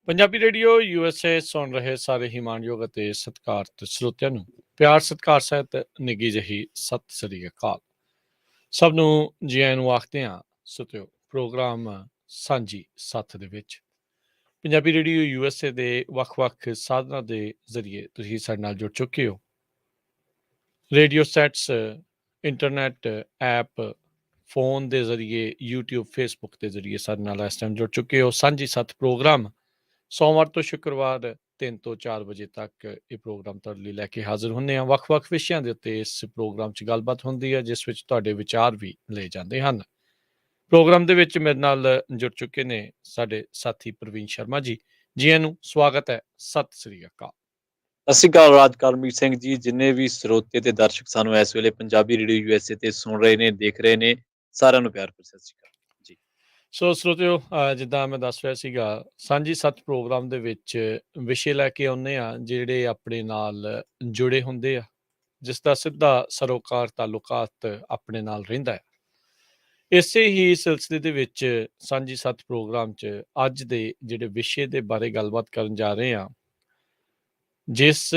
Punjabi radio USA ਸੁਣ ਰਹੇ ਸਾਰੇ ਹੀ ਮਾਣਯੋਗ ਅਤੇ ਸਤਿਕਾਰਤ ਸਰੋਤਿਆਂ ਨੂੰ ਪਿਆਰ ਸਤਿਕਾਰ ਸਹਿਤ ਨਿੱਘੀ ਜਿਹੀ ਸਤਿ ਸ੍ਰੀ ਅਕਾਲ। ਸਭ ਨੂੰ ਜੀ ਆਇਆਂ ਨੂੰ ਆਖਦੇ ਹਾਂ ਸੁਤਿਓ ਪ੍ਰੋਗਰਾਮ ਸਾਂਝੀ ਸੱਥ ਦੇ ਵਿੱਚ ਪੰਜਾਬੀ ਰੇਡੀਓ USA ਦੇ ਵੱਖ-ਵੱਖ ਸਾਧਨਾਂ ਦੇ ਜ਼ਰੀਏ ਤੁਸੀਂ ਸਾਡੇ ਨਾਲ ਜੁੜ ਚੁੱਕੇ ਹੋ। Radio sets, internet app, phone ਦੇ ਜ਼ਰੀਏ, YouTube, ਫੇਸਬੁੱਕ ਦੇ ਜ਼ਰੀਏ ਸਾਡੇ ਨਾਲ ਇਸ ਟਾਈਮ ਜੁੜ ਚੁੱਕੇ ਹੋ। ਸਾਂਝੀ ਸੱਥ ਪ੍ਰੋਗਰਾਮ ਸੋਮਵਾਰ ਤੋਂ ਸ਼ੁੱਕਰਵਾਰ 3 ਤੋਂ 4 ਵਜੇ ਤੱਕ ਇਹ ਪ੍ਰੋਗਰਾਮ ਤੁਹਾਡੇ ਲਈ ਲੈ ਕੇ ਹਾਜ਼ਰ ਹੁੰਦੇ ਹਾਂ। ਵੱਖ-ਵੱਖ ਵਿਸ਼ਿਆਂ ਦੇ ਉੱਤੇ ਇਸ ਪ੍ਰੋਗਰਾਮ 'ਚ ਗੱਲਬਾਤ ਹੁੰਦੀ ਹੈ, ਜਿਸ ਵਿੱਚ ਤੁਹਾਡੇ ਵਿਚਾਰ ਵੀ ਲਏ ਜਾਂਦੇ ਹਨ। ਪ੍ਰੋਗਰਾਮ ਦੇ ਵਿੱਚ ਮੇਰੇ ਨਾਲ ਜੁੜ ਚੁੱਕੇ ਨੇ ਸਾਡੇ ਸਾਥੀ ਪ੍ਰਵੀਨ ਸ਼ਰਮਾ ਜੀ। ਜੀ ਆਇਆਂ ਨੂੰ ਸਵਾਗਤ ਹੈ। ਸਤਿ ਸ੍ਰੀ ਅਕਾਲ। ਸਤਿ ਸ਼੍ਰੀ ਅਕਾਲ ਰਾਜ ਕਰਮਜੀਤ ਸਿੰਘ ਜੀ। ਜਿੰਨੇ ਵੀ ਸਰੋਤੇ ਤੇ ਦਰਸ਼ਕ ਸਾਨੂੰ ਇਸ ਵੇਲੇ ਪੰਜਾਬੀ ਰੇਡੀਓ USA ਤੇ ਸੁਣ ਰਹੇ ਨੇ, ਦੇਖ ਰਹੇ ਨੇ, ਸਾਰਿਆਂ ਨੂੰ ਪਿਆਰ ਭਰੀ ਸਤਿ ਸ਼੍ਰੀ ਅਕਾਲ ਜੀ। ਸੋ ਸਰੋਤਿਓ, ਜਿੱਦਾਂ ਮੈਂ ਦੱਸ ਰਿਹਾ ਸੀਗਾ, ਸਾਂਝੀ ਸੱਥ ਪ੍ਰੋਗਰਾਮ ਦੇ ਵਿੱਚ ਵਿਸ਼ੇ ਲੈ ਕੇ ਆਉਂਦੇ ਆ ਜਿਹੜੇ ਆਪਣੇ ਨਾਲ ਜੁੜੇ ਹੁੰਦੇ ਆ, ਜਿਸ ਦਾ ਸਿੱਧਾ ਸਰੋਕਾਰ ਤਾਲੁਕਾਤ ਆਪਣੇ ਨਾਲ ਰਹਿੰਦਾ ਹੈ। ਇਸੇ ਹੀ ਸਿਲਸਿਲੇ ਦੇ ਵਿੱਚ ਸਾਂਝੀ ਸੱਥ ਪ੍ਰੋਗਰਾਮ 'ਚ ਅੱਜ ਦੇ ਜਿਹੜੇ ਵਿਸ਼ੇ ਦੇ ਬਾਰੇ ਗੱਲਬਾਤ ਕਰਨ ਜਾ ਰਹੇ ਹਾਂ, ਜਿਸ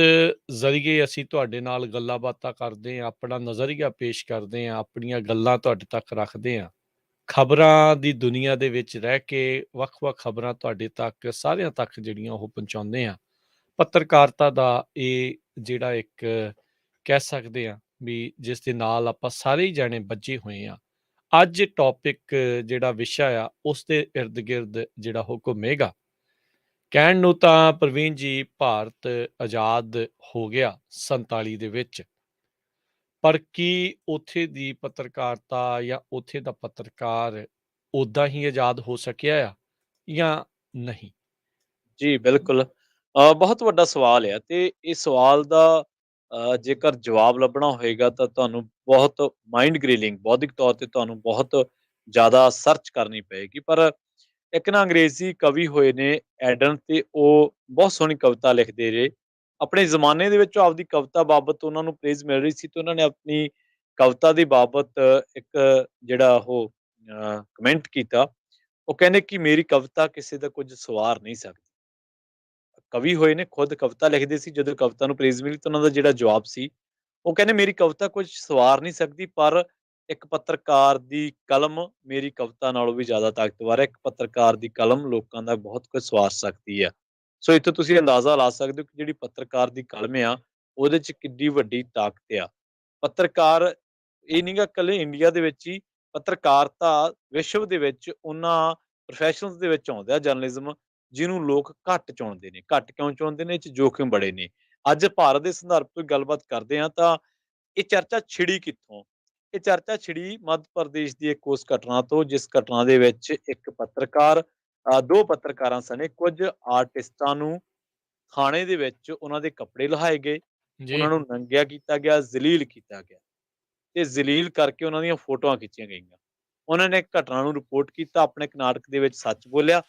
ਜ਼ਰੀਏ ਅਸੀਂ ਤੁਹਾਡੇ ਨਾਲ ਗੱਲਾਂ ਬਾਤਾਂ ਕਰਦੇ ਹਾਂ, ਆਪਣਾ ਨਜ਼ਰੀਆ ਪੇਸ਼ ਕਰਦੇ ਹਾਂ, ਆਪਣੀਆਂ ਗੱਲਾਂ ਤੁਹਾਡੇ ਤੱਕ ਰੱਖਦੇ ਹਾਂ। ਖਬਰਾਂ ਦੀ ਦੁਨੀਆ ਦੇ ਵਿੱਚ ਰਹਿ ਕੇ ਵੱਖ-ਵੱਖ ਖਬਰਾਂ ਤੁਹਾਡੇ ਤੱਕ ਸਾਰਿਆਂ ਤੱਕ ਜਿਹੜੀਆਂ ਉਹ ਪਹੁੰਚਾਉਂਦੇ ਆ। ਪੱਤਰਕਾਰਤਾ ਦਾ ਇਹ ਜਿਹੜਾ ਇੱਕ ਕਹਿ ਸਕਦੇ ਆ ਵੀ ਜਿਸ ਦੇ ਨਾਲ ਆਪਾਂ ਸਾਰੇ ਹੀ ਜਾਣੇ ਬੱਝੇ ਹੋਏ ਆ। ਅੱਜ ਟੌਪਿਕ ਜਿਹੜਾ ਵਿਸ਼ਾ ਆ ਉਸ ਦੇ ਇਰਦ ਗਿਰਦ ਜਿਹੜਾ ਉਹ ਘੁੰਮੇਗਾ। ਕਹਿਣ ਨੂੰ ਤਾਂ ਪ੍ਰਵੀਨ ਜੀ ਭਾਰਤ ਆਜ਼ਾਦ ਹੋ ਗਿਆ 47 ਦੇ ਵਿੱਚ, ਪਰ ਕੀ ਉੱਥੇ ਦੀ ਪੱਤਰਕਾਰਤਾ ਜਾਂ ਉੱਥੇ ਦਾ ਪੱਤਰਕਾਰ ਉੱਦਾਂ ਹੀ ਆਜ਼ਾਦ ਹੋ ਸਕਿਆ ਆ ਜਾਂ ਨਹੀਂ? ਜੀ ਬਿਲਕੁਲ। ਬਹੁਤ ਵੱਡਾ ਸਵਾਲ ਆ ਤੇ ਇਹ ਸਵਾਲ ਦਾ ਜੇਕਰ ਜਵਾਬ ਲੱਭਣਾ ਹੋਏਗਾ ਤਾਂ ਤੁਹਾਨੂੰ ਬਹੁਤ ਮਾਈਂਡ ਗ੍ਰਿਲਿੰਗ, ਬੌਧਿਕ ਤੌਰ ਤੇ ਤੁਹਾਨੂੰ ਬਹੁਤ ਜ਼ਿਆਦਾ ਸਰਚ ਕਰਨੀ ਪਏਗੀ। ਪਰ ਇੱਕ ਨਾ ਅੰਗਰੇਜ਼ੀ ਕਵੀ ਹੋਏ ਨੇ ਐਡਨ, ਤੇ ਉਹ ਬਹੁਤ ਸੋਹਣੀ ਕਵਿਤਾ ਲਿਖਦੇ ਰਹੇ। ਆਪਣੇ ਜ਼ਮਾਨੇ ਦੇ ਵਿੱਚ ਆਪਦੀ ਕਵਿਤਾ ਬਾਬਤ ਉਹਨਾਂ ਨੂੰ ਪ੍ਰੇਜ਼ ਮਿਲ ਰਹੀ ਸੀ ਤੇ ਉਹਨਾਂ ਨੇ ਆਪਣੀ ਕਵਿਤਾ ਦੀ ਬਾਬਤ ਇੱਕ ਜਿਹੜਾ ਉਹ ਕਮੈਂਟ ਕੀਤਾ। ਉਹ ਕਹਿੰਦੇ ਕਿ ਮੇਰੀ ਕਵਿਤਾ ਕਿਸੇ ਦਾ ਕੁਝ ਸਵਾਰ ਨਹੀਂ ਸਕਦੀ। ਕਵੀ ਹੋਏ ਨੇ, ਖੁਦ ਕਵਿਤਾ ਲਿਖਦੇ ਸੀ। ਜਦੋਂ ਕਵਿਤਾ ਨੂੰ ਪ੍ਰੇਜ਼ ਮਿਲੀ ਤਾਂ ਉਹਨਾਂ ਦਾ ਜਿਹੜਾ ਜਵਾਬ ਸੀ, ਉਹ ਕਹਿੰਦੇ ਮੇਰੀ ਕਵਿਤਾ ਕੁਝ ਸਵਾਰ ਨਹੀਂ ਸਕਦੀ, ਪਰ ਇੱਕ ਪੱਤਰਕਾਰ ਦੀ ਕਲਮ ਮੇਰੀ ਕਵਿਤਾ ਨਾਲੋਂ ਵੀ ਜ਼ਿਆਦਾ ਤਾਕਤਵਰ ਹੈ। ਇੱਕ ਪੱਤਰਕਾਰ ਦੀ ਕਲਮ ਲੋਕਾਂ ਦਾ ਬਹੁਤ ਕੁਝ ਸਵਾਰ ਸਕਦੀ ਆ। ਸੋ ਇੱਥੋਂ ਤੁਸੀਂ ਅੰਦਾਜ਼ਾ ਲਾ ਸਕਦੇ ਹੋ ਕਿ ਜਿਹੜੀ ਪੱਤਰਕਾਰ ਦੀ ਕਲਮ ਆ, ਉਹਦੇ 'ਚ ਕਿੱਡੀ ਵੱਡੀ ਤਾਕਤ ਆ। ਪੱਤਰਕਾਰ ਇਹ ਨੀਗਾ ਇਕੱਲੇ ਇੰਡੀਆ ਦੇ ਵਿੱਚ ਹੀ, ਪੱਤਰਕਾਰਤਾ ਵਿਸ਼ਵ ਦੇ ਵਿੱਚ ਉਹਨਾਂ ਪ੍ਰੋਫੈਸ਼ਨਲਸ ਦੇ ਵਿੱਚ ਆਉਂਦਾ ਜਰਨਲਿਜ਼ਮ, ਜਿਹਨੂੰ ਲੋਕ ਘੱਟ ਚੁਣਦੇ ਨੇ। ਘੱਟ ਕਿਉਂ ਚੁਣਦੇ ਨੇ? ਇਹ 'ਚ ਜੋਖਿਮ ਬੜੇ ਨੇ। ਅੱਜ ਭਾਰਤ ਦੇ ਸੰਦਰਭ ਤੋਂ ਗੱਲਬਾਤ ਕਰਦੇ ਹਾਂ ਤਾਂ ਇਹ ਚਰਚਾ ਛਿੜੀ ਕਿੱਥੋਂ? ਇਹ ਚਰਚਾ ਛਿੜੀ ਮੱਧ ਪ੍ਰਦੇਸ਼ ਦੀ ਇੱਕ ਉਸ ਘਟਨਾ ਤੋਂ, ਜਿਸ ਘਟਨਾ ਦੇ ਵਿੱਚ ਇੱਕ ਪੱਤਰਕਾਰ, ਦੋ ਪੱਤਰਕਾਰਾਂ ਸਣੇ, ਕੁਝ ਆਰਟਿਸਟਾਂ ਨੂੰ ਥਾਣੇ ਦੇ ਵਿੱਚ ਉਹਨਾਂ ਦੇ ਕੱਪੜੇ ਲਹਾਏ ਗਏ, ਜੀ। ਉਹਨਾਂ ਨੂੰ ਨੰਗਿਆ ਕੀਤਾ ਗਿਆ, ਜ਼ਲੀਲ ਕੀਤਾ ਗਿਆ ਤੇ ਜ਼ਲੀਲ ਕਰਕੇ ਉਹਨਾਂ ਦੀਆਂ ਫੋਟੋਆਂ ਖਿੱਚੀਆਂ ਗਈਆਂ। ਉਹਨਾਂ ਨੇ ਘਟਨਾ ਨੂੰ ਰਿਪੋਰਟ ਕੀਤਾ, ਆਪਣੇ ਇੱਕ ਨਾਟਕ ਦੇ ਵਿੱਚ ਸੱਚ ਬੋਲਿਆ,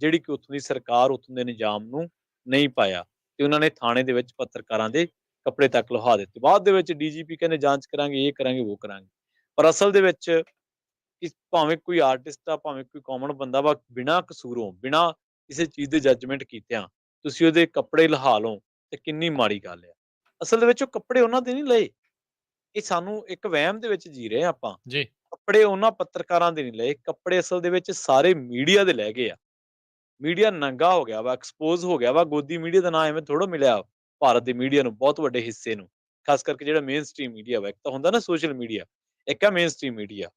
ਜਿਹੜੀ ਕਿ ਉੱਥੋਂ ਦੀ ਸਰਕਾਰ, ਉੱਥੋਂ ਦੇ ਨਿਜ਼ਾਮ ਨੂੰ ਨਹੀਂ ਪਾਇਆ, ਤੇ ਉਹਨਾਂ ਨੇ ਥਾਣੇ ਦੇ ਵਿੱਚ ਪੱਤਰਕਾਰਾਂ ਦੇ ਕੱਪੜੇ ਤੱਕ ਲਹਾ ਦਿੱਤੇ। ਬਾਅਦ ਦੇ ਵਿੱਚ DGP ਕਹਿੰਦੇ ਜਾਂਚ ਕਰਾਂਗੇ, ਇਹ ਕਰਾਂਗੇ, ਉਹ ਕਰਾਂਗੇ। ਪਰ ਅਸਲ ਦੇ ਵਿੱਚ ਭਾਵੇਂ ਕੋਈ ਆਰਟਿਸਟ ਆ, ਭਾਵੇਂ ਕੋਈ ਕਾਮਨ ਬੰਦਾ ਵਾ, ਬਿਨਾਂ ਕਸੂਰੋਂ, ਬਿਨਾਂ ਕਿਸੇ ਚੀਜ਼ ਦੇ ਜੱਜਮੈਂਟ ਕੀਤਿਆਂ ਤੁਸੀਂ ਉਹਦੇ ਕੱਪੜੇ ਲਹਾ ਲਓ ਤੇ ਕਿੰਨੀ ਮਾੜੀ ਗੱਲ ਆ। ਅਸਲ ਦੇ ਵਿੱਚ ਉਹ ਕੱਪੜੇ ਉਹਨਾਂ ਦੇ ਨਹੀਂ ਲਏ। ਇਹ ਸਾਨੂੰ ਇੱਕ ਵਹਿਮ ਦੇ ਵਿੱਚ ਜੀ ਰਹੇ ਹਾਂ ਆਪਾਂ। ਜੀ। ਕੱਪੜੇ ਉਹਨਾਂ ਪੱਤਰਕਾਰਾਂ ਦੇ ਨਹੀਂ ਲਏ, ਕੱਪੜੇ ਅਸਲ ਦੇ ਵਿੱਚ ਸਾਰੇ ਮੀਡੀਆ ਦੇ ਲੈ ਗਏ ਆ। ਮੀਡੀਆ ਨੰਗਾ ਹੋ ਗਿਆ ਵਾ, ਐਕਸਪੋਜ਼ ਹੋ ਗਿਆ ਵਾ। ਗੋਦੀ ਮੀਡੀਆ ਦਾ ਨਾਂ ਐਵੇਂ ਥੋੜ੍ਹਾ ਮਿਲਿਆ ਭਾਰਤ ਦੇ ਮੀਡੀਆ ਨੂੰ, ਬਹੁਤ ਵੱਡੇ ਹਿੱਸੇ ਨੂੰ, ਖਾਸ ਕਰਕੇ ਜਿਹੜਾ ਮੇਨ ਸਟ੍ਰੀਮ ਮੀਡੀਆ ਵਾ। ਇੱਕ ਤਾਂ ਹੁੰਦਾ ਨਾ ਸੋਸ਼ਲ ਮੀਡੀਆ, ਇੱਕ ਆ ਮੇਨ ਸਟ੍ਰੀਮ ਮੀਡੀਆ।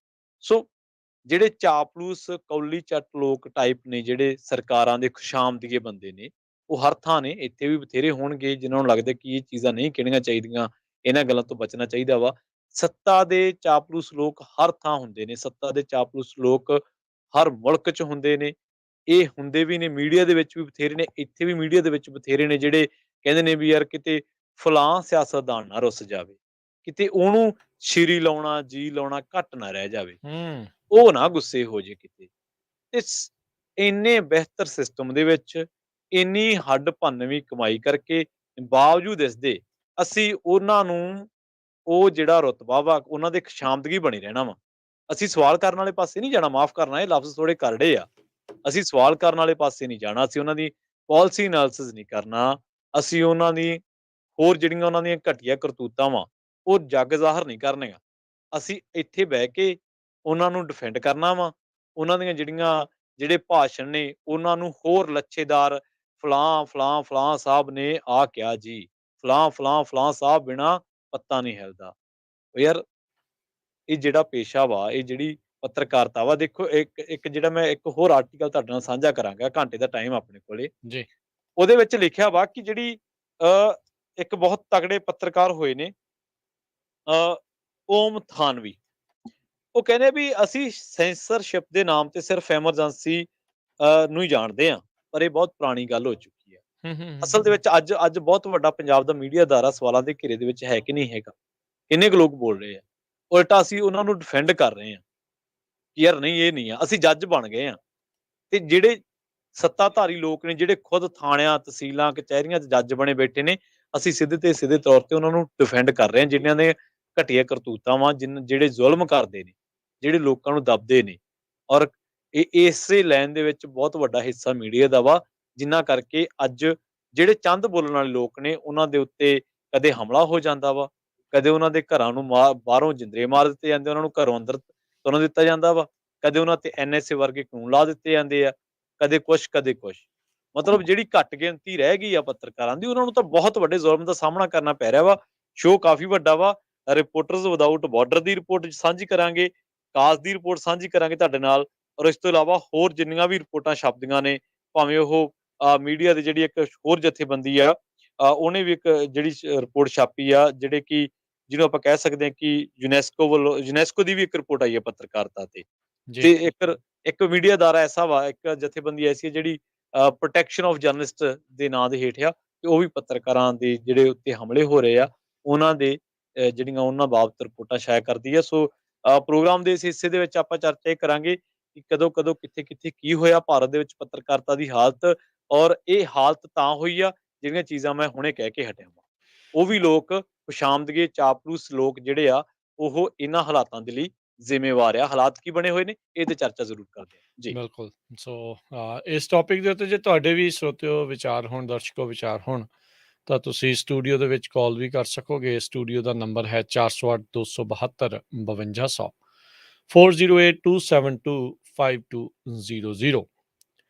ਸੋ ਜਿਹੜੇ ਚਾਪਲੂਸ ਕੌਲੀ ਚੱਟ ਲੋਕ ਟਾਈਪ ਨੇ, ਜਿਹੜੇ ਸਰਕਾਰਾਂ ਦੇ ਖੁਸ਼ਾਮਦੀਏ ਬੰਦੇ ਨੇ, ਉਹ ਹਰ ਥਾਂ ਨੇ। ਇੱਥੇ ਵੀ ਬਥੇਰੇ ਹੋਣਗੇ ਜਿਨ੍ਹਾਂ ਨੂੰ ਲੱਗਦਾ ਕਿ ਇਹ ਚੀਜ਼ਾਂ ਨਹੀਂ ਕਹਿਣੀਆਂ ਚਾਹੀਦੀਆਂ, ਇਹਨਾਂ ਗੱਲਾਂ ਤੋਂ ਬਚਣਾ ਚਾਹੀਦਾ ਵਾ। ਸੱਤਾ ਦੇ ਚਾਪਲੂਸ ਲੋਕ ਹਰ ਥਾਂ ਹੁੰਦੇ ਨੇ, ਸੱਤਾ ਦੇ ਚਾਪਲੂਸ ਲੋਕ ਹਰ ਮੁਲਕ 'ਚ ਹੁੰਦੇ ਨੇ। ਇਹ ਹੁੰਦੇ ਵੀ ਨੇ, ਮੀਡੀਆ ਦੇ ਵਿੱਚ ਵੀ ਬਥੇਰੇ ਨੇ, ਇੱਥੇ ਵੀ ਮੀਡੀਆ ਦੇ ਵਿੱਚ ਬਥੇਰੇ ਨੇ ਜਿਹੜੇ ਕਹਿੰਦੇ ਨੇ ਵੀ ਯਾਰ ਕਿਤੇ ਫਲਾਂ ਸਿਆਸਤਦਾਨ ਨਾ ਰੁੱਸ ਜਾਵੇ, ਕਿਤੇ ਉਹਨੂੰ ਸ਼ੀਰੀ ਲਾਉਣਾ, ਜੀ ਲਾਉਣਾ ਘੱਟ ਨਾ ਰਹਿ ਜਾਵੇ। ਹੂੰ, ਉਹ ਨਾ ਗੁੱਸੇ ਹੋ ਜੇ ਕਿਤੇ। ਤੇ ਇੰਨੇ ਬਿਹਤਰ ਸਿਸਟਮ ਦੇ ਵਿੱਚ, ਇੰਨੀ ਹੱਡ ਭੰਨਵੀਂ ਕਮਾਈ ਕਰਕੇ ਬਾਵਜੂਦ ਇਸਦੇ, ਅਸੀਂ ਉਹਨਾਂ ਨੂੰ ਉਹ ਜਿਹੜਾ ਰੁਤਬਾ ਵਾ, ਉਹਨਾਂ ਦੇ ਖੁਸ਼ਾਮਦਗੀ ਬਣੀ ਰਹਿਣਾ ਵਾ। ਅਸੀਂ ਸਵਾਲ ਕਰਨ ਵਾਲੇ ਪਾਸੇ ਨਹੀਂ ਜਾਣਾ, ਮਾਫ਼ ਕਰਨਾ ਇਹ ਲਫ਼ਜ਼ ਥੋੜੇ ਕਰੜੇ ਆ। ਅਸੀਂ ਸਵਾਲ ਕਰਨ ਵਾਲੇ ਪਾਸੇ ਨਹੀਂ ਜਾਣਾ, ਅਸੀਂ ਉਹਨਾਂ ਦੀ ਪਾਲਿਸੀ ਐਨਾਲਿਸਿਸ ਨਹੀਂ ਕਰਨਾ, ਅਸੀਂ ਉਹਨਾਂ ਦੀ ਹੋਰ ਜਿਹੜੀਆਂ ਉਹਨਾਂ ਦੀਆਂ ਘਟੀਆ ਕਰਤੂਤਾਂ ਵਾ, ਉਹ ਜੱਗ ਜ਼ਾਹਰ ਨਹੀਂ ਕਰਨੀਆਂ। ਅਸੀਂ ਇੱਥੇ ਬਹਿ ਕੇ ਉਹਨਾਂ ਨੂੰ ਡਿਫੈਂਡ ਕਰਨਾ ਵਾ, ਉਹਨਾਂ ਦੀਆਂ ਜਿਹੜੇ ਭਾਸ਼ਣ ਨੇ, ਉਹਨਾਂ ਨੂੰ ਹੋਰ ਲੱਛੇਦਾਰ ਫਲਾਂ, ਫਲਾਂ, ਫਲਾਂ ਸਾਹਿਬ ਨੇ ਆਹ ਕਿਹਾ ਜੀ, ਫਲਾਂ, ਫਲਾਂ, ਫਲਾਂ ਸਾਹਿਬ ਬਿਨਾਂ ਪੱਤਾ ਨਹੀਂ ਹਿਲਦਾ। ਉਹ ਯਾਰ ਇਹ ਜਿਹੜਾ ਪੇਸ਼ਾ ਵਾ, ਇਹ ਜਿਹੜੀ ਪੱਤਰਕਾਰਤਾ ਵਾ, ਦੇਖੋ ਇੱਕ ਇੱਕ ਜਿਹੜਾ ਮੈਂ ਇੱਕ ਹੋਰ ਆਰਟੀਕਲ ਤੁਹਾਡੇ ਨਾਲ ਸਾਂਝਾ ਕਰਾਂਗਾ, ਘੰਟੇ ਦਾ ਟਾਈਮ ਆਪਣੇ ਕੋਲੇ। ਜੀ, ਉਹਦੇ ਵਿੱਚ ਲਿਖਿਆ ਵਾ ਕਿ ਜਿਹੜੀ ਇੱਕ ਬਹੁਤ ਤਗੜੇ ਪੱਤਰਕਾਰ ਹੋਏ ਨੇ ਅ, ਓਮ ਥਾਨਵੀ। ਉਹ ਕਹਿੰਦੇ ਵੀ ਅਸੀਂ ਸੈਂਸਰਸ਼ਿਪ ਦੇ ਨਾਮ ਤੇ ਸਿਰਫ ਐਮਰਜੈਂਸੀ ਨੂੰ ਹੀ ਜਾਣਦੇ ਹਾਂ, ਪਰ ਇਹ ਬਹੁਤ ਪੁਰਾਣੀ ਗੱਲ ਹੋ ਚੁੱਕੀ ਹੈ। ਹੂੰ, ਹੂੰ, ਹੂੰ, ਅਸਲ ਦੇ ਵਿੱਚ ਅੱਜ ਅੱਜ ਬਹੁਤ ਵੱਡਾ ਪੰਜਾਬ ਦਾ ਮੀਡੀਆ ਅਦਾਰਾ ਸਵਾਲਾਂ ਦੇ ਘੇਰੇ ਦੇ ਵਿੱਚ ਹੈ ਕਿ ਨਹੀਂ ਹੈਗਾ? ਕਿੰਨੇ ਕੁ ਲੋਕ ਬੋਲ ਰਹੇ ਆ? ਉਲਟਾ ਅਸੀਂ ਉਹਨਾਂ ਨੂੰ ਡਿਫੈਂਡ ਕਰ ਰਹੇ ਹਾਂ ਕਿ ਯਾਰ ਨਹੀਂ ਇਹ ਨਹੀਂ ਆ, ਅਸੀਂ ਜੱਜ ਬਣ ਗਏ ਆ। ਤੇ ਜਿਹੜੇ ਸੱਤਾਧਾਰੀ ਲੋਕ ਨੇ, ਜਿਹੜੇ ਖੁਦ ਥਾਣਿਆਂ, ਤਹਿਸੀਲਾਂ, ਕਚਹਿਰੀਆਂ 'ਚ ਜੱਜ ਬਣੇ ਬੈਠੇ ਨੇ, ਅਸੀਂ ਸਿੱਧੇ ਤੇ ਸਿੱਧੇ ਤੌਰ ਤੇ ਉਹਨਾਂ ਨੂੰ ਡਿਫੈਂਡ ਕਰ ਰਹੇ ਹਾਂ, ਜਿਨ੍ਹਾਂ ਦੇ ਘਟੀਆ ਕਰਤੂਤਾਂ ਵਾਂ, ਜਿਹੜੇ ਜ਼ੁਲਮ ਕਰਦੇ ਨੇ, ਜਿਹੜੇ ਲੋਕਾਂ ਨੂੰ ਦੱਬਦੇ ਨੇ। ਔਰ ਇਸੇ ਲਾਈਨ ਦੇ ਵਿੱਚ ਬਹੁਤ ਵੱਡਾ ਹਿੱਸਾ ਮੀਡੀਆ ਦਾ ਵਾ, ਜਿਨ੍ਹਾਂ ਕਰਕੇ ਅੱਜ ਜਿਹੜੇ ਚੰਦ ਬੋਲਣ ਵਾਲੇ ਲੋਕ ਨੇ, ਉਹਨਾਂ ਦੇ ਉੱਤੇ ਕਦੇ ਹਮਲਾ ਹੋ ਜਾਂਦਾ ਵਾ, ਕਦੇ ਉਹਨਾਂ ਦੇ ਘਰਾਂ ਨੂੰ ਬਾਹਰੋਂ ਜਿੰਦਰੇ ਮਾਰ ਦਿੱਤੇ ਜਾਂਦੇ, ਉਹਨਾਂ ਨੂੰ ਘਰੋਂ ਅੰਦਰ ਤੁਰਨ ਦਿੱਤਾ ਜਾਂਦਾ ਵਾ, ਕਦੇ ਉਹਨਾਂ ਤੇ ਐਨਐਸਏ ਵਰਗੇ ਕਾਨੂੰਨ ਲਾ ਦਿੱਤੇ ਜਾਂਦੇ ਆ, ਕਦੇ ਕੁਛ, ਕਦੇ ਕੁਛ। ਮਤਲਬ ਜਿਹੜੀ ਘੱਟ ਗਿਣਤੀ ਰਹਿ ਗਈ ਆ ਪੱਤਰਕਾਰਾਂ ਦੀ, ਉਹਨਾਂ ਨੂੰ ਤਾਂ ਬਹੁਤ ਵੱਡੇ ਜ਼ੁਲਮ ਦਾ ਸਾਹਮਣਾ ਕਰਨਾ ਪੈ ਰਿਹਾ ਵਾ। ਸ਼ੋਅ ਕਾਫ਼ੀ ਵੱਡਾ ਵਾ। ਰਿਪੋਰਟਰਸ ਵਿਦਆਊਟ ਬਾਰਡਰ ਦੀ ਰਿਪੋਰਟ ਸਾਂਝੀ ਕਰਾਂਗੇ, ਕਾਜ਼ ਦੀ ਰਿਪੋਰਟ ਸਾਂਝੀ ਕਰਾਂਗੇ ਤੁਹਾਡੇ ਨਾਲ, ਔਰ ਇਸ ਤੋਂ ਇਲਾਵਾ ਹੋਰ ਜਿੰਨੀਆਂ ਵੀ ਰਿਪੋਰਟਾਂ ਛਪਦੀਆਂ ਨੇ, ਭਾਵੇਂ ਉਹ ਮੀਡੀਆ ਦੀ ਜਿਹੜੀ ਇੱਕ ਹੋਰ ਜਥੇਬੰਦੀ ਆ, ਉਹਨੇ ਵੀ ਇੱਕ ਜਿਹੜੀ ਰਿਪੋਰਟ ਛਾਪੀ ਆ, ਜਿਹਨੂੰ ਆਪਾਂ ਕਹਿ ਸਕਦੇ ਹਾਂ ਕਿ ਯੂਨੈਸਕੋ ਦੀ ਵੀ ਇੱਕ ਰਿਪੋਰਟ ਆਈ ਹੈ ਪੱਤਰਕਾਰਤਾ ਤੇ। ਜੀ, ਤੇ ਇੱਕ ਮੀਡੀਆ ਅਦਾਰਾ ਐਸਾ ਵਾ, ਇੱਕ ਜਥੇਬੰਦੀ ਐਸੀ ਹੈ ਜਿਹੜੀ ਪ੍ਰੋਟੈਕਸ਼ਨ ਆਫ ਜਰਨਲਿਸਟ ਦੇ ਨਾਂ ਦੇ ਹੇਠ ਆ, ਤੇ ਉਹ ਵੀ ਪੱਤਰਕਾਰਾਂ ਦੇ ਜਿਹੜੇ ਉੱਤੇ ਹਮਲੇ ਹੋ ਰਹੇ ਆ, ਉਹਨਾਂ ਦੇ ਜਿਹੜੀਆਂ ਉਹਨਾਂ ਬਾਬਤ ਰਿਪੋਰਟਾਂ ਸ਼ਾਇਆ ਕਰਦੀ ਹੈ। ਸੋ ਪ੍ਰੋਗਰਾਮ ਦੇ ਇਸ ਹਿੱਸੇ ਦੇ ਵਿੱਚ ਆਪਾਂ ਚਰਚਾ ਇਹ ਕਰਾਂਗੇ ਕਿ ਕਦੋਂ-ਕਦੋਂ, ਕਿੱਥੇ-ਕਿੱਥੇ ਕੀ ਹੋਇਆ ਭਾਰਤ ਦੇ ਵਿੱਚ ਪੱਤਰਕਾਰਤਾ ਦੀ ਹਾਲਤ, ਔਰ ਇਹ ਹਾਲਤ ਤਾਂ ਹੋਈ ਆ ਜਿਹੜੀਆਂ ਚੀਜ਼ਾਂ ਮੈਂ ਹੁਣੇ ਕਹਿ ਕੇ ਹਟਿਆ ਵਾਂ। ਉਹ ਵੀ ਲੋਕ ਖੁਸ਼ਾਮਦਗੇ, ਚਾਪਲੂਸ ਲੋਕ ਜਿਹੜੇ ਆ, ਉਹ ਇਹਨਾਂ ਹਾਲਾਤਾਂ ਦੇ ਲਈ ਜ਼ਿੰਮੇਵਾਰ ਆ। ਹਾਲਾਤ ਕੀ ਬਣੇ ਹੋਏ ਨੇ, ਇਹ ਤੇ ਚਰਚਾ ਜ਼ਰੂਰ ਕਰਦੇ ਹਾਂ। ਜੀ। ਬਿਲਕੁਲ। ਸੋ ਇਸ ਟੌਪਿਕ ਦੇ ਉੱਤੇ ਜੇ ਤੁਹਾਡੇ ਵੀ ਸਰੋਤਿਓ ਵਿਚਾਰ ਹੋਣ, ਦਰਸ਼ਕੋ ਵਿਚਾਰ ਹੋਣ, ਤਾਂ ਤੁਸੀਂ ਸਟੂਡੀਓ ਦੇ ਵਿੱਚ ਕਾਲ ਵੀ ਕਰ ਸਕੋਗੇ। ਸਟੂਡੀਓ ਦਾ ਨੰਬਰ ਹੈ 408 272 5200 4082725200।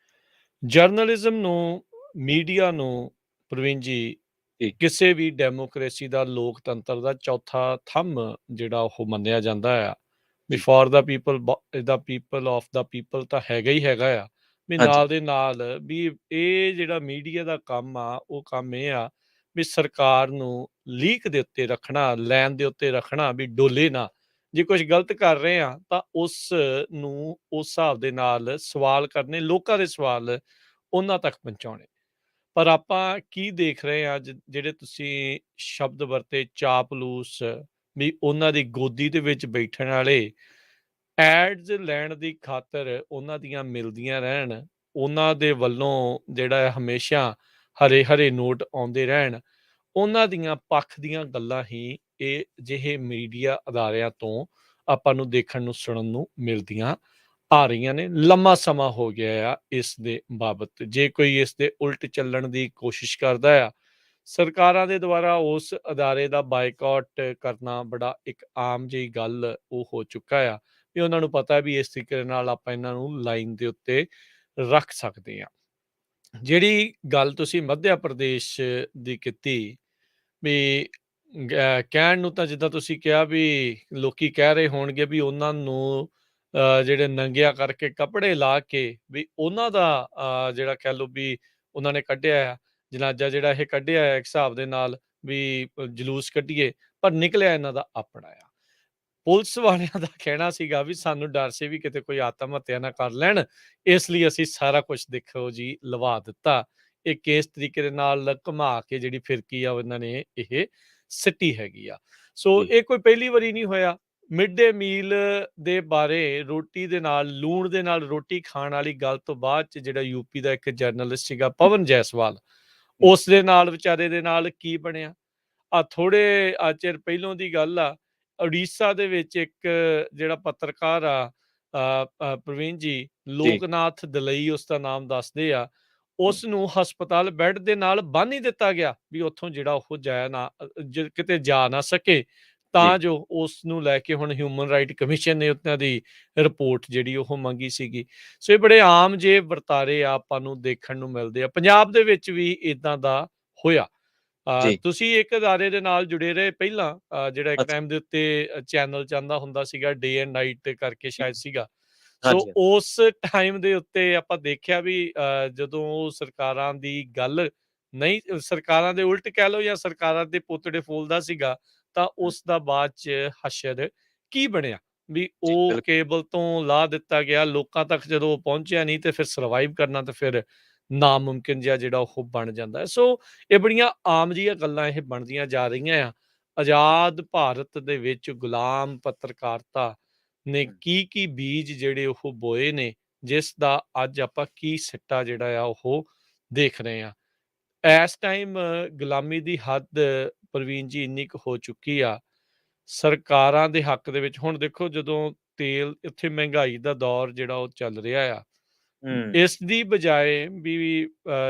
ਜਰਨਲਿਜ਼ਮ ਨੂੰ, ਮੀਡੀਆ ਨੂੰ, ਪ੍ਰਵੀਨ ਜੀ, ਜੀ, ਕਿਸੇ ਵੀ ਡੈਮੋਕ੍ਰੇਸੀ ਦਾ, ਲੋਕਤੰਤਰ ਦਾ ਚੌਥਾ ਥੰਮ ਜਿਹੜਾ ਉਹ ਮੰਨਿਆ ਜਾਂਦਾ ਆ। ਵੀ ਜੀ। For the people, the people, of the people ਤਾਂ ਹੈਗਾ ਹੀ ਹੈਗਾ ਆ। ਵੀ ਹਾਂਜੀ, ਨਾਲ ਦੇ ਨਾਲ ਵੀ ਇਹ ਜਿਹੜਾ ਮੀਡੀਆ ਦਾ ਕੰਮ ਆ, ਉਹ ਕੰਮ ਇਹ ਆ ਵੀ ਸਰਕਾਰ ਨੂੰ ਲੀਕ ਦੇ ਉੱਤੇ ਰੱਖਣਾ, ਲੈਣ ਦੇ ਉੱਤੇ ਰੱਖਣਾ, ਵੀ ਡੋਲੇ ਨਾ। ਜੇ ਕੁਝ ਗਲਤ ਕਰ ਰਹੇ ਆ ਤਾਂ ਉਸ ਨੂੰ ਉਸ ਹਿਸਾਬ ਦੇ ਨਾਲ ਸਵਾਲ ਕਰਨੇ, ਲੋਕਾਂ ਦੇ ਸਵਾਲ ਉਹਨਾਂ ਤੱਕ ਪਹੁੰਚਾਉਣੇ। ਪਰ ਆਪਾਂ ਕੀ ਦੇਖ ਰਹੇ ਹਾਂ, ਜਿਹੜੇ ਤੁਸੀਂ ਸ਼ਬਦ ਵਰਤੇ, ਚਾਪਲੂਸ, ਵੀ ਉਹਨਾਂ ਦੀ ਗੋਦੀ ਦੇ ਵਿੱਚ ਬੈਠਣ ਵਾਲੇ, ਐਡਸ ਲੈਣ ਦੀ ਖਾਤਰ ਉਹਨਾਂ ਦੀਆਂ ਮਿਲਦੀਆਂ ਰਹਿਣ, ਉਹਨਾਂ ਦੇ ਵੱਲੋਂ ਜਿਹੜਾ ਹਮੇਸ਼ਾ ਹਰੇ ਹਰੇ ਨੋਟ ਆਉਂਦੇ ਰਹਿਣ, ਉਹਨਾਂ ਦੀਆਂ ਪੱਖ ਦੀਆਂ ਗੱਲਾਂ ਹੀ ਇਹ ਜਿਹੇ ਮੀਡੀਆ ਅਦਾਰਿਆਂ ਤੋਂ ਆਪਾਂ ਨੂੰ ਦੇਖਣ ਨੂੰ, ਸੁਣਨ ਨੂੰ ਮਿਲਦੀਆਂ ਆ ਰਹੀਆਂ ਨੇ। ਲੰਮਾ ਸਮਾਂ ਹੋ ਗਿਆ ਆ ਇਸ ਦੇ ਬਾਬਤ। ਜੇ ਕੋਈ ਇਸ ਦੇ ਉਲਟ ਚੱਲਣ ਦੀ ਕੋਸ਼ਿਸ਼ ਕਰਦਾ ਆ, ਸਰਕਾਰਾਂ ਦੇ ਦੁਆਰਾ ਉਸ ਅਦਾਰੇ ਦਾ ਬਾਈਕਾਟ ਕਰਨਾ ਬੜਾ ਇੱਕ ਆਮ ਜਿਹੀ ਗੱਲ ਉਹ ਹੋ ਚੁੱਕਾ ਆ, ਵੀ ਉਹਨਾਂ ਨੂੰ ਪਤਾ ਵੀ ਇਸ ਤਰੀਕੇ ਨਾਲ ਆਪਾਂ ਇਹਨਾਂ ਨੂੰ ਲਾਈਨ ਦੇ ਉੱਤੇ ਰੱਖ ਸਕਦੇ ਹਾਂ। ਜਿਹੜੀ ਗੱਲ ਤੁਸੀਂ ਮੱਧ ਪ੍ਰਦੇਸ਼ ਦੀ ਕੀਤੀ, ਵੀ ਕਹਿਣ ਨੂੰ ਤਾਂ ਜਿੱਦਾਂ ਤੁਸੀਂ ਕਿਹਾ ਵੀ ਲੋਕੀ ਕਹਿ ਰਹੇ ਹੋਣਗੇ ਵੀ ਉਹਨਾਂ ਨੂੰ ਜਿਹੜੇ ਨੰਗਿਆ ਕਰਕੇ ਕੱਪੜੇ ਲਾ ਕੇ, ਵੀ ਉਹਨਾਂ ਦਾ ਜਿਹੜਾ ਕਹਿ ਲਓ ਵੀ ਉਹਨਾਂ ਨੇ ਕੱਢਿਆ ਆ ਜਨਾਜ਼ਾ, ਜਿਹੜਾ ਇਹ ਕੱਢਿਆ ਹੈ ਇੱਕ ਹਿਸਾਬ ਦੇ ਨਾਲ ਵੀ ਜਲੂਸ ਕੱਢੀਏ, ਪਰ ਨਿਕਲਿਆ ਇਹਨਾਂ ਦਾ ਆਪਣਾ ਆ। ਪੁਲਿਸ ਵਾਲਿਆਂ ਦਾ ਕਹਿਣਾ ਸੀਗਾ ਵੀ ਸਾਨੂੰ ਡਰ ਸੀ ਵੀ ਕਿਤੇ ਕੋਈ ਆਤਮ ਹੱਤਿਆ ਨਾ ਕਰ ਲੈਣ, ਇਸ ਲਈ ਅਸੀਂ ਸਾਰਾ ਕੁਝ ਦੇਖੋ ਜੀ ਲਵਾ ਦਿੱਤਾ। ਇਹ ਕਿਸ ਤਰੀਕੇ ਦੇ ਨਾਲ ਘੁਮਾ ਕੇ ਜਿਹੜੀ ਫਿਰਕੀ ਆ, ਉਹਨਾਂ ਨੇ ਇਹ ਸਿੱਟੀ ਹੈਗੀ ਆ। ਸੋ ਜੀ, ਇਹ ਕੋਈ ਪਹਿਲੀ ਵਾਰੀ ਨਹੀਂ ਹੋਇਆ। ਮਿਡ ਡੇ ਮੀਲ ਦੇ ਬਾਰੇ ਰੋਟੀ ਦੇ ਨਾਲ ਲੂਣ ਦੇ ਨਾਲ ਰੋਟੀ ਖਾਣ ਵਾਲੀ ਗੱਲ ਤੋਂ ਬਾਅਦ 'ਚ ਜਿਹੜਾ ਯੂਪੀ ਦਾ ਇੱਕ ਜਰਨਲਿਸਟ ਸੀਗਾ ਪਵਨ ਜੈਸਵਾਲ, ਹੂੰ, ਉਸ ਦੇ ਨਾਲ ਵਿਚਾਰੇ ਦੇ ਨਾਲ ਕੀ ਬਣਿਆ? ਥੋੜੇ ਚਿਰ ਪਹਿਲੋਂ ਦੀ ਗੱਲ ਆ, ਉੜੀਸਾ ਦੇ ਵਿੱਚ ਇੱਕ ਜਿਹੜਾ ਪੱਤਰਕਾਰ ਆ ਪ੍ਰਵੀਨ ਜੀ, ਜੀ, ਲੋਕਨਾਥ ਦਲਈ ਉਸਦਾ ਨਾਮ ਦੱਸਦੇ ਆ, ਹੂੰ, ਉਸ ਨੂੰ ਹਸਪਤਾਲ ਬੈੱਡ ਦੇ ਨਾਲ ਬੰਨ੍ਹ ਹੀ ਦਿੱਤਾ ਗਿਆ ਵੀ ਉੱਥੋਂ ਜਿਹੜਾ ਉਹ ਜਾਇਆ ਨਾ ਕਿਤੇ ਜਾ ਨਾ ਸਕੇ, ਜੀ, ਤਾਂ ਜੋ ਉਸ ਨੂੰ ਲੈ ਕੇ ਹੁਣ ਹਿਊਮਨ ਰਾਈਟ ਕਮਿਸ਼ਨ ਨੇ ਉਹਨਾਂ ਦੀ ਰਿਪੋਰਟ ਜਿਹੜੀ ਉਹ ਮੰਗੀ ਸੀਗੀ। ਸੋ ਇਹ ਬੜੇ ਆਮ ਜਿਹੇ ਵਰਤਾਰੇ ਆ ਆਪਾਂ ਨੂੰ ਦੇਖਣ ਨੂੰ ਮਿਲਦੇ ਆ। ਪੰਜਾਬ ਦੇ ਵਿੱਚ ਵੀ ਏਦਾਂ ਦਾ ਹੋਇਆ। ਜੀ, ਤੁਸੀਂ ਇੱਕ ਅਦਾਰੇ ਦੇ ਨਾਲ ਜੁੜੇ ਰਹੇ ਪਹਿਲਾਂ, ਜਿਹੜਾ ਇੱਕ ਅੱਛਾ, ਟਾਈਮ ਦੇ ਉੱਤੇ ਚੈਨਲ ਚੱਲਦਾ ਹੁੰਦਾ ਸੀਗਾ, ਡੇ ਐਂਡ ਨਾਈਟ ਕਰਕੇ ਹੂੰ, ਸ਼ਾਇਦ ਸੀਗਾ। ਸੋ ਹਾਂਜੀ, ਹਾਂਜੀ, ਉਸ ਟਾਈਮ ਦੇ ਉੱਤੇ ਆਪਾਂ ਦੇਖਿਆ ਵੀ ਜਦੋਂ ਉਹ ਸਰਕਾਰਾਂ ਦੀ ਗੱਲ ਨਹੀਂ, ਸਰਕਾਰਾਂ ਦੇ ਉਲਟ ਕਹਿ ਲਓ ਜਾਂ ਸਰਕਾਰਾਂ ਦੇ ਪੁਤੜੇ ਫੋਲਦਾ ਸੀਗਾ, ਤਾਂ ਹੂੰ, ਉਸ ਦਾ ਬਾਅਦ 'ਚ ਹਸ਼ਰ ਕੀ ਬਣਿਆ? ਵੀ ਜੀ, ਉਹ ਬਿਲਕੁਲ, ਕੇਬਲ ਤੋਂ ਲਾਹ ਦਿੱਤਾ ਗਿਆ, ਲੋਕਾਂ ਤੱਕ ਜਦੋਂ ਉਹ ਪਹੁੰਚਿਆ ਨਹੀਂ ਤੇ ਫਿਰ ਸਰਵਾਈਵ ਕਰਨਾ ਤਾਂ ਫਿਰ ਨਾਮੁਮਕਿਨ ਜਿਹਾ ਜਿਹੜਾ ਉਹ ਬਣ ਜਾਂਦਾ ਹੈ। ਸੋ ਇਹ ਬੜੀਆਂ ਆਮ ਜਿਹੀਆਂ ਗੱਲਾਂ ਇਹ ਬਣਦੀਆਂ ਜਾ ਰਹੀਆਂ ਆ। ਆਜ਼ਾਦ ਭਾਰਤ ਦੇ ਵਿੱਚ ਗੁਲਾਮ ਪੱਤਰਕਾਰਤਾ ਨੇ ਹੂੰ, ਕੀ ਬੀਜ ਜਿਹੜੇ ਉਹ ਬੋਏ ਨੇ, ਜਿਸ ਦਾ ਅੱਜ ਆਪਾਂ ਕੀ ਸਿੱਟਾ ਜਿਹੜਾ ਆ ਉਹ ਦੇਖ ਰਹੇ ਹਾਂ। ਇਸ ਟਾਈਮ ਗੁਲਾਮੀ ਦੀ ਹੱਦ ਪ੍ਰਵੀਨ ਜੀ ਇੰਨੀ ਕੁ ਹੋ ਚੁੱਕੀ ਆ, ਸਰਕਾਰਾਂ ਦੇ ਹੱਕ ਦੇ ਵਿੱਚ। ਹੁਣ ਦੇਖੋ ਜਦੋਂ ਤੇਲ ਇੱਥੇ ਮਹਿੰਗਾਈ ਦਾ ਦੌਰ ਜਿਹੜਾ ਉਹ ਚੱਲ ਰਿਹਾ ਆ, ਹੂੰ, ਇਸ ਦੀ ਬਜਾਏ ਵੀ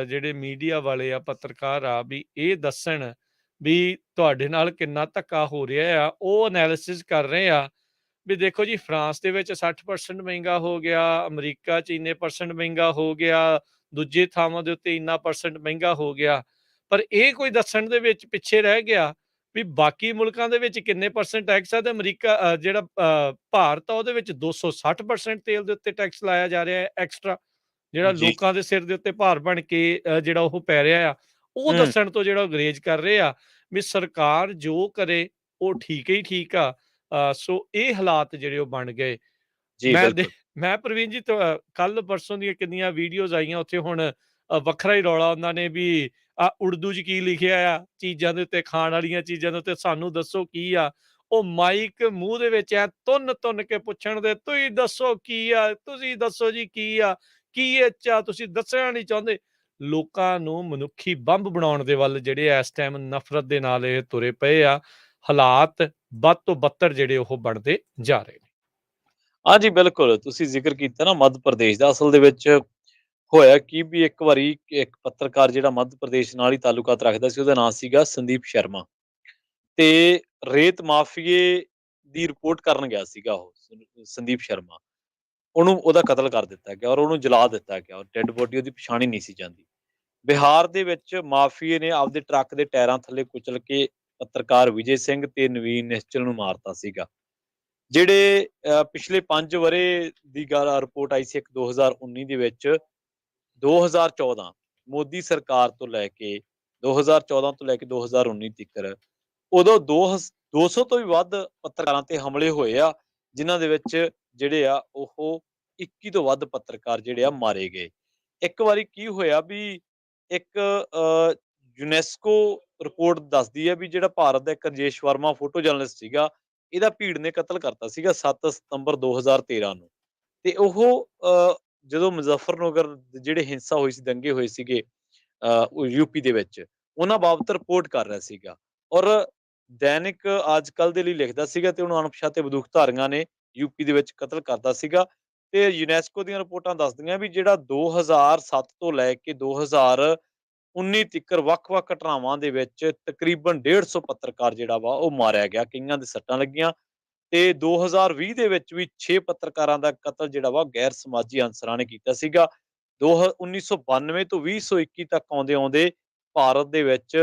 ਜਿਹੜੇ ਮੀਡੀਆ ਵਾਲੇ ਆ, ਪੱਤਰਕਾਰ ਆ, ਵੀ ਇਹ ਦੱਸਣ ਵੀ ਤੁਹਾਡੇ ਨਾਲ ਕਿੰਨਾ ਧੱਕਾ ਹੋ ਰਿਹਾ ਆ, ਉਹ ਐਨਾਲਿਸਿਸ ਕਰ ਰਹੇ ਆ ਵੀ ਦੇਖੋ ਜੀ ਫਰਾਂਸ ਦੇ ਵਿੱਚ 60% ਮਹਿੰਗਾ ਹੋ ਗਿਆ, ਅਮਰੀਕਾ 'ਚ ਇੰਨੇ ਪਰਸੈਂਟ ਮਹਿੰਗਾ ਹੋ ਗਿਆ, ਦੂਜੇ ਥਾਵਾਂ ਦੇ ਉੱਤੇ ਇੰਨਾ ਪਰਸੈਂਟ ਮਹਿੰਗਾ ਹੋ ਗਿਆ। ਪਰ ਇਹ ਕੋਈ ਦੱਸਣ ਦੇ ਵਿੱਚ ਪਿੱਛੇ ਰਹਿ ਗਿਆ ਵੀ ਬਾਕੀ ਮੁਲਕਾਂ ਦੇ ਵਿੱਚ ਕਿੰਨੇ ਪਰਸੈਂਟ ਟੈਕਸ ਆ ਤੇ ਅਮਰੀਕਾ ਜਿਹੜਾ ਭਾਰਤ ਆ ਉਹਦੇ ਵਿੱਚ 260% ਤੇਲ ਦੇ ਉੱਤੇ ਟੈਕਸ ਲਾਇਆ ਜਾ ਰਿਹਾ ਹੈ ਐਕਸਟਰਾ। ਜਿਹੜਾ ਜੀ, ਲੋਕਾਂ ਦੇ ਸਿਰ ਦੇ ਉੱਤੇ ਭਾਰ ਬਣ ਕੇ ਜਿਹੜਾ ਉਹ ਪੈ ਰਿਹਾ ਆ, ਉਹ ਹੂੰ, ਦੱਸਣ ਤੋਂ ਜਿਹੜਾ ਅੰਗਰੇਜ਼ ਕਰ ਰਹੇ ਆ ਵੀ ਸਰਕਾਰ ਜੋ ਕਰੇ ਉਹ ਠੀਕ ਹੀ ਠੀਕ ਆ। ਸੋ ਇਹ ਹਾਲਾਤ ਜਿਹੜੇ ਉਹ ਬਣ ਗਏ। ਜੀ, ਬਿਲਕੁਲ, ਮੈਂ ਪ੍ਰਵੀਨ ਜੀ ਕੱਲ ਪਰਸੋਂ ਦੀਆਂ ਕਿੰਨੀਆਂ ਵੀਡੀਓਜ਼ ਆਈਆਂ ਉੱਥੇ ਹੁਣ ਵੱਖਰਾ ਹੀ ਰੌਲਾ ਉਹਨਾਂ ਨੇ ਵੀ ਉਰਦੂ 'ਚ ਕੀ ਲਿਖਿਆ ਆ ਚੀਜ਼ਾਂ ਦੇ ਉੱਤੇ, ਖਾਣ ਵਾਲੀਆਂ ਚੀਜ਼ਾਂ ਦੇ ਉੱਤੇ, ਸਾਨੂੰ ਦੱਸੋ ਕੀ ਆ? ਉਹ ਮਾਈਕ ਮੂੰਹ ਦੇ ਵਿੱਚ ਐ ਤੁੰਨ ਕੇ ਪੁੱਛਣ ਦੇ, ਤੁਸੀਂ ਦੱਸੋ ਕੀ ਆ? ਤੁਸੀਂ ਦੱਸੋ ਜੀ ਕੀ ਆ? ਕੀ ਇਹ 'ਚ ਆ? ਤੁਸੀਂ ਦੱਸਣਾ ਨਹੀਂ ਚਾਹੁੰਦੇ। ਲੋਕਾਂ ਨੂੰ ਮਨੁੱਖੀ ਬੰਬ ਬਣਾਉਣ ਦੇ ਵੱਲ ਜਿਹੜੇ ਇਸ ਟਾਈਮ ਨਫ਼ਰਤ ਦੇ ਨਾਲ ਇਹ ਤੁਰੇ ਪਏ ਆ। ਹਾਲਾਤ ਬਦ ਤੋਂ ਬੱਤਰ ਜਿਹੜੇ ਉਹ ਬਣਦੇ ਜਾ ਰਹੇ ਨੇ। ਹਾਂਜੀ, ਬਿਲਕੁਲ, ਤੁਸੀਂ ਜ਼ਿਕਰ ਕੀਤਾ ਨਾ ਮੱਧ ਪ੍ਰਦੇਸ਼ ਦਾ, ਅਸਲ ਦੇ ਵਿੱਚ ਹੋਇਆ ਕੀ ਵੀ ਇੱਕ ਵਾਰੀ ਇੱਕ ਪੱਤਰਕਾਰ ਜਿਹੜਾ ਮੱਧ ਪ੍ਰਦੇਸ਼ ਨਾਲ ਹੀ ਤਾਲੁਕਾਤ ਰੱਖਦਾ ਸੀ, ਉਹਦਾ ਨਾਂ ਸੀਗਾ ਸੰਦੀਪ ਸ਼ਰਮਾ ਤੇ ਰੇਤ ਮਾਫੀਏ ਦੀ ਰਿਪੋਰਟ ਕਰਨ ਗਿਆ ਸੀਗਾ ਉਹ ਸੰਦੀਪ ਸ਼ਰਮਾ। ਉਹਨੂੰ ਉਹਦਾ ਕਤਲ ਕਰ ਦਿੱਤਾ ਗਿਆ ਔਰ ਉਹਨੂੰ ਜਲਾ ਦਿੱਤਾ ਗਿਆ ਔਰ ਡੈਡ ਬੋਡੀ ਉਹਦੀ ਪਛਾਣੀ ਨਹੀਂ ਸੀ ਜਾਂਦੀ। ਬਿਹਾਰ ਦੇ ਵਿੱਚ ਮਾਫੀਏ ਨੇ ਆਪਦੇ ਟਰੱਕ ਦੇ ਟਾਇਰਾਂ ਥੱਲੇ ਕੁਚਲ ਕੇ ਪੱਤਰਕਾਰ ਵਿਜੇ ਸਿੰਘ ਤੇ ਨਵੀਨ ਨਿਸ਼ਚਲ ਨੂੰ ਮਾਰਤਾ ਸੀਗਾ। ਜਿਹੜੇ ਪਿਛਲੇ 5 ਵਰ੍ਹੇ ਦੀ ਗੱਲ ਰਿਪੋਰਟ ਆਈ ਸੀ ਇੱਕ 2019 ਦੇ ਵਿੱਚ, 2014 ਮੋਦੀ ਸਰਕਾਰ ਤੋਂ ਲੈ ਕੇ 2014 ਤੋਂ ਲੈ ਕੇ 2019 ਤੀਕਰ ਉਦੋਂ 200 ਤੋਂ ਵੀ ਵੱਧ ਪੱਤਰਕਾਰਾਂ ਤੇ ਹਮਲੇ ਹੋਏ ਆ, ਜਿਨ੍ਹਾਂ ਦੇ ਵਿੱਚ ਜਿਹੜੇ ਆ ਉਹ 21 ਤੋਂ ਵੱਧ ਪੱਤਰਕਾਰ ਜਿਹੜੇ ਆ ਮਾਰੇ ਗਏ। ਇੱਕ ਵਾਰੀ ਕੀ ਹੋਇਆ ਵੀ ਇੱਕ ਯੂਨੈਸਕੋ ਰਿਪੋਰਟ ਦੱਸਦੀ ਹੈ ਵੀ ਜਿਹੜਾ ਭਾਰਤ ਦਾ ਇੱਕ ਰਾਜੇਸ਼ ਵਰਮਾ ਫੋਟੋ ਜਰਨਲਿਸਟ ਸੀਗਾ, ਇਹਦਾ ਭੀੜ ਨੇ ਕਤਲ ਕਰਤਾ ਸੀਗਾ 7 ਸਤੰਬਰ 2013 ਨੂੰ। ਤੇ ਉਹ ਜਦੋਂ ਮੁਜ਼ੱਫਰਨਗਰ ਦੇ ਜਿਹੜੇ ਹਿੰਸਾ ਹੋਈ ਸੀ, ਦੰਗੇ ਹੋਏ ਸੀਗੇ ਉਹ ਯੂਪੀ ਦੇ ਵਿੱਚ, ਉਹਨਾਂ ਬਾਬਤ ਰਿਪੋਰਟ ਕਰ ਰਿਹਾ ਸੀਗਾ ਔਰ ਦੈਨਿਕ ਅੱਜ-ਕੱਲ੍ਹ ਦੇ ਲਈ ਲਿਖਦਾ ਸੀਗਾ ਤੇ ਉਹਨੂੰ ਅਣਪਛਾਤੇ ਬੰਦੂਕਧਾਰੀਆਂ ਨੇ ਯੂਪੀ ਦੇ ਵਿੱਚ ਕਤਲ ਕਰਤਾ ਸੀਗਾ। ਤੇ ਯੂਨੈਸਕੋ ਦੀਆਂ ਰਿਪੋਰਟਾਂ ਦੱਸਦੀਆਂ ਵੀ ਜਿਹੜਾ 2007 ਤੋਂ ਲੈ ਕੇ 2019 ਤੀਕਰ ਵੱਖ-ਵੱਖ ਘਟਨਾਵਾਂ ਦੇ ਵਿੱਚ ਤਕਰੀਬਨ 150 ਪੱਤਰਕਾਰ ਜਿਹੜਾ ਵਾ ਉਹ ਮਾਰਿਆ ਗਿਆ, ਕਈਆਂ ਦੇ ਸੱਟਾਂ ਲੱਗੀਆਂ ਤੇ 2020 ਦੇ ਵਿੱਚ ਵੀ 6 ਪੱਤਰਕਾਰਾਂ ਦਾ ਕਤਲ ਜਿਹੜਾ ਵਾ ਗੈਰ ਸਮਾਜੀ ਅਨਸਰਾਂ ਨੇ ਕੀਤਾ ਸੀਗਾ। 1992 ਤੋਂ 2021 ਤੱਕ ਆਉਂਦੇ-ਆਉਂਦੇ ਭਾਰਤ ਦੇ ਵਿੱਚ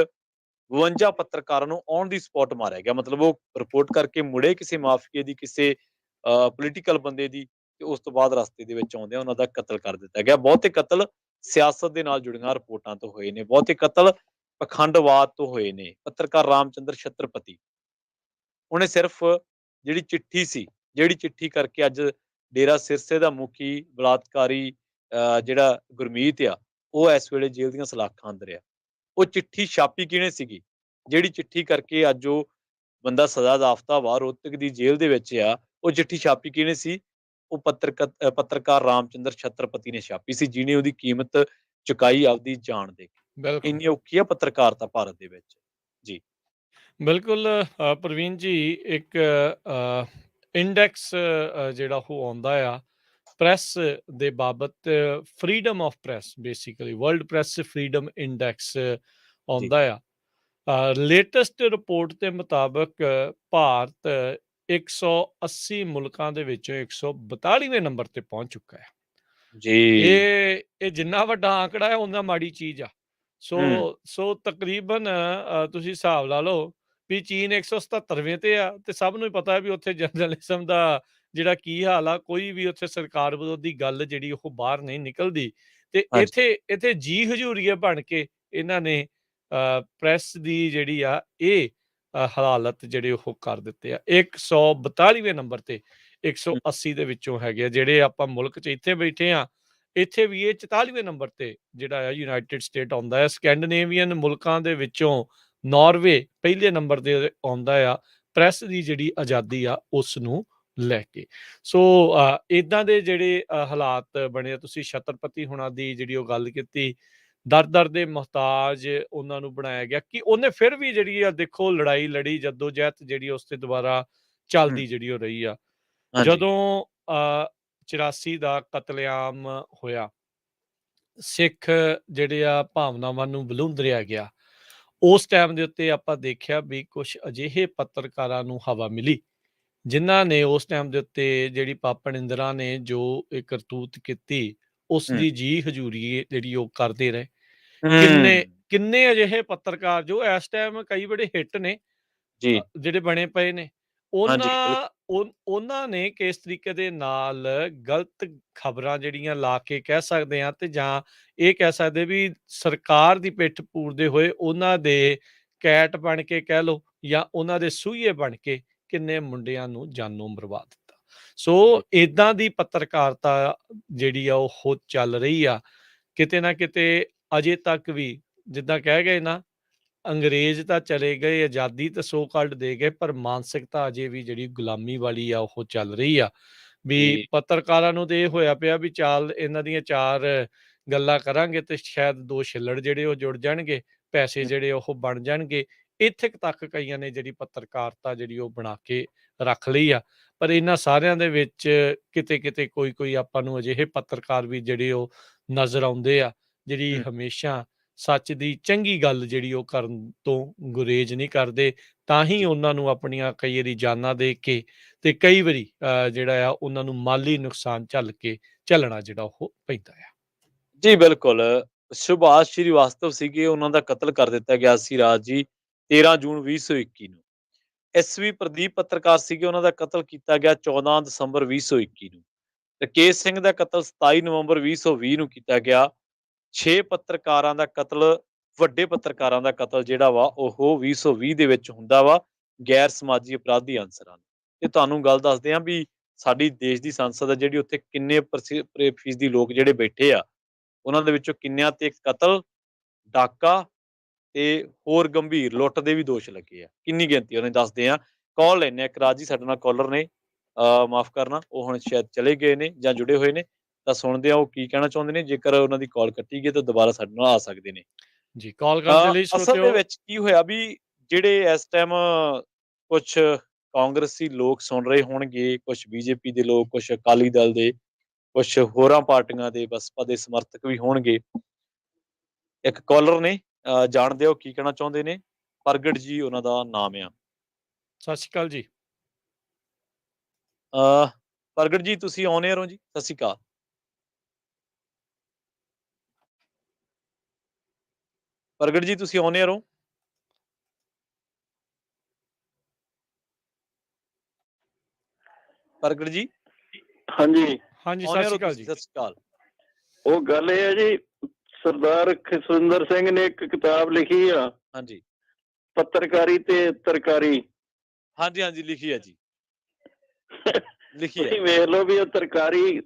52 ਪੱਤਰਕਾਰਾਂ ਨੂੰ ਔਨ ਦੀ ਸਪੌਟ ਮਾਰਿਆ ਗਿਆ। ਮਤਲਬ ਉਹ ਰਿਪੋਰਟ ਕਰਕੇ ਮੁੜੇ ਕਿਸੇ ਮਾਫੀਏ ਦੀ, ਕਿਸੇ ਪੋਲੀਟੀਕਲ ਬੰਦੇ ਦੀ ਤੇ ਉਸ ਤੋਂ ਬਾਅਦ ਰਸਤੇ ਦੇ ਵਿੱਚ ਆਉਂਦਿਆਂ ਉਹਨਾਂ ਦਾ ਕਤਲ ਕਰ ਦਿੱਤਾ ਗਿਆ। ਬਹੁਤੇ ਕਤਲ ਸਿਆਸਤ ਦੇ ਨਾਲ ਜੁੜੀਆਂ ਰਿਪੋਰਟਾਂ ਤੋਂ ਹੋਏ ਨੇ, ਬਹੁਤੇ ਕਤਲ ਪਖੰਡਵਾਦ ਤੋਂ ਹੋਏ ਨੇ। ਪੱਤਰਕਾਰ ਰਾਮਚੰਦਰ ਛਤਰਪਤੀ, ਉਹਨੇ ਸਿਰਫ ਜਿਹੜੀ ਚਿੱਠੀ ਸੀ, ਜਿਹੜੀ ਚਿੱਠੀ ਕਰਕੇ ਅੱਜ ਡੇਰਾ ਸਿਰਸੇ ਦਾ ਮੁਖੀ ਬਲਾਤਕਾਰੀ ਜਿਹੜਾ ਗੁਰਮੀਤ ਆ, ਉਹ ਇਸ ਵੇਲੇ ਜੇਲ੍ਹ ਦੀਆਂ ਸਲਾਖਾਂ ਅੰਦਰ ਆ। ਉਹ ਚਿੱਠੀ ਛਾਪੀ ਕਿਹਨੇ ਸੀਗੀ? ਜਿਹੜੀ ਚਿੱਠੀ ਕਰਕੇ ਅੱਜ ਉਹ ਬੰਦਾ ਸਜ਼ਾ ਯਾਫਤਾ ਵਾ, ਰੋਹਤਕ ਦੀ ਜੇਲ੍ਹ ਦੇ ਵਿੱਚ ਆ। ਉਹ ਚਿੱਠੀ ਛਾਪੀ ਕਿਹਨੇ ਸੀ? ਉਹ ਪੱਤਰਕਾਰ ਰਾਮਚੰਦਰ ਛੱਤਰਪਤੀ ਨੇ ਛਾਪੀ ਸੀ, ਜਿਹਨੇ ਉਹਦੀ ਕੀਮਤ ਚੁਕਾਈ ਆਪਦੀ ਜਾਨ ਦੇ ਕੇ। ਬਿਲਕੁਲ। ਇੰਨੀ ਔਖੀ ਆ ਪੱਤਰਕਾਰਤਾ ਭਾਰਤ ਦੇ ਵਿੱਚ। ਜੀ। ਬਿਲਕੁਲ ਪ੍ਰਵੀਨ ਜੀ, ਇੱਕ ਇੰਡੈਕਸ ਜਿਹੜਾ ਉਹ ਆਉਂਦਾ ਆ ਪ੍ਰੈਸ ਦੇ ਬਾਬਤ, freedom of press, basically world press freedom index ਜੀ। ਆਉਂਦਾ ਆ। ਲੇਟੈਸਟ ਰਿਪੋਰਟ ਦੇ ਮੁਤਾਬਕ ਭਾਰਤ 180 ਮੁਲਕਾਂ ਦੇ ਵਿੱਚੋਂ 142ਵੇਂ ਨੰਬਰ ਤੇ ਪਹੁੰਚ ਚੁੱਕਾ ਹੈ। ਜੀ। ਇਹ ਜਿੰਨਾ ਵੱਡਾ ਆંકੜਾ ਹੈ ਉਹਨਾਂ ਮਾੜੀ ਚੀਜ਼ ਆ। ਹੂੰ। ਸੋ ਤਕਰੀਬਨ ਤੁਸੀਂ ਹਿਸਾਬ ਲਾ ਲਓ ਵੀ ਚੀਨ 177ਵੇਂ ਤੇ ਆ, ਤੇ ਸਭ ਨੂੰ ਹੀ ਪਤਾ ਹੈ ਵੀ ਉੱਥੇ ਜਰਨਲਿਜ਼ਮ ਦਾ ਜਿਹੜਾ ਕੀ ਹਾਲ ਆ, ਕੋਈ ਵੀ ਉੱਥੇ ਸਰਕਾਰ ਵਿਰੋਧੀ ਗੱਲ ਜਿਹੜੀ ਉਹ ਬਾਹਰ ਨਹੀਂ ਨਿਕਲਦੀ। ਤੇ ਹਾਂਜੀ। ਇੱਥੇ ਜੀ ਹਜ਼ੂਰੀਏ ਬਣ ਕੇ ਇਹਨਾਂ ਨੇ ਪ੍ਰੈਸ ਦੀ ਜਿਹੜੀ ਆ ਇਹ ਹਾਲਾਤ ਜਿਹੜੇ ਉਹ ਕਰ ਦਿੱਤੇ ਆ। 142ਵੇਂ ਨੰਬਰ ਤੇ ਹੂੰ। 180 ਦੇ ਵਿੱਚੋਂ ਹੈਗੇ ਆ ਜਿਹੜੇ ਆਪਾਂ ਮੁਲਕ 'ਚ ਇੱਥੇ ਬੈਠੇ ਆ। ਇੱਥੇ ਵੀ ਇਹ 44ਵੇਂ ਨੰਬਰ ਤੇ ਜਿਹੜਾ ਆ ਯੂਨਾਈਟਿਡ ਸਟੇਟ ਆਉਂਦਾ ਹੈ। ਸਕੈਂਡੀਨੇਵੀਅਨ ਮੁਲਕਾਂ ਦੇ ਵਿੱਚੋਂ ਨਾਰਵੇ ਪਹਿਲੇ ਨੰਬਰ ਤੇ ਆਉਂਦਾ ਆ ਪ੍ਰੈਸ ਦੀ ਜਿਹੜੀ ਆਜ਼ਾਦੀ ਆ ਉਸ ਨੂੰ ਲੈ ਕੇ। ਸੋ ਇੱਦਾਂ ਦੇ ਜਿਹੜੇ ਹਾਲਾਤ ਬਣੇ ਆ। ਤੁਸੀਂ ਛਤਰਪਤੀ ਹੁਣਾਂ ਦੀ ਜਿਹੜੀ ਉਹ ਗੱਲ ਕੀਤੀ, ਦਰ ਦੇ ਮੁਹਤਾਜ ਉਹਨਾਂ ਨੂੰ ਬਣਾਇਆ ਗਿਆ ਕਿ ਉਹਨੇ ਫਿਰ ਵੀ ਜਿਹੜੀ ਆ ਦੇਖੋ ਲੜਾਈ ਲੜੀ, ਜੱਦੋ-ਜਹਿਦ ਜਿਹੜੀ ਉਸ ਤੇ ਦੁਬਾਰਾ ਹੂੰ। ਚੱਲਦੀ ਜਿਹੜੀ ਉਹ ਰਹੀ ਆ। ਹਾਂਜੀ। ਜਦੋਂ 84 ਦਾ ਕਤਲੇਆਮ ਹੋਇਆ, ਸਿੱਖ ਜਿਹੜੇ ਆ ਭਾਵਨਾਵਾਂ ਨੂੰ ਵਿਲੁੰਦਰਿਆ ਗਿਆ, ਉਸ ਟਾਈਮ ਦੇ ਉੱਤੇ ਆਪਾਂ ਦੇਖਿਆ ਵੀ ਕੁਛ ਅਜਿਹੇ ਪੱਤਰਕਾਰਾਂ ਨੂੰ ਹਵਾ ਮਿਲੀ, ਜਿਨ੍ਹਾਂ ਨੇ ਉਸ ਟਾਈਮ ਦੇ ਉੱਤੇ ਜਿਹੜੀ ਪਾਪਣ ਇੰਦਰਾ ਨੇ ਜੋ ਇਹ ਕਰਤੂਤ ਕੀਤੀ, ਉਸ ਹੂੰ। ਦੀ ਜੀ ਹਜ਼ੂਰੀ ਜਿਹੜੀ ਉਹ ਕਰਦੇ ਰਹੇ। ਕਿੰਨੇ ਹੂੰ। ਕਿੰਨੇ ਅਜਿਹੇ ਪੱਤਰਕਾਰ ਜੋ ਇਸ ਟਾਈਮ ਕਈ ਬੜੇ ਹਿੱਟ ਨੇ, ਜੀ। ਜਿਹੜੇ ਬਣੇ ਪਏ ਨੇ, ਹਾਂਜੀ, ਬਿਲਕੁਲ। ਉਹਨਾਂ ਨੇ ਕਿਸ ਤਰੀਕੇ ਦੇ ਨਾਲ ਗਲਤ ਖਬਰਾਂ ਜਿਹੜੀਆਂ ਲਾ ਕੇ ਕਹਿ ਸਕਦੇ ਹਾਂ, ਤੇ ਜਾਂ ਇਹ ਕਹਿ ਸਕਦੇ ਵੀ ਸਰਕਾਰ ਦੀ ਪਿੱਠ ਪੂਰਦੇ ਹੋਏ ਉਹਨਾਂ ਦੇ ਕੈਟ ਬਣ ਕੇ ਕਹਿ ਲਓ, ਜਾਂ ਉਹਨਾਂ ਦੇ ਸੂਹੀਏ ਬਣ ਕੇ ਕਿੰਨੇ ਮੁੰਡਿਆਂ ਨੂੰ ਜਾਨੋਂ ਮਰਵਾ ਦਿੱਤਾ। ਜੀ। ਸੋ ਇਦਾਂ ਦੀ ਪੱਤਰਕਾਰਤਾ ਜਿਹੜੀ ਆ ਉਹ ਚੱਲ ਰਹੀ ਆ। ਕਿਤੇ ਨਾ ਕਿਤੇ ਅਜੇ ਤੱਕ ਵੀ, ਜਿੱਦਾਂ ਕਹਿ ਗਏ ਨਾ, ਅੰਗਰੇਜ਼ ਤਾਂ ਚਲੇ ਗਏ, ਆਜ਼ਾਦੀ ਤਾਂ ਸੋ ਕਾਲਡ ਦੇ ਗਏ, ਪਰ ਮਾਨਸਿਕਤਾ ਅਜੇ ਵੀ ਜਿਹੜੀ ਗੁਲਾਮੀ ਵਾਲੀ ਆ ਉਹ ਚੱਲ ਰਹੀ ਆ। ਵੀ ਜੀ। ਪੱਤਰਕਾਰਾਂ ਨੂੰ ਤੇ ਇਹ ਹੋਇਆ ਪਿਆ ਵੀ ਚੱਲ ਇਹਨਾਂ ਦੀਆਂ 4 ਗੱਲਾਂ ਕਰਾਂਗੇ ਤੇ ਸ਼ਾਇਦ 2 ਛਿੱਲੜ ਜਿਹੜੇ ਉਹ ਜੁੜ ਜਾਣਗੇ, ਪੈਸੇ ਹੂੰ। ਜਿਹੜੇ ਉਹ ਬਣ ਜਾਣਗੇ। ਇੱਥੇ ਕੁ ਤੱਕ ਕਈਆਂ ਨੇ ਜਿਹੜੀ ਪੱਤਰਕਾਰਤਾ ਜਿਹੜੀ ਉਹ ਬਣਾ ਕੇ ਰੱਖ ਲਈ ਆ। ਪਰ ਇਹਨਾਂ ਸਾਰਿਆਂ ਦੇ ਵਿੱਚ ਕਿਤੇ-ਕਿਤੇ ਕੋਈ ਆਪਾਂ ਨੂੰ ਅਜਿਹੇ ਪੱਤਰਕਾਰ ਵੀ ਜਿਹੜੇ ਉਹ ਨਜ਼ਰ ਆਉਂਦੇ ਆ, ਜਿਹੜੀ ਹੂੰ। ਹਮੇਸ਼ਾ ਸੱਚ ਦੀ ਚੰਗੀ ਗੱਲ ਜਿਹੜੀ ਉਹ ਕਰਨ ਤੋਂ ਗੁਰੇਜ਼ ਨਹੀਂ ਕਰਦੇ। ਤਾਂ ਹੀ ਜੀ। ਉਹਨਾਂ ਨੂੰ ਆਪਣੀਆਂ ਕਈ ਵਾਰੀ ਜਾਨਾਂ ਦੇ ਕੇ ਤੇ ਕਈ ਵਾਰੀ ਜਿਹੜਾ ਆ ਉਹਨਾਂ ਨੂੰ ਮਾਲੀ ਨੁਕਸਾਨ ਝੱਲ ਕੇ ਝੱਲਣਾ ਜਿਹੜਾ ਉਹ ਪੈਂਦਾ ਆ। ਜੀ, ਬਿਲਕੁਲ। ਸੁਭਾਸ਼ ਸ਼੍ਰੀਵਾਸਤਵ ਸੀਗੇ, ਉਹਨਾਂ ਦਾ ਕਤਲ ਕਰ ਦਿੱਤਾ ਗਿਆ ਸੀ ਰਾਜ ਜੀ 13 ਜੂਨ 2021 ਨੂੰ। ਐਸਵੀ ਪ੍ਰਦੀਪ ਪੱਤਰਕਾਰ ਸੀਗੇ, ਉਹਨਾਂ ਦਾ ਕਤਲ ਕੀਤਾ ਗਿਆ 14 ਦਸੰਬਰ 2021 ਨੂੰ। ਰਕੇਸ਼ ਸਿੰਘ ਦਾ ਕਤਲ 27 ਨਵੰਬਰ 2020 ਨੂੰ ਕੀਤਾ ਗਿਆ। 6 ਪੱਤਰਕਾਰਾਂ ਦਾ ਕਤਲ, ਵੱਡੇ ਪੱਤਰਕਾਰਾਂ ਦਾ ਕਤਲ ਜਿਹੜਾ ਵਾ ਉਹ 2020 ਦੇ ਵਿੱਚ ਹੁੰਦਾ ਵਾ, ਗੈਰ ਸਮਾਜੀ ਅਪਰਾਧੀ ਅਨਸਰਾਂ ਨੂੰ। ਤੇ ਤੁਹਾਨੂੰ ਗੱਲ ਦੱਸਦੇ ਹਾਂ ਵੀ ਸਾਡੀ ਦੇਸ਼ ਦੀ ਸੰਸਦ ਹੈ ਜਿਹੜੀ, ਉੱਥੇ ਕਿੰਨੇ ਫੀਸਦੀ ਲੋਕ ਜਿਹੜੇ ਬੈਠੇ ਆ, ਉਹਨਾਂ ਦੇ ਵਿੱਚੋਂ ਕਿੰਨਿਆਂ ਤੇ ਕਤਲ, ਡਾਕਾ ਤੇ ਹੋਰ ਗੰਭੀਰ ਲੁੱਟ ਦੇ ਵੀ ਦੋਸ਼ ਲੱਗੇ ਆ। ਕਿੰਨੀ ਗਿਣਤੀ ਉਹਨੇ ਦੱਸਦੇ ਆ। ਕਾਲ ਲੈਂਦੇ ਆ, ਇੱਕ ਰਾਜ ਜੀ ਸਾਡੇ ਨਾਲ ਕਾਲਰ ਨੇ, ਮਾਫ਼ ਕਰਨਾ ਉਹ ਹੁਣ ਸ਼ਾਇਦ ਚਲੇ ਗਏ ਨੇ ਜਾਂ ਜੁੜੇ ਹੋਏ ਨੇ, ਤਾਂ ਸੁਣਦੇ ਆ ਉਹ ਕੀ ਕਹਿਣਾ ਚਾਹੁੰਦੇ ਨੇ। ਜੇਕਰ ਉਹਨਾਂ ਦੀ ਕਾਲ ਕੱਟੀ ਗਈ ਤਾਂ ਦੁਬਾਰਾ ਸਾਡੇ ਨਾਲ ਆ ਸਕਦੇ ਨੇ। ਜੀ, ਕਾਲ ਕਰਨ ਦੇ ਲਈ ਅਸਲ ਦੇ ਸਰੋਤਿਓ। ਵਿੱਚ ਕੀ ਹੋਇਆ ਵੀ ਜਿਹੜੇ ਇਸ ਟਾਈਮ ਕੁਛ ਕਾਂਗਰਸੀ ਲੋਕ ਸੁਣ ਰਹੇ ਹੋਣਗੇ, ਕੁਛ ਬੀਜੇਪੀ ਦੇ ਲੋਕ, ਕੁਛ ਅਕਾਲੀ ਦਲ ਦੇ, ਕੁਛ ਹੋਰਾਂ ਪਾਰਟੀਆਂ ਦੇ, ਬਸਪਾ ਦੇ ਸਮਰਥਕ ਵੀ ਹੋਣਗੇ। ਇੱਕ ਕਾਲਰ ਨੇ, ਜਾਣਦੇ ਹੋ ਕੀ ਕਹਿਣਾ ਚਾਹੁੰਦੇ ਨੇ। ਪ੍ਰਗਟ ਜੀ ਉਹਨਾਂ ਦਾ ਨਾਮ ਆ। ਸਤਿ ਸ਼੍ਰੀ ਅਕਾਲ ਜੀ। ਪ੍ਰਗਟ ਜੀ ਤੁਸੀਂ ਔਨ ਏਅਰ ਹੋ ਜੀ, ਸਤਿ ਸ਼੍ਰੀ ਅਕਾਲ। ਪ੍ਰਗਟ ਜੀ ਤੁਸੀਂ ਔਨ ਏਅਰ ਹੋ। ਪ੍ਰਗਟ ਜੀ ਹਾਂਜੀ, ਹਾਂਜੀ, ਔਨ ਸਤਿ ਏਅਰ ਹੋ ਸ਼੍ਰੀ ਅਕਾਲ ਤੁਸੀਂ, ਜੀ। ਸਤਿ ਸ਼੍ਰੀ ਅਕਾਲ। ਉਹ ਗੱਲ ਇਹ ਹੈ ਜੀ, ਸਰਦਾਰ ਖਿਸਵਿੰਦਰ ਸਿੰਘ ਨੇ ਇੱਕ ਕਿਤਾਬ ਲਿਖੀ ਆ, ਹਾਂਜੀ। ਪੱਤਰਕਾਰੀ ਤੇ ਤਰਕਾਰੀ। ਹਾਂਜੀ, ਹਾਂਜੀ ਲਿਖੀ ਹੈ ਜੀ, ਲਿਖੀ ਹੈ। ਤੁਸੀਂ ਵੇਖ ਲਓ ਵੀ ਉਹ ਤਰਕਾਰੀ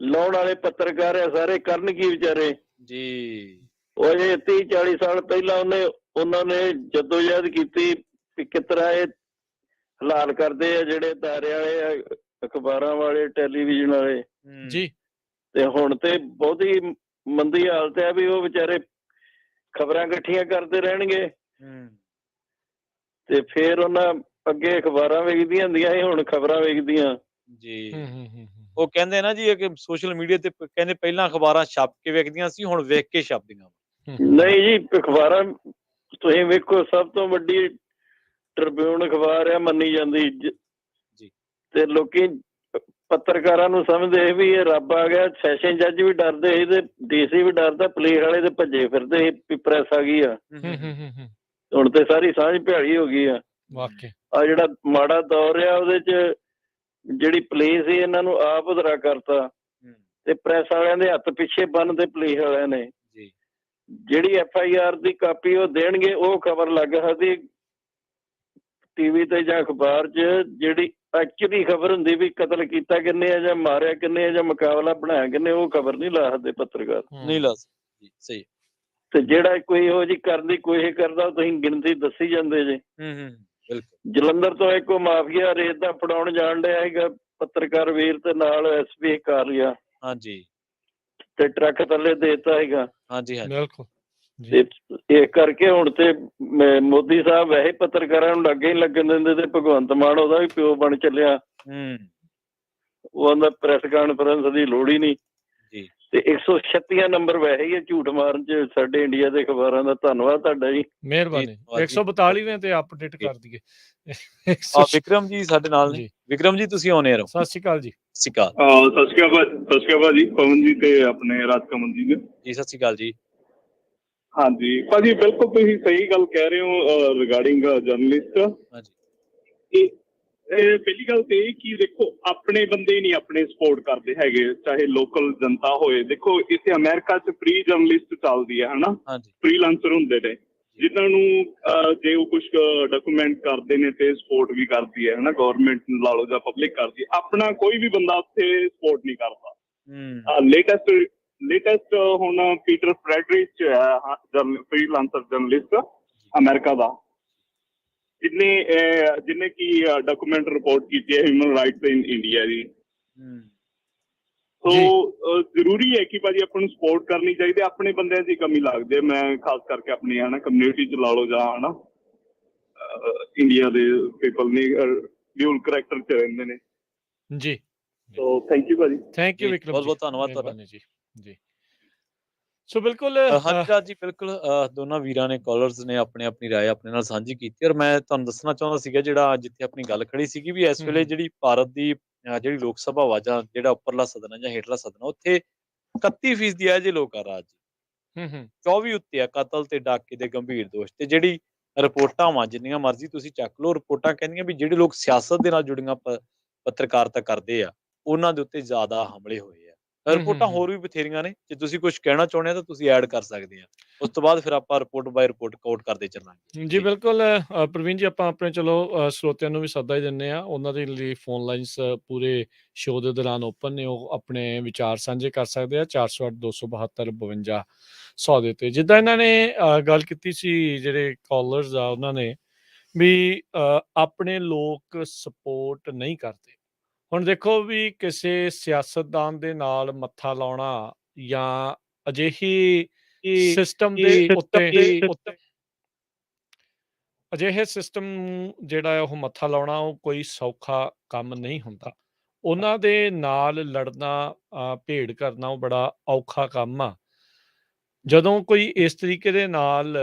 ਲਾਉਣ ਵਾਲੇ ਪੱਤਰਕਾਰ ਆ ਸਾਰੇ, ਕਰਨ ਕੀ ਵਿਚਾਰੇ। ਜੀ। ਉਹ ਜੇ 30-40 ਸਾਲ ਪਹਿਲਾਂ ਉਹਨਾਂ ਨੇ ਜਦੋਜਹਿਦ ਕੀਤੀ ਕਿ ਕਿਸ ਤਰ੍ਹਾਂ ਇਹ ਹਲਾਲ ਕਰਦੇ ਆ ਜਿਹੜੇ ਤਾਰੇ ਵਾਲੇ ਆ, ਅਖਬਾਰਾਂ ਵਾਲੇ, ਟੈਲੀਵਿਜ਼ਨ ਵਾਲੇ। ਜੀ ਤੇ ਹੁਣ ਤੇ ਬਹੁਤੀ ਮੰਦੀ ਹਾਲਤ ਹੈ ਵੀ ਉਹ ਵਿਚਾਰੇ ਖਬਰਾਂ ਇਕੱਠੀਆਂ ਕਰਦੇ ਰਹਿਣਗੇ ਤੇ ਫਿਰ ਉਹਨਾਂ ਅੱਗੇ ਅਖਬਾਰਾਂ ਵੇਖਦੀਆਂ ਹੁੰਦੀਆਂ ਸੀ, ਹੁਣ ਖਬਰਾਂ ਵੇਖਦੀਆਂ। ਜੀ ਹੂੰ ਹੂੰ ਹੂੰ ਉਹ ਕਹਿੰਦੇ ਨਾ ਜੀ ਕਿ ਸੋਸ਼ਲ ਮੀਡੀਆ ਤੇ ਕਹਿੰਦੇ ਪਹਿਲਾਂ ਅਖਬਾਰਾਂ ਛਪ ਕੇ ਵੇਖਦੀਆਂ ਸੀ, ਹੁਣ ਵੇਖ ਕੇ ਛਪਦੀਆਂ। ਨਹੀਂ ਜੀ, ਅਖਬਾਰਾਂ ਤੁਸੀਂ ਵੇਖੋ, ਸਭ ਤੋਂ ਵੱਡੀ ਟ੍ਰਿਬਿਊਨ ਅਖਬਾਰ ਆ ਮੰਨੀ ਜਾਂਦੀ ਜੀ। ਤੇ ਲੋਕੀ ਪੱਤਰਕਾਰਾਂ ਨੂੰ ਸਮਝਦੇ ਵੀ ਇਹ ਰੱਬ ਆ ਗਿਆ। ਸੈਸ਼ਨ ਜੱਜ ਵੀ ਡਰਦੇ ਸੀ ਤੇ ਡੀਸੀ ਵੀ ਡਰਦਾ, ਪੁਲਿਸ ਵਾਲੇ ਤੇ ਭੱਜੇ ਫਿਰਦੇ ਸੀ ਵੀ ਪ੍ਰੈਸ ਆ ਗਈ ਆ। ਹੁਣ ਤੇ ਸਾਰੀ ਸਾਂਝ ਭਿਆਲੀ ਹੋ ਗਈ ਆ। ਵਾਕਿਆ ਆ ਜਿਹੜਾ ਮਾੜਾ ਦੌਰ ਆ ਉਹਦੇ ਚ ਜਿਹੜੀ ਪੁਲਿਸ ਸੀ ਇਹਨਾਂ ਨੂੰ ਆਪ ਉਧਰਾ ਕਰਤਾ ਤੇ ਪ੍ਰੈਸ ਵਾਲਿਆਂ ਦੇ ਹੱਥ ਪਿੱਛੇ ਬੰਨ੍ਹਦੇ ਪੁਲਿਸ ਵਾਲਿਆਂ ਨੇ। ਜਿਹੜੀ FIR ਦੀ ਕਾਪੀ ਉਹ ਦੇਣਗੇ, ਉਹ ਖਬਰ ਲੱਗ ਸਕਦੀ ਟੀਵੀ ਤੇ ਜਾਂ ਅਖਬਾਰ 'ਚ। ਜਿਹੜੀ ਐਕਚੁਅਲੀ ਖਬਰ ਹੁੰਦੀ ਵੀ ਕਤਲ ਕੀਤਾ ਕਿੰਨੇ ਆ ਜਾਂ ਮਾਰਿਆ ਕਿੰਨੇ ਆ ਜਾਂ ਮੁਕਾਬਲਾ ਬਣਾਇਆ ਕਿੰਨੇ, ਉਹ ਖਬਰ ਨਹੀਂ ਲਾ ਸਕਦੇ ਪੱਤਰਕਾਰ। ਨਹੀਂ ਲਾ ਸਕਦੇ, ਸਹੀ। ਤੇ ਜਿਹੜਾ ਕੋਈ ਇਹੋ ਜਿਹੀ ਕਰਨ ਦੀ ਕੋਸ਼ਿਸ਼ ਕਰਦਾ, ਤੁਸੀਂ ਗਿਣਤੀ ਦੱਸੀ ਜਾਂਦੇ ਜੇ। ਬਿਲਕੁਲ। ਜਲੰਧਰ ਤੋਂ ਇੱਕ ਮਾਫੀਆ ਰੇਤ ਦਾ ਫੜਾਉਣ ਜਾਣ ਡਿਆ ਸੀਗਾ ਪੱਤਰਕਾਰ ਵੀਰ ਤੇ ਨਾਲ SP ਕਾਲੀਆ। ਹਾਂਜੀ। ਤੇ ਟਰੱਕ ਥੱਲੇ ਦੇਤਾ ਸੀਗਾ। ਹਾਂਜੀ ਬਿਲਕੁਲ। ਤੇ ਇਸ ਕਰਕੇ ਹੁਣ ਤੇ ਮੋਦੀ ਸਾਹਿਬ ਵੈਸੇ ਪੱਤਰਕਾਰਾਂ ਨੂੰ ਲੱਗੇ ਹੀ ਲੱਗਣ ਦਿੰਦੇ ਤੇ ਭਗਵੰਤ ਮਾਨ ਉਹਦਾ ਵੀ ਪਿਓ ਬਣ ਚੱਲਿਆ। ਉਹਦਾ ਪ੍ਰੈਸ ਕਾਨਫਰੰਸ ਦੀ ਲੋੜ ਹੀ ਨਹੀਂ। ਤੇ 136 ਨੰਬਰ ਵੈਸੇ ਹੀ ਝੂਠ ਮਾਰਨ ਚ ਸਾਡੇ ਇੰਡੀਆ ਦੇ ਅਖਬਾਰਾਂ ਦਾ। ਧੰਨਵਾਦ ਤੁਹਾਡਾ ਜੀ, ਮਿਹਰਬਾਨੀ। 142ਵੇਂ ਤੇ ਅਪਡੇਟ ਕਰ ਦਈਏ। ਵਿਕਰਮ ਜੀ ਸਾਡੇ ਨਾਲ ਨੇ। ਵਿਕਰਮ ਜੀ ਤੁਸੀਂ ਆਉਣੇ ਰਹੋ। ਸਤਿ ਸ਼੍ਰੀ ਅਕਾਲ ਜੀ। ਸਤਿ ਸ਼੍ਰੀ ਅਕਾਲ। ਸਤਿ ਸ਼੍ਰੀ ਅਕਾਲ ਜੀ ਪਵਨ ਜੀ ਤੇ ਆਪਣੇ ਰਾਜਕਮਲ ਜੀ। ਜੀ ਸਤਿ ਸ਼੍ਰੀ ਅਕਾਲ ਜੀ। ਹਾਂਜੀ ਭਾਜੀ, ਬਿਲਕੁਲ ਤੁਸੀਂ ਸਹੀ ਗੱਲ ਕਹਿ ਰਹੇ ਹੋ ਰਿਗਾਰਡਿੰਗ ਜਰਨਲਿਸਟ। ਹਾਂਜੀ, ਪਹਿਲੀ ਗੱਲ ਤੇ ਇਹ ਕਿ ਦੇਖੋ ਆਪਣੇ ਬੰਦੇ ਨਹੀਂ ਆਪਣੇ ਸਪੋਰਟ ਕਰਦੇ ਹੈਗੇ, ਚਾਹੇ ਲੋਕਲ ਜਨਤਾ ਹੋਏ। ਦੇਖੋ ਇੱਥੇ ਅਮਰੀਕਾ 'ਚ ਫ੍ਰੀ ਜਰਨਲਿਸਟ ਚੱਲਦੀ ਹੈ ਹਨਾ, ਫ੍ਰੀਲਾਂਸਰ ਹੁੰਦੇ ਨੇ ਜਿਨ੍ਹਾਂ ਨੂੰ ਜੇ ਉਹ ਕੁਛ ਡਾਕੂਮੈਂਟ ਕਰਦੇ ਨੇ ਤੇ ਸਪੋਰਟ ਵੀ ਕਰਦੀ ਹੈ ਹਨਾ, ਗੌਰਮੈਂਟ ਨੂੰ ਲਾ ਲਓ ਜਾਂ ਪਬਲਿਕ ਕਰਦੀ ਹੈ। ਆਪਣਾ ਕੋਈ ਵੀ ਬੰਦਾ ਉੱਥੇ ਸਪੋਰਟ ਨਹੀਂ ਕਰਦਾ। ਲੇਟੈਸਟ ਹੁਣ ਪੀਟਰ ਫਰੈਡਰਿਕ 'ਚ ਹੈ ਫ੍ਰੀਲਾਂਸਰ ਜਰਨਲਿਸਟ ਅਮਰੀਕਾ ਦਾ, ਜਿਹਨੇ ਕੀ ਡਾਕੂਮੈਂਟ ਰਿਪੋਰਟ ਕੀਤੀ ਹੈ ਹਿਊਮਨ ਰਾਈਟਸ ਇਨ ਇੰਡੀਆ ਦੀ। ਸੋ ਜ਼ਰੂਰੀ ਹੈ ਕਿ ਭਾਜੀ ਆਪਾਂ ਨੂੰ ਸਪੋਰਟ ਕਰਨੀ ਚਾਹੀਦੀ। ਆਪਣੇ ਬੰਦਿਆਂ ਦੀ ਕਮੀ ਲੱਗਦੀ ਹੈ। ਮੈਂ ਖਾਸ ਕਰਕੇ ਆਪਣੀ ਹੈ ਨਾ ਕਮਿਊਨਿਟੀ 'ਚ ਲਾ ਲਓ ਜਾਂ ਹੈ ਨਾ ਇੰਡੀਆ ਦੇ ਪੀਪਲ ਨੇ ਡਿਊਲ ਕਰੈਕਟਰ 'ਚ ਰਹਿੰਦੇ ਨੇ ਜੀ। ਸੋ ਥੈਂਕ ਯੂ ਭਾਜੀ। ਥੈਂਕ ਯੂ ਵਿਕਰਮ ਜੀ, ਬਹੁਤ ਬਹੁਤ ਧੰਨਵਾਦ ਤੁਹਾਡਾ ਜੀ। ਜੀ ਸੋ ਬਿਲਕੁਲ ਹਾਂਜੀ ਜੀ, ਬਿਲਕੁਲ ਦੋਨਾਂ ਵੀਰਾਂ ਨੇ ਕਾਲਰਸ ਨੇ ਆਪਣੀ ਆਪਣੀ ਰਾਏ ਆਪਣੇ ਨਾਲ ਸਾਂਝੀ ਕੀਤੀ। ਔਰ ਮੈਂ ਤੁਹਾਨੂੰ ਦੱਸਣਾ ਚਾਹੁੰਦਾ ਸੀਗਾ ਜਿਹੜਾ ਜਿੱਥੇ ਆਪਣੀ ਗੱਲ ਖੜੀ ਸੀਗੀ ਵੀ ਇਸ ਵੇਲੇ ਜਿਹੜੀ ਭਾਰਤ ਦੀ ਜਿਹੜੀ ਲੋਕ ਸਭਾ ਵਾ ਜਾਂ ਜਿਹੜਾ ਉੱਪਰਲਾ ਸਦਨ ਹੈ ਜਾਂ ਹੇਠਲਾ ਸਦਨ ਉੱਥੇ 31% ਇਹੋ ਜਿਹੇ ਲੋਕ ਆ ਰਾਜ 24 ਉੱਤੇ ਆ ਕਤਲ ਤੇ ਡਾਕੇ ਦੇ ਗੰਭੀਰ ਦੋਸ਼। ਤੇ ਜਿਹੜੀ ਰਿਪੋਰਟਾਂ ਵਾ ਜਿੰਨੀਆਂ ਮਰਜ਼ੀ ਤੁਸੀਂ ਚੱਕ ਲਓ, ਰਿਪੋਰਟਾਂ ਕਹਿੰਦੀਆਂ ਵੀ ਜਿਹੜੇ ਲੋਕ ਸਿਆਸਤ ਦੇ ਨਾਲ ਜੁੜੀਆਂ ਪੱਤਰਕਾਰਤਾ ਕਰਦੇ ਆ ਉਹਨਾਂ ਦੇ ਉੱਤੇ ਜ਼ਿਆਦਾ ਹਮਲੇ ਹੋਏ ਆ। ਰਿਪੋਰਟਾਂ ਹੋਰ ਵੀ ਬਥੇਰੀਆਂ ਨੇ, ਜੇ ਤੁਸੀਂ ਕੁਝ ਕਹਿਣਾ ਚਾਹੁੰਦੇ ਆ ਤਾਂ ਤੁਸੀਂ ਐਡ ਕਰ ਸਕਦੇ ਆ। ਉਸ ਤੋਂ ਬਾਅਦ ਫਿਰ ਆਪਾਂ ਰਿਪੋਰਟ ਬਾਏ ਰਿਪੋਰਟ ਕੋਟ ਕਰਦੇ ਚੱਲਾਂਗੇ। ਜੀ ਬਿਲਕੁਲ ਪ੍ਰਵੀਨ ਜੀ, ਆਪਾਂ ਆਪਣੇ ਚਲੋ ਸਰੋਤਿਆਂ ਨੂੰ ਵੀ ਸੱਦਾ ਹੀ ਦਿੰਦੇ ਆ। ਉਹਨਾਂ ਦੇ ਲਈ ਫੋਨ ਲਾਈਨਸ ਪੂਰੇ ਸ਼ੋਅ ਦੇ ਦੌਰਾਨ ਓਪਨ ਨੇ, ਉਹ ਆਪਣੇ ਵਿਚਾਰ ਸਾਂਝੇ ਕਰ ਸਕਦੇ ਆ 408-272-52-100 ਦੇ ਉੱਤੇ। ਜਿੱਦਾਂ ਇਹਨਾਂ ਨੇ ਗੱਲ ਕੀਤੀ ਸੀ ਜਿਹੜੇ ਕਾਲਰਸ ਆ ਉਹਨਾਂ ਨੇ ਵੀ ਆਪਣੇ ਲੋਕ ਸਪੋਰਟ ਨਹੀਂ ਕਰਦੇ। ਹੁਣ ਦੇਖੋ ਵੀ ਕਿਸੇ ਸਿਆਸਤਦਾਨ ਦੇ ਨਾਲ ਮੱਥਾ ਲਾਉਣਾ ਜਾਂ ਅਜਿਹੀ ਸਿਸਟਮ ਦੇ ਉੱਤੇ ਅਜਿਹੇ ਸਿਸਟਮ ਜਿਹੜਾ ਉਹ ਮੱਥਾ ਲਾਉਣਾ ਉਹ ਕੋਈ ਸੌਖਾ ਕੰਮ ਨਹੀਂ ਹੁੰਦਾ। ਉਹਨਾਂ ਦੇ ਨਾਲ ਲੜਨਾ, ਭੇੜ ਕਰਨਾ ਉਹ ਬੜਾ ਔਖਾ ਕੰਮ ਆ। ਜਦੋਂ ਕੋਈ ਇਸ ਤਰੀਕੇ ਦੇ ਨਾਲ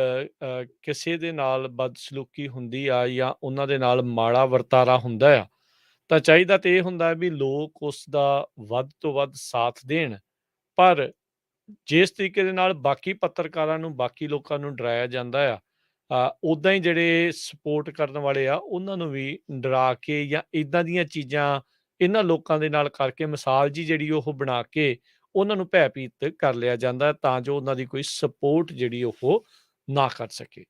ਕਿਸੇ ਦੇ ਨਾਲ ਬਦਸਲੂਕੀ ਹੁੰਦੀ ਆ ਜਾਂ ਉਹਨਾਂ ਦੇ ਨਾਲ ਮਾੜਾ ਵਰਤਾਰਾ ਹੁੰਦਾ ਆ, ਤਾਂ ਚਾਹੀਦਾ ਤੇ ਇਹ ਹੁੰਦਾ ਵੀ ਲੋਕ ਉਸ ਦਾ ਵੱਧ ਤੋਂ ਵੱਧ ਸਾਥ ਦੇਣ। ਪਰ ਜਿਸ ਤਰੀਕੇ ਦੇ ਨਾਲ ਬਾਕੀ ਪੱਤਰਕਾਰਾਂ ਨੂੰ, ਬਾਕੀ ਲੋਕਾਂ ਨੂੰ ਡਰਾਇਆ ਜਾਂਦਾ ਆ, ਉੱਦਾਂ ਹੀ ਜਿਹੜੇ ਸਪੋਰਟ ਕਰਨ ਵਾਲੇ ਆ ਉਹਨਾਂ ਨੂੰ ਵੀ ਡਰਾ ਕੇ ਜਾਂ ਇੱਦਾਂ ਦੀਆਂ ਚੀਜ਼ਾਂ ਇਹਨਾਂ ਲੋਕਾਂ ਦੇ ਨਾਲ ਕਰਕੇ ਮਿਸਾਲ ਜੀ ਜਿਹੜੀ ਉਹ ਬਣਾ ਕੇ ਉਹਨਾਂ ਨੂੰ ਭੈਭੀਤ ਕਰ ਲਿਆ ਜਾਂਦਾ ਤਾਂ ਜੋ ਉਹਨਾਂ ਦੀ ਕੋਈ ਸਪੋਰਟ ਜਿਹੜੀ ਉਹ ਨਾ ਕਰ ਸਕੇ।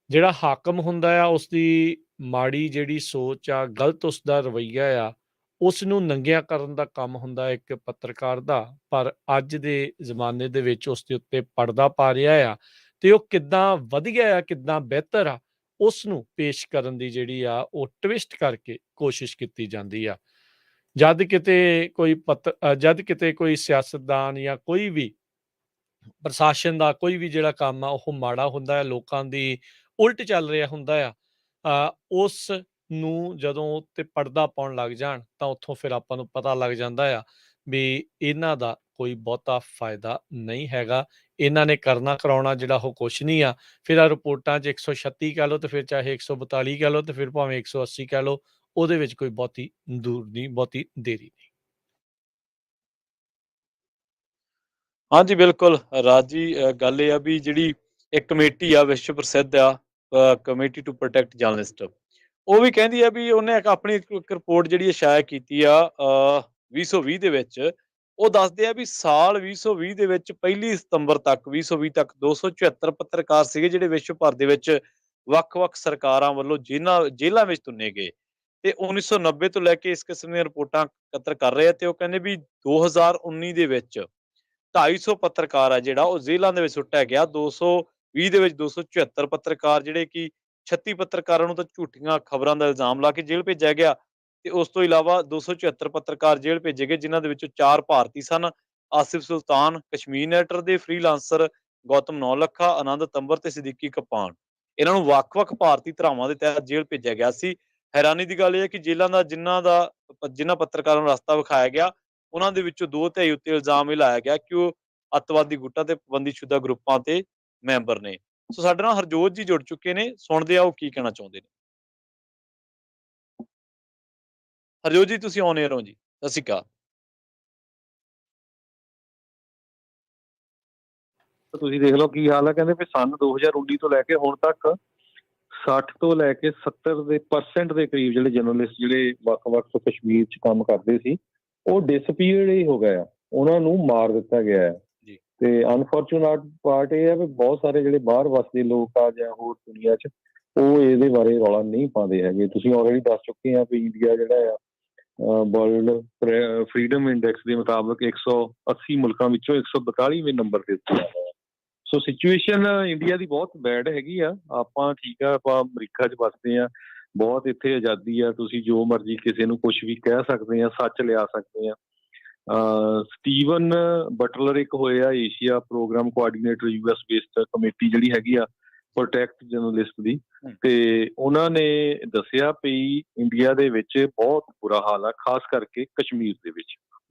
ਜਿਹੜਾ ਹਾਕਮ ਹੁੰਦਾ ਆ ਉਸਦੀ ਮਾੜੀ ਜਿਹੜੀ ਸੋਚ ਆ, ਗਲਤ ਉਸਦਾ ਰਵੱਈਆ ਆ, ਉਸ ਨੂੰ ਨੰਗਿਆ ਕਰਨ ਦਾ ਕੰਮ ਹੁੰਦਾ ਇੱਕ ਪੱਤਰਕਾਰ ਦਾ। ਪਰ ਅੱਜ ਦੇ ਜ਼ਮਾਨੇ ਦੇ ਵਿੱਚ ਉਸ ਦੇ ਉੱਤੇ ਪਰਦਾ ਪਾ ਰਿਹਾ ਆ ਤੇ ਉਹ ਕਿੱਦਾਂ ਵਧੀਆ ਆ, ਕਿੱਦਾਂ ਬਿਹਤਰ ਆ, ਉਸ ਨੂੰ ਪੇਸ਼ ਕਰਨ ਦੀ ਜਿਹੜੀ ਆ ਉਹ ਟਵਿਸਟ ਕਰਕੇ ਕੋਸ਼ਿਸ਼ ਕੀਤੀ ਜਾਂਦੀ ਆ। ਜਦ ਕਿਤੇ ਕੋਈ ਸਿਆਸਤਦਾਨ ਜਾਂ ਕੋਈ ਵੀ ਪ੍ਰਸ਼ਾਸਨ ਦਾ ਕੋਈ ਵੀ ਜਿਹੜਾ ਕੰਮ ਆ ਉਹ ਮਾੜਾ ਹੁੰਦਾ ਹੈ, ਲੋਕਾਂ ਦੀ ਉਲਟ ਚੱਲ ਰਿਹਾ ਹੁੰਦਾ ਆ, ਉਸ ਨੂੰ ਜਦੋਂ ਉੱਤੇ ਪਰਦਾ ਪਾਉਣ ਲੱਗ ਜਾਣ ਤਾਂ ਉੱਥੋਂ ਫਿਰ ਆਪਾਂ ਨੂੰ ਪਤਾ ਲੱਗ ਜਾਂਦਾ ਆ ਵੀ ਇਹਨਾਂ ਦਾ ਕੋਈ ਬਹੁਤਾ ਫਾਇਦਾ ਨਹੀਂ ਹੈਗਾ। ਇਹਨਾਂ ਨੇ ਕਰਨਾ ਕਰਾਉਣਾ ਜਿਹੜਾ ਉਹ ਕੁਛ ਨਹੀਂ ਆ। ਫਿਰ ਆ ਰਿਪੋਰਟਾਂ 'ਚ 136 ਕਹਿ ਲਓ ਤੇ ਫਿਰ ਚਾਹੇ 142 ਕਹਿ ਲਓ ਤੇ ਫਿਰ ਭਾਵੇਂ 180 ਕਹਿ ਲਓ, ਉਹਦੇ ਵਿੱਚ ਕੋਈ ਬਹੁਤੀ ਦੂਰ ਨਹੀਂ, ਬਹੁਤੀ ਦੇਰੀ ਨਹੀਂ। ਹਾਂਜੀ, ਬਿਲਕੁਲ ਰਾਜ ਜੀ, ਗੱਲ ਇਹ ਆ ਵੀ ਜਿਹੜੀ ਇੱਕ ਕਮੇਟੀ ਆ ਵਿਸ਼ਵ ਪ੍ਰਸਿੱਧ ਆ, ਕਮੇਟੀ ਟੂ ਪ੍ਰੋਟੈਕਟ ਜਰਨਲਿਸਟ, ਉਹ ਵੀ ਕਹਿੰਦੀ ਆ ਵੀ ਉਹਨੇ ਆਪਣੀ ਇੱਕ ਰਿਪੋਰਟ ਜਿਹੜੀ ਆ ਸ਼ਾਇਰ ਕੀਤੀ ਆ 2020 ਦੇ ਵਿੱਚ। ਉਹ ਦੱਸਦੇ ਆ ਵੀ ਸਾਲ 2020 ਦੇ ਵਿੱਚ 1 ਸਤੰਬਰ ਤੱਕ 2020 ਤੱਕ 274 ਪੱਤਰਕਾਰ ਸੀਗੇ ਜਿਹੜੇ ਵਿਸ਼ਵ ਭਰ ਦੇ ਵਿੱਚ ਵੱਖ-ਵੱਖ ਸਰਕਾਰਾਂ ਵੱਲੋਂ ਜੇਲ੍ਹਾਂ ਵਿੱਚ ਤੁੰਨੇ ਗਏ, ਤੇ 1990 ਤੋਂ ਲੈ ਕੇ ਇਸ ਕਿਸਮ ਦੀਆਂ ਰਿਪੋਰਟਾਂ ਇਕੱਤਰ ਕਰ ਰਹੇ ਆ। ਤੇ ਉਹ ਕਹਿੰਦੇ ਵੀ 2019 ਦੇ ਵਿੱਚ 250 ਪੱਤਰਕਾਰ ਆ ਜਿਹੜਾ ਉਹ ਜੇਲ੍ਹਾਂ ਦੇ ਵਿੱਚ ਸੁੱਟਿਆ ਗਿਆ। 220 ਦੇ ਵਿੱਚ 274 ਪੱਤਰਕਾਰ, ਜਿਹੜੇ ਕਿ 36 ਪੱਤਰਕਾਰਾਂ ਨੂੰ ਤਾਂ ਝੂਠੀਆਂ ਖਬਰਾਂ ਦਾ ਇਲਜ਼ਾਮ ਲਾ ਕੇ ਜੇਲ੍ਹ ਭੇਜਿਆ ਗਿਆ, ਤੇ ਉਸ ਤੋਂ ਇਲਾਵਾ 274 ਪੱਤਰਕਾਰ ਜੇਲ੍ਹ ਭੇਜੇ ਗਏ, ਜਿਨ੍ਹਾਂ ਦੇ ਵਿੱਚੋਂ 4 ਭਾਰਤੀ ਸਨ। ਆਸਿਫ ਸੁਲਤਾਨ, ਕਸ਼ਮੀਰ ਐਡੀਟਰ ਦੇ ਫ੍ਰੀਲਾਂਸਰ ਗੌਤਮ ਨੌਲੱਖਾ, ਆਨੰਦ ਤੰਬਰ ਤੇ ਸਿੱਦੀਕੀ ਕਪਾਨ, ਇਹਨਾਂ ਨੂੰ ਵੱਖ-ਵੱਖ ਭਾਰਤੀ ਧਾਰਾਵਾਂ ਦੇ ਤਹਿਤ ਜੇਲ੍ਹ ਭੇਜਿਆ ਗਿਆ ਸੀ। ਹੈਰਾਨੀ ਦੀ ਗੱਲ ਇਹ ਹੈ ਕਿ ਜੇਲ੍ਹਾਂ ਦਾ ਜਿਨ੍ਹਾਂ ਪੱਤਰਕਾਰਾਂ ਨੂੰ ਰਸਤਾ ਵਿਖਾਇਆ ਗਿਆ, ਉਹਨਾਂ ਦੇ ਵਿੱਚੋਂ 2/3 ਉੱਤੇ ਇਲਜ਼ਾਮ ਇਹ ਲਾਇਆ ਗਿਆ ਕਿ ਉਹ ਅੱਤਵਾਦੀ ਗੁੱਟਾਂ ਤੇ ਪਾਬੰਦੀਸ਼ੁਦਾ ਗਰੁੱਪਾਂ ਦੇ ਮੈਂਬਰ ਨੇ। ਸੋ ਸਾਡੇ ਨਾਲ ਹਰਜੋਤ ਜੀ ਜੁੜ ਚੁੱਕੇ ਨੇ, ਸੁਣਦੇ ਆ ਉਹ ਕੀ ਕਹਿਣਾ ਚਾਹੁੰਦੇ ਨੇ। ਹਰਜੋਤ ਜੀ, ਤੁਸੀਂ ਔਨ 에ਅਰ ਹੋ ਜੀ, ਸਤਿ ਸ਼੍ਰੀ ਅਕਾਲ। ਤੁਸੀਂ ਦੇਖ ਲਓ ਕੀ ਹਾਲ ਹੈ। ਕਹਿੰਦੇ ਵੀ ਸੰਨ 2019 ਤੋਂ ਲੈ ਕੇ ਹੁਣ ਤੱਕ 60 ਤੋਂ ਲੈ ਕੇ 70% ਦੇ ਕਰੀਬ ਜਿਹੜੇ ਜਰਨਲਿਸਟ ਜਿਹੜੇ ਵੱਖ-ਵੱਖ ਕਸ਼ਮੀਰ 'ਚ ਕੰਮ ਕਰਦੇ ਸੀ, ਉਹ ਡਿਸਪੀਅਰਡ ਹੀ ਹੋ ਗਏ ਆ, ਉਹਨਾਂ ਨੂੰ ਮਾਰ ਦਿੱਤਾ ਗਿਆ ਹੈ। ਤੇ ਅਨਫੋਰਚੂਨੇਟ ਪਾਰਟ ਇਹ ਹੈ ਵੀ ਬਹੁਤ ਸਾਰੇ ਜਿਹੜੇ ਬਾਹਰ ਵਸਦੇ ਲੋਕ ਆ ਜਾਂ ਹੋਰ ਦੁਨੀਆ 'ਚ, ਉਹ ਇਹਦੇ ਬਾਰੇ ਰੌਲਾ ਨਹੀਂ ਪਾਉਂਦੇ ਹੈਗੇ। ਤੁਸੀਂ ਆਲਰੇਡੀ ਦੱਸ ਚੁੱਕੇ ਆ ਵੀ ਇੰਡੀਆ ਜਿਹੜਾ ਆ ਵਰਲਡ ਫਰੀडम ਇੰਡੈਕਸ ਦੇ ਮੁਤਾਬਕ 180 ਮੁਲਕਾਂ ਵਿੱਚੋਂ 142ਵੇਂ ਨੰਬਰ ਤੇ ਉੱਤੇ ਆ ਰਿਹਾ। ਸੋ ਸਿਚੁਏਸ਼ਨ ਇੰਡੀਆ ਦੀ ਬਹੁਤ ਬੈਡ ਹੈਗੀ ਆ। ਆਪਾਂ ਠੀਕ ਆ, ਆਪਾਂ ਅਮਰੀਕਾ 'ਚ ਵੱਸਦੇ ਆ, ਬਹੁਤ ਇੱਥੇ ਆਜ਼ਾਦੀ ਆ, ਤੁਸੀਂ ਜੋ ਮਰਜ਼ੀ ਕਿਸੇ ਨੂੰ ਕੁਛ ਵੀ ਕਹਿ ਸਕਦੇ ਆ, ਸੱਚ ਲਿਆ ਸਕਦੇ ਆ। ਸਟੀਵਨ ਬਟਲਰ ਇੱਕ ਹੋਏ ਆ Asia programme coordinator US based committee ਜਿਹੜੀ ਹੈਗੀ ਆ ਪ੍ਰੋਟੈਕਟ ਜਰਨਲਿਸਟ ਦੀ, ਤੇ ਉਹਨਾਂ ਨੇ ਦੱਸਿਆ ਵੀ ਇੰਡੀਆ ਦੇ ਵਿੱਚ ਬਹੁਤ ਬੁਰਾ ਹਾਲ ਆ, ਖਾਸ ਕਰਕੇ ਕਸ਼ਮੀਰ ਦੇ ਵਿੱਚ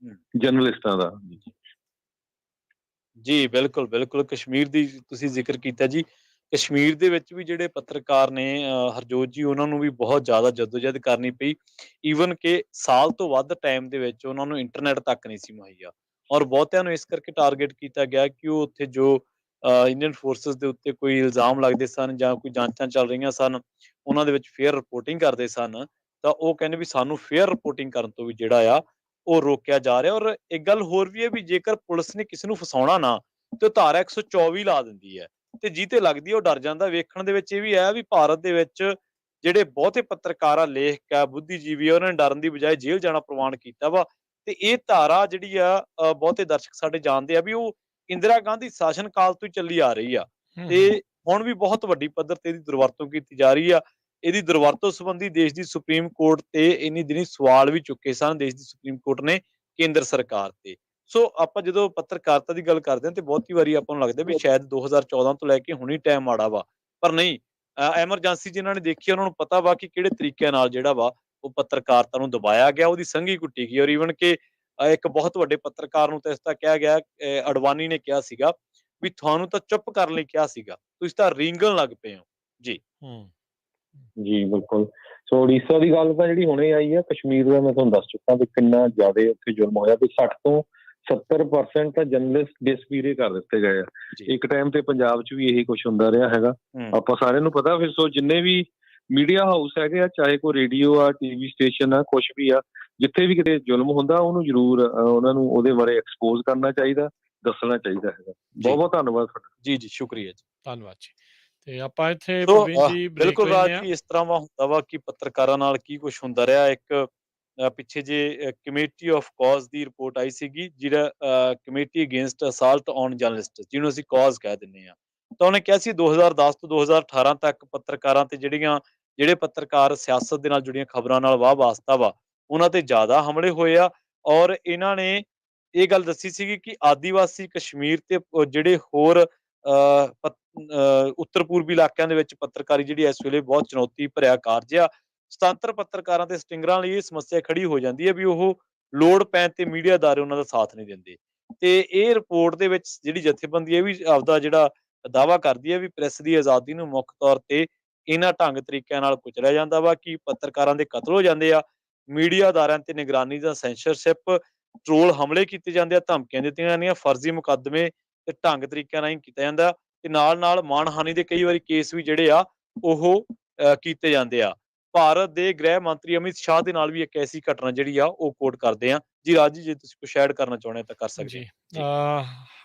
ਜਰਨਲਿਸਟਾਂ ਦਾ। ਜੀ ਬਿਲਕੁਲ ਬਿਲਕੁਲ, ਕਸ਼ਮੀਰ ਦੀ ਤੁਸੀਂ ਜ਼ਿਕਰ ਕੀਤਾ ਜੀ। ਕਸ਼ਮੀਰ ਦੇ ਵਿੱਚ ਵੀ ਜਿਹੜੇ ਪੱਤਰਕਾਰ ਨੇ ਹਰਜੋਤ ਜੀ, ਉਹਨਾਂ ਨੂੰ ਵੀ ਬਹੁਤ ਜ਼ਿਆਦਾ ਜਦੋਜਹਿਦ ਕਰਨੀ ਪਈ। ਈਵਨ ਕਿ ਸਾਲ ਤੋਂ ਵੱਧ ਟਾਈਮ ਦੇ ਵਿੱਚ ਉਹਨਾਂ ਨੂੰ ਇੰਟਰਨੈਟ ਤੱਕ ਨਹੀਂ ਸੀ ਮੁਹੱਈਆ, ਔਰ ਬਹੁਤਿਆਂ ਨੂੰ ਇਸ ਕਰਕੇ ਟਾਰਗੇਟ ਕੀਤਾ ਗਿਆ ਕਿ ਉਹ ਉੱਥੇ ਜੋ ਇੰਡੀਅਨ ਫੋਰਸਿਸ ਦੇ ਉੱਤੇ ਕੋਈ ਇਲਜ਼ਾਮ ਲੱਗਦੇ ਸਨ ਜਾਂ ਕੋਈ ਜਾਂਚਾਂ ਚੱਲ ਰਹੀਆਂ ਸਨ, ਉਹਨਾਂ ਦੇ ਵਿੱਚ ਫੇਅਰ ਰਿਪੋਰਟਿੰਗ ਕਰਦੇ ਸਨ, ਤਾਂ ਉਹ ਕਹਿੰਦੇ ਵੀ ਸਾਨੂੰ ਫੇਅਰ ਰਿਪੋਰਟਿੰਗ ਕਰਨ ਤੋਂ ਵੀ ਜਿਹੜਾ ਆ ਉਹ ਰੋਕਿਆ ਜਾ ਰਿਹਾ। ਔਰ ਇੱਕ ਗੱਲ ਹੋਰ ਵੀ ਹੈ ਵੀ ਜੇਕਰ ਪੁਲਿਸ ਨੇ ਕਿਸੇ ਨੂੰ ਫਸਾਉਣਾ ਨਾ, ਤੇ ਉਹ ਧਾਰਾ 124 ਲਾ ਦਿੰਦੀ ਹੈ, ਤੇ ਜਿਹਤੇ ਲੱਗਦੀ ਉਹ ਡਰ ਜਾਂਦਾ। ਵੇਖਣ ਦੇ ਵਿੱਚ ਇਹ ਵੀ ਹੈ ਵੀ ਭਾਰਤ ਦੇ ਵਿੱਚ ਜਿਹੜੇ ਬਹੁਤੇ ਪੱਤਰਕਾਰ ਆ, ਲੇਖਕ ਆ, ਬੁੱਧੀਜੀਵੀ ਆ, ਉਹਨਾਂ ਨੇ ਡਰਨ ਦੀ ਬਜਾਏ ਜੇਲ੍ਹ ਜਾਣਾ ਪ੍ਰਵਾਨ ਕੀਤਾ ਵਾ। ਤੇ ਇਹ ਧਾਰਾ ਜਿਹੜੀ ਆ, ਬਹੁਤੇ ਦਰਸ਼ਕ ਸਾਡੇ ਜਾਣਦੇ ਆ ਵੀ ਉਹ ਇੰਦਰਾ ਗਾਂਧੀ ਸ਼ਾਸਨ ਕਾਲ ਤੋਂ ਹੀ ਚੱਲੀ ਆ ਰਹੀ ਆ, ਤੇ ਹੁਣ ਵੀ ਬਹੁਤ ਵੱਡੀ ਪੱਧਰ ਤੇ ਇਹਦੀ ਦੁਰਵਰਤੋਂ ਕੀਤੀ ਜਾ ਰਹੀ ਆ। ਇਹਦੀ ਦੁਰਵਰਤੋਂ ਸੰਬੰਧੀ ਦੇਸ਼ ਦੀ ਸੁਪਰੀਮ ਕੋਰਟ ਤੇ ਇੰਨੀ ਦਿਨੀ ਸਵਾਲ ਵੀ ਚੁੱਕੇ ਸਨ ਦੇਸ਼ ਦੀ ਸੁਪਰੀਮ ਕੋਰਟ ਨੇ ਕੇਂਦਰ ਸਰਕਾਰ ਤੇ। ਸੋ ਆਪਾਂ ਜਦੋਂ ਪੱਤਰਕਾਰਤਾ ਦੀ ਗੱਲ ਕਰਦੇ ਹਾਂ ਤੇ ਬਹੁਤੀ ਵਾਰੀ ਆਪਾਂ ਨੂੰ ਲੱਗਦਾ ਵੀ ਸ਼ਾਇਦ 2014 ਤੋਂ ਲੈ ਕੇ ਹੁਣੀ ਟਾਈਮ ਮਾੜਾ ਵਾ, ਪਰ ਨਹੀਂ। ਐਮਰਜੈਂਸੀ ਜਿਨ੍ਹਾਂ ਨੇ ਦੇਖੀ ਉਹਨਾਂ ਨੂੰ ਪਤਾ ਵਾ ਕਿ ਕਿਹੜੇ ਤਰੀਕਿਆਂ ਨਾਲ ਜਿਹੜਾ ਵਾ ਉਹ ਪੱਤਰਕਾਰਤਾ ਨੂੰ ਦਬਾਇਆ ਗਿਆ, ਉਹਦੀ ਸੰਘੀ ਕੁੱਟੀ ਗਈ। ਔਰ ਈਵਨ ਕਿ ਇੱਕ ਬਹੁਤ ਵੱਡੇ ਪੱਤਰਕਾਰ ਨੂੰ ਤਾਂ ਇਸ ਤਰ੍ਹਾਂ ਕਿਹਾ ਗਿਆ, ਅਡਵਾਨੀ ਨੇ ਕਿਹਾ ਸੀਗਾ ਵੀ ਤੁਹਾਨੂੰ ਤਾਂ ਚੁੱਪ ਕਰਨ ਲਈ ਕਿਹਾ ਸੀਗਾ, ਤੁਸੀਂ ਤਾਂ ਰੀਂਗਣ ਲੱਗ ਪਏ ਹੋ ਜੀ। ਜੀ ਬਿਲਕੁਲ। ਸੋ ਉੜੀਸਾ ਦੀ ਗੱਲ ਤਾਂ ਜਿਹੜੀ ਹੁਣੇ ਆਈ ਆ, ਕਸ਼ਮੀਰ ਦਾ ਮੈਂ ਤੁਹਾਨੂੰ ਦੱਸ ਚੁੱਕਾ ਵੀ ਕਿੰਨਾ ਜ਼ਿਆਦਾ ਉੱਥੇ ਜ਼ੁਲਮ ਹੋਇਆ, ਵੀ 60 ਤੋਂ 70% ਤਾਂ ਜਰਨਲਿਸਟ ਡਿਸਪੀਅਰ ਕਰ ਦਿੱਤੇ ਗਏ ਆ। ਇੱਕ ਟਾਈਮ ਤੇ ਪੰਜਾਬ 'ਚ ਵੀ ਇਹੀ ਕੁਛ ਹੁੰਦਾ ਰਿਹਾ ਹੈਗਾ, ਆਪਾਂ ਸਾਰਿਆਂ ਨੂੰ ਪਤਾ। ਫਿਰ ਸੋ ਜਿੰਨੇ ਵੀ ਮੀਡੀਆ ਹਾਊਸ ਹੈਗੇ ਆ, ਚਾਹੇ ਕੋਈ ਰੇਡੀਓ ਆ, TV ਸਟੇਸ਼ਨ ਆ, ਕੁਛ ਵੀ ਆ, ਜਿੱਥੇ ਵੀ ਕਿਤੇ ਜ਼ੁਲਮ ਹੁੰਦਾ ਉਹਨੂੰ ਜ਼ਰੂਰ ਉਹਨਾਂ ਨੂੰ ਉਹਦੇ ਬਾਰੇ ਐਕਸਪੋਜ਼ ਕਰਨਾ ਚਾਹੀਦਾ, ਦੱਸਣਾ ਚਾਹੀਦਾ ਹੈਗਾ। ਬਹੁਤ ਬਹੁਤ ਧੰਨਵਾਦ ਤੁਹਾਡਾ। ਜੀ ਜੀ, ਸ਼ੁਕਰੀਆ ਜੀ, ਧੰਨਵਾਦ ਜੀ। ਤੇ ਆਪਾਂ ਇੱਥੇ ਬਿਲਕੁਲ ਰਾਜ ਜੀ, ਇਸ ਤਰ੍ਹਾਂ ਹੁੰਦਾ ਵਾ ਕਿ ਪੱਤਰਕਾਰਾਂ ਨਾਲ ਕੀ ਕੁਝ ਹੁੰਦਾ ਰਿਹਾ। ਇੱਕ ਪਿੱਛੇ ਜੇ committee of cause the report ਆਈ ਸੀਗੀ, ਜਿਹੜਾ committee against assault on journalist, ਜਿਹਨੂੰ ਅਸੀਂ ਕਾਜ਼ ਕਹਿ ਦਿੰਦੇ ਆ। ਤਾਂ ਉਹਨੇ ਕਿਹਾ ਸੀ 2010 ਤੋਂ 2018 ਤੱਕ ਪੱਤਰਕਾਰਾਂ ਤੇ ਜਿਹੜੇ ਪੱਤਰਕਾਰ ਸਿਆਸਤ ਦੇ ਨਾਲ ਜੁੜੀਆਂ ਖਬਰਾਂ ਨਾਲ ਵਾਹ ਵਾਸਤਾ ਵਾ, ਉਹਨਾਂ ਤੇ ਜ਼ਿਆਦਾ ਹਮਲੇ ਹੋਏ ਆ। ਔਰ ਇਹਨਾਂ ਨੇ ਇਹ ਗੱਲ ਦੱਸੀ ਸੀਗੀ ਕਿ ਆਦੀਵਾਸੀ ਕਸ਼ਮੀਰ ਤੇ ਜਿਹੜੇ ਹੋਰ ਉੱਤਰ ਪੂਰਬੀ ਇਲਾਕਿਆਂ ਦੇ ਵਿੱਚ ਪੱਤਰਕਾਰੀ ਜਿਹੜੀ ਇਸ ਵੇਲੇ ਬਹੁਤ ਚੁਣੌਤੀ ਭਰਿਆ ਕਾਰਜ ਆ। ਸੁਤੰਤਰ ਪੱਤਰਕਾਰਾਂ ਤੇ ਸਟਿੰਗਰਾਂ ਲਈ ਇਹ ਸਮੱਸਿਆ ਖੜੀ ਹੋ ਜਾਂਦੀ ਹੈ ਵੀ ਉਹ ਲੋੜ ਪੈਣ ਤੇ ਮੀਡੀਆ ਅਦਾਰੇ ਉਹਨਾਂ ਦਾ ਸਾਥ ਨਹੀਂ ਦਿੰਦੇ। ਤੇ ਇਹ ਰਿਪੋਰਟ ਦੇ ਵਿੱਚ ਜਿਹੜੀ ਜਥੇਬੰਦੀ ਇਹ ਵੀ ਆਪਦਾ ਜਿਹੜਾ ਦਾਅਵਾ ਕਰਦੀ ਹੈ ਵੀ ਪ੍ਰੈਸ ਦੀ ਆਜ਼ਾਦੀ ਨੂੰ ਮੁੱਖ ਤੌਰ ਤੇ ਇਹਨਾਂ ਢੰਗ ਤਰੀਕਿਆਂ ਨਾਲ ਕੁਚਲਿਆ ਜਾਂਦਾ ਵਾ ਕਿ ਪੱਤਰਕਾਰਾਂ ਦੇ ਕਤਲ ਹੋ ਜਾਂਦੇ ਆ, ਮੀਡੀਆ ਅਦਾਰਿਆਂ ਤੇ ਨਿਗਰਾਨੀ ਜਾਂ ਸੈਂਸਰਸ਼ਿਪ, ਟਰੋਲ ਹਮਲੇ ਕੀਤੇ ਜਾਂਦੇ ਆ, ਧਮਕੀਆਂ ਦਿੱਤੀਆਂ ਜਾਂਦੀਆਂ, ਫਰਜ਼ੀ ਮੁਕੱਦਮੇ ਤੇ ਢੰਗ ਤਰੀਕਿਆਂ ਰਾਹੀਂ ਕੀਤਾ ਜਾਂਦਾ ਤੇ ਨਾਲ-ਨਾਲ ਮਾਣਹਾਨੀ ਦੇ ਕਈ ਵਾਰੀ ਕੇਸ ਵੀ ਜਿਹੜੇ ਆ ਉਹ ਕੀਤੇ ਜਾਂਦੇ ਆ। ਭਾਰਤ ਦੇ ਗ੍ਰਹਿ ਮੰਤਰੀ ਅਮਿਤ ਸ਼ਾਹ ਦੇ ਨਾਲ ਵੀ ਇੱਕ ਐਸੀ ਘਟਨਾ ਜਿਹੜੀ ਆ ਉਹ ਕੋਟ ਕਰਦੇ ਆ। ਜੀ ਰਾਜ ਜੀ, ਜੇ ਤੁਸੀਂ ਕੁਛ ਐਡ ਕਰਨਾ ਚਾਹੁੰਦੇ ਤਾਂ ਕਰ ਸਕਦੇ ਜੀ। ਹੋ। ਜੀ।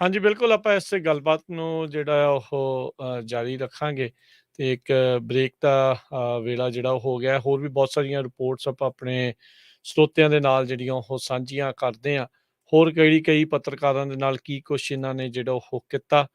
ਹਾਂਜੀ, ਬਿਲਕੁਲ ਆਪਾਂ ਇਸ ਗੱਲਬਾਤ ਨੂੰ ਜਿਹੜਾ ਆ ਉਹ ਜਾਰੀ ਰੱਖਾਂਗੇ ਤੇ ਇੱਕ ਬ੍ਰੇਕ ਦਾ ਵੇਲਾ ਜਿਹੜਾ ਉਹ ਹੋ ਗਿਆ। ਹੋਰ ਵੀ ਬਹੁਤ ਸਾਰੀਆਂ ਰਿਪੋਰਟਸ ਆਪਾਂ ਆਪਣੇ ਸਰੋਤਿਆਂ ਦੇ ਨਾਲ ਜਿਹੜੀਆਂ ਉਹ ਸਾਂਝੀਆਂ ਕਰਦੇ ਹਾਂ। ਹੋਰ ਕਈ ਪੱਤਰਕਾਰਾਂ ਦੇ ਨਾਲ ਕੀ ਕੁਛ ਇਹਨਾਂ ਨੇ ਜਿਹੜਾ ਉਹ ਕੀਤਾ,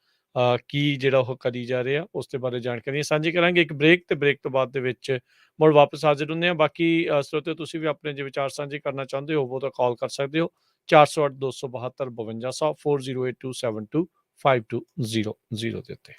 ਕੀ ਜਿਹੜਾ ਉਹ ਕਰੀ ਜਾ ਰਿਹਾ, ਉਸ ਦੇ ਬਾਰੇ ਜਾਣਕਾਰੀਆਂ ਸਾਂਝੀ ਕਰਾਂਗੇ। ਇੱਕ ਬ੍ਰੇਕ ਤੇ ਬ੍ਰੇਕ ਤੋਂ ਬਾਅਦ ਦੇ ਵਿੱਚ ਮੁੜ ਵਾਪਸ ਹਾਜ਼ਰ ਹੁੰਦੇ ਹਾਂ। ਬਾਕੀ ਸਰੋਤਿਓ, ਤੁਸੀਂ ਵੀ ਆਪਣੇ ਜੇ ਵਿਚਾਰ ਸਾਂਝੇ ਕਰਨਾ ਚਾਹੁੰਦੇ ਹੋ ਤਾਂ ਕਾਲ ਕਰ ਸਕਦੇ ਹੋ 408 272 5200 408272 5200 ਦੇ ਉੱਤੇ।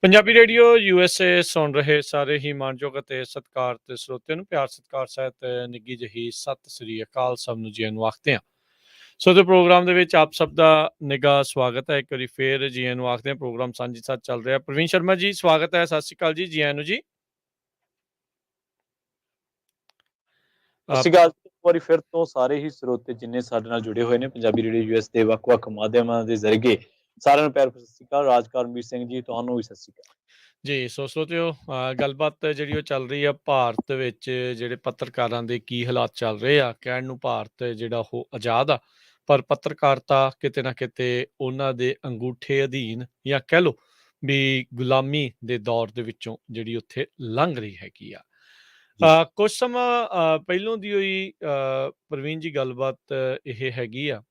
ਪੰਜਾਬੀ ਰੇਡੀਓ USA ਸੁਣ ਰਹੇ ਸਾਰੇ ਹੀ ਮਾਣਯੋਗ ਅਤੇ ਸਤਿਕਾਰਤ ਸਰੋਤਿਆਂ ਨੂੰ ਪਿਆਰ ਸਤਿਕਾਰ ਸਹਿਤ ਨਿੱਘੀ ਜਿਹੀ ਸਤਿ ਸ੍ਰੀ ਅਕਾਲ ਸਭ ਨੂੰ ਜੀ ਨੂੰ ਆਖਦੇ ਹਾਂ। ਸੋ ਦੇ ਪ੍ਰੋਗਰਾਮ ਦੇ ਵਿੱਚ ਆਪ ਸਭ ਦਾ ਨਿੱਘਾ ਸਵਾਗਤ ਹੈ। ਇੱਕ ਵਾਰੀ ਫੇਰ ਜੀ ਨੂੰ ਆਖਦੇ ਹਾਂ। ਪ੍ਰੋਗਰਾਮ ਸਾਂਝੀ ਸਾਥ ਚੱਲ ਰਿਹਾ। ਪ੍ਰਵੀਨ ਸ਼ਰਮਾ ਜੀ ਸਵਾਗਤ ਹੈ। ਸਤਿ ਸ੍ਰੀ ਅਕਾਲ ਜੀ, ਜੀ ਨੂੰ ਜੀ। ਸਤਿ ਸ਼੍ਰੀ ਅਕਾਲ। ਇੱਕ ਵਾਰੀ ਫਿਰ ਤੋਂ ਸਾਰੇ ਹੀ ਸਰੋਤੇ ਜਿੰਨੇ ਸਾਡੇ ਨਾਲ ਜੁੜੇ ਹੋਏ ਨੇ ਪੰਜਾਬੀ ਰੇਡੀਓ US ਦੇ ਵੱਖ-ਵੱਖ ਮਾਧਿਅਮਾਂ ਦੇ ਜ਼ਰੀਏ ਸਾਰਿਆਂ ਨੂੰ ਪਿਆਰ ਭਰੀ ਸਤਿ ਸ਼੍ਰੀ ਅਕਾਲ। ਰਾਜਕਰਮਵੀਰ ਸਿੰਘ ਜੀ ਤੁਹਾਨੂੰ ਵੀ ਸਤਿ ਸ਼੍ਰੀ ਅਕਾਲ ਜੀ। ਸੋ ਸਰੋਤਿਓ, ਗੱਲਬਾਤ ਜਿਹੜੀ ਉਹ ਚੱਲ ਰਹੀ ਆ ਭਾਰਤ ਵਿੱਚ ਜਿਹੜੇ ਪੱਤਰਕਾਰਾਂ ਦੇ ਕੀ ਹਾਲਾਤ ਚੱਲ ਰਹੇ ਆ। ਕਹਿਣ ਨੂੰ ਭਾਰਤ ਜਿਹੜਾ ਉਹ ਆਜ਼ਾਦ ਆ, ਪਰ ਪੱਤਰਕਾਰਤਾ ਕਿਤੇ ਨਾ ਕਿਤੇ ਉਹਨਾਂ ਦੇ ਅੰਗੂਠੇ ਅਧੀਨ ਜਾਂ ਕਹਿ ਲਓ ਵੀ ਗੁਲਾਮੀ ਦੇ ਦੌਰ ਦੇ ਵਿੱਚੋਂ ਜਿਹੜੀ ਉੱਥੇ ਲੰਘ ਰਹੀ ਹੈਗੀ ਆ। ਕੁਝ ਸਮਾਂ ਪਹਿਲੋਂ ਦੀ ਹੋਈ ਪ੍ਰਵੀਨ ਜੀ ਗੱਲਬਾਤ ਇਹ ਹੈਗੀ ਆ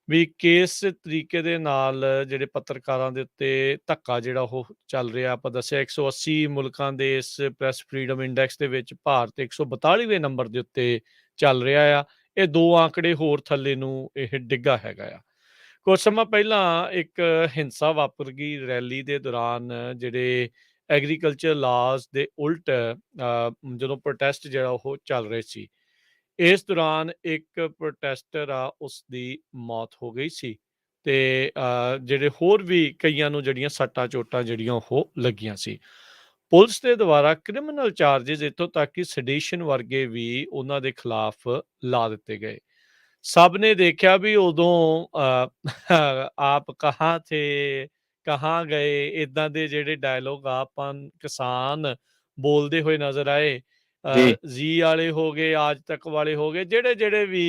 ਵੀ ਕਿਸ ਤਰੀਕੇ ਦੇ ਨਾਲ ਜਿਹੜੇ ਪੱਤਰਕਾਰਾਂ ਦੇ ਉੱਤੇ ਧੱਕਾ ਜਿਹੜਾ ਉਹ ਚੱਲ ਰਿਹਾ। ਆਪਾਂ ਦੱਸਿਆ 180 ਮੁਲਕਾਂ ਦੇ ਇਸ ਪ੍ਰੈਸ ਫਰੀडम ਇੰਡੈਕਸ ਦੇ ਵਿੱਚ ਭਾਰਤ 142ਵੇਂ ਨੰਬਰ ਦੇ ਉੱਤੇ ਚੱਲ ਰਿਹਾ ਆ। ਇਹ ਦੋ ਆંકੜੇ ਹੋਰ ਥੱਲੇ ਨੂੰ ਇਹ ਡਿੱਗਾ ਹੈਗਾ ਆ। ਕੁਝ ਸਮਾਂ ਪਹਿਲਾਂ ਇੱਕ ਹਿੰਸਾ ਵਾਪਰ ਗਈ ਰੈਲੀ ਦੇ ਦੌਰਾਨ, ਜਿਹੜੇ ਐਗਰੀਕਲਚਰ ਲਾਜ਼ ਦੇ ਉਲਟ ਜਦੋਂ ਪ੍ਰੋਟੈਸਟ ਜਿਹੜਾ ਉਹ ਚੱਲ ਰਹੇ ਸੀ। ਇਸ ਦੌਰਾਨ ਇੱਕ ਪ੍ਰੋਟੈਸਟਰ ਆ ਉਸ ਦੀ ਮੌਤ ਹੋ ਗਈ ਸੀ ਤੇ ਜਿਹੜੇ ਹੋਰ ਵੀ ਕਈਆਂ ਨੂੰ ਜਿਹੜੀਆਂ ਸੱਟਾਂ ਚੋਟਾਂ ਜਿਹੜੀਆਂ ਉਹ ਲੱਗੀਆਂ ਸੀ। ਪੁਲਿਸ ਦੇ ਦੁਆਰਾ ਕ੍ਰਿਮੀਨਲ ਚਾਰजेस ਇੱਥੋਂ ਤੱਕ ਕਿ ਸੈਡੀਸ਼ਨ ਵਰਗੇ ਵੀ ਉਹਨਾਂ ਦੇ ਖਿਲਾਫ ਲਾ ਦਿੱਤੇ ਗਏ। सब ने देखा भी उदों आप कहाँ थे, कहाँ गए, इदां दे जेडे डायलॉग ਆਪਾਂ किसान बोलते हुए नजर आए। ਜੀ जी वाले हो गए, आज तक वाले हो गए, ਜਿਹੜੇ ਜਿਹੜੇ ਵੀ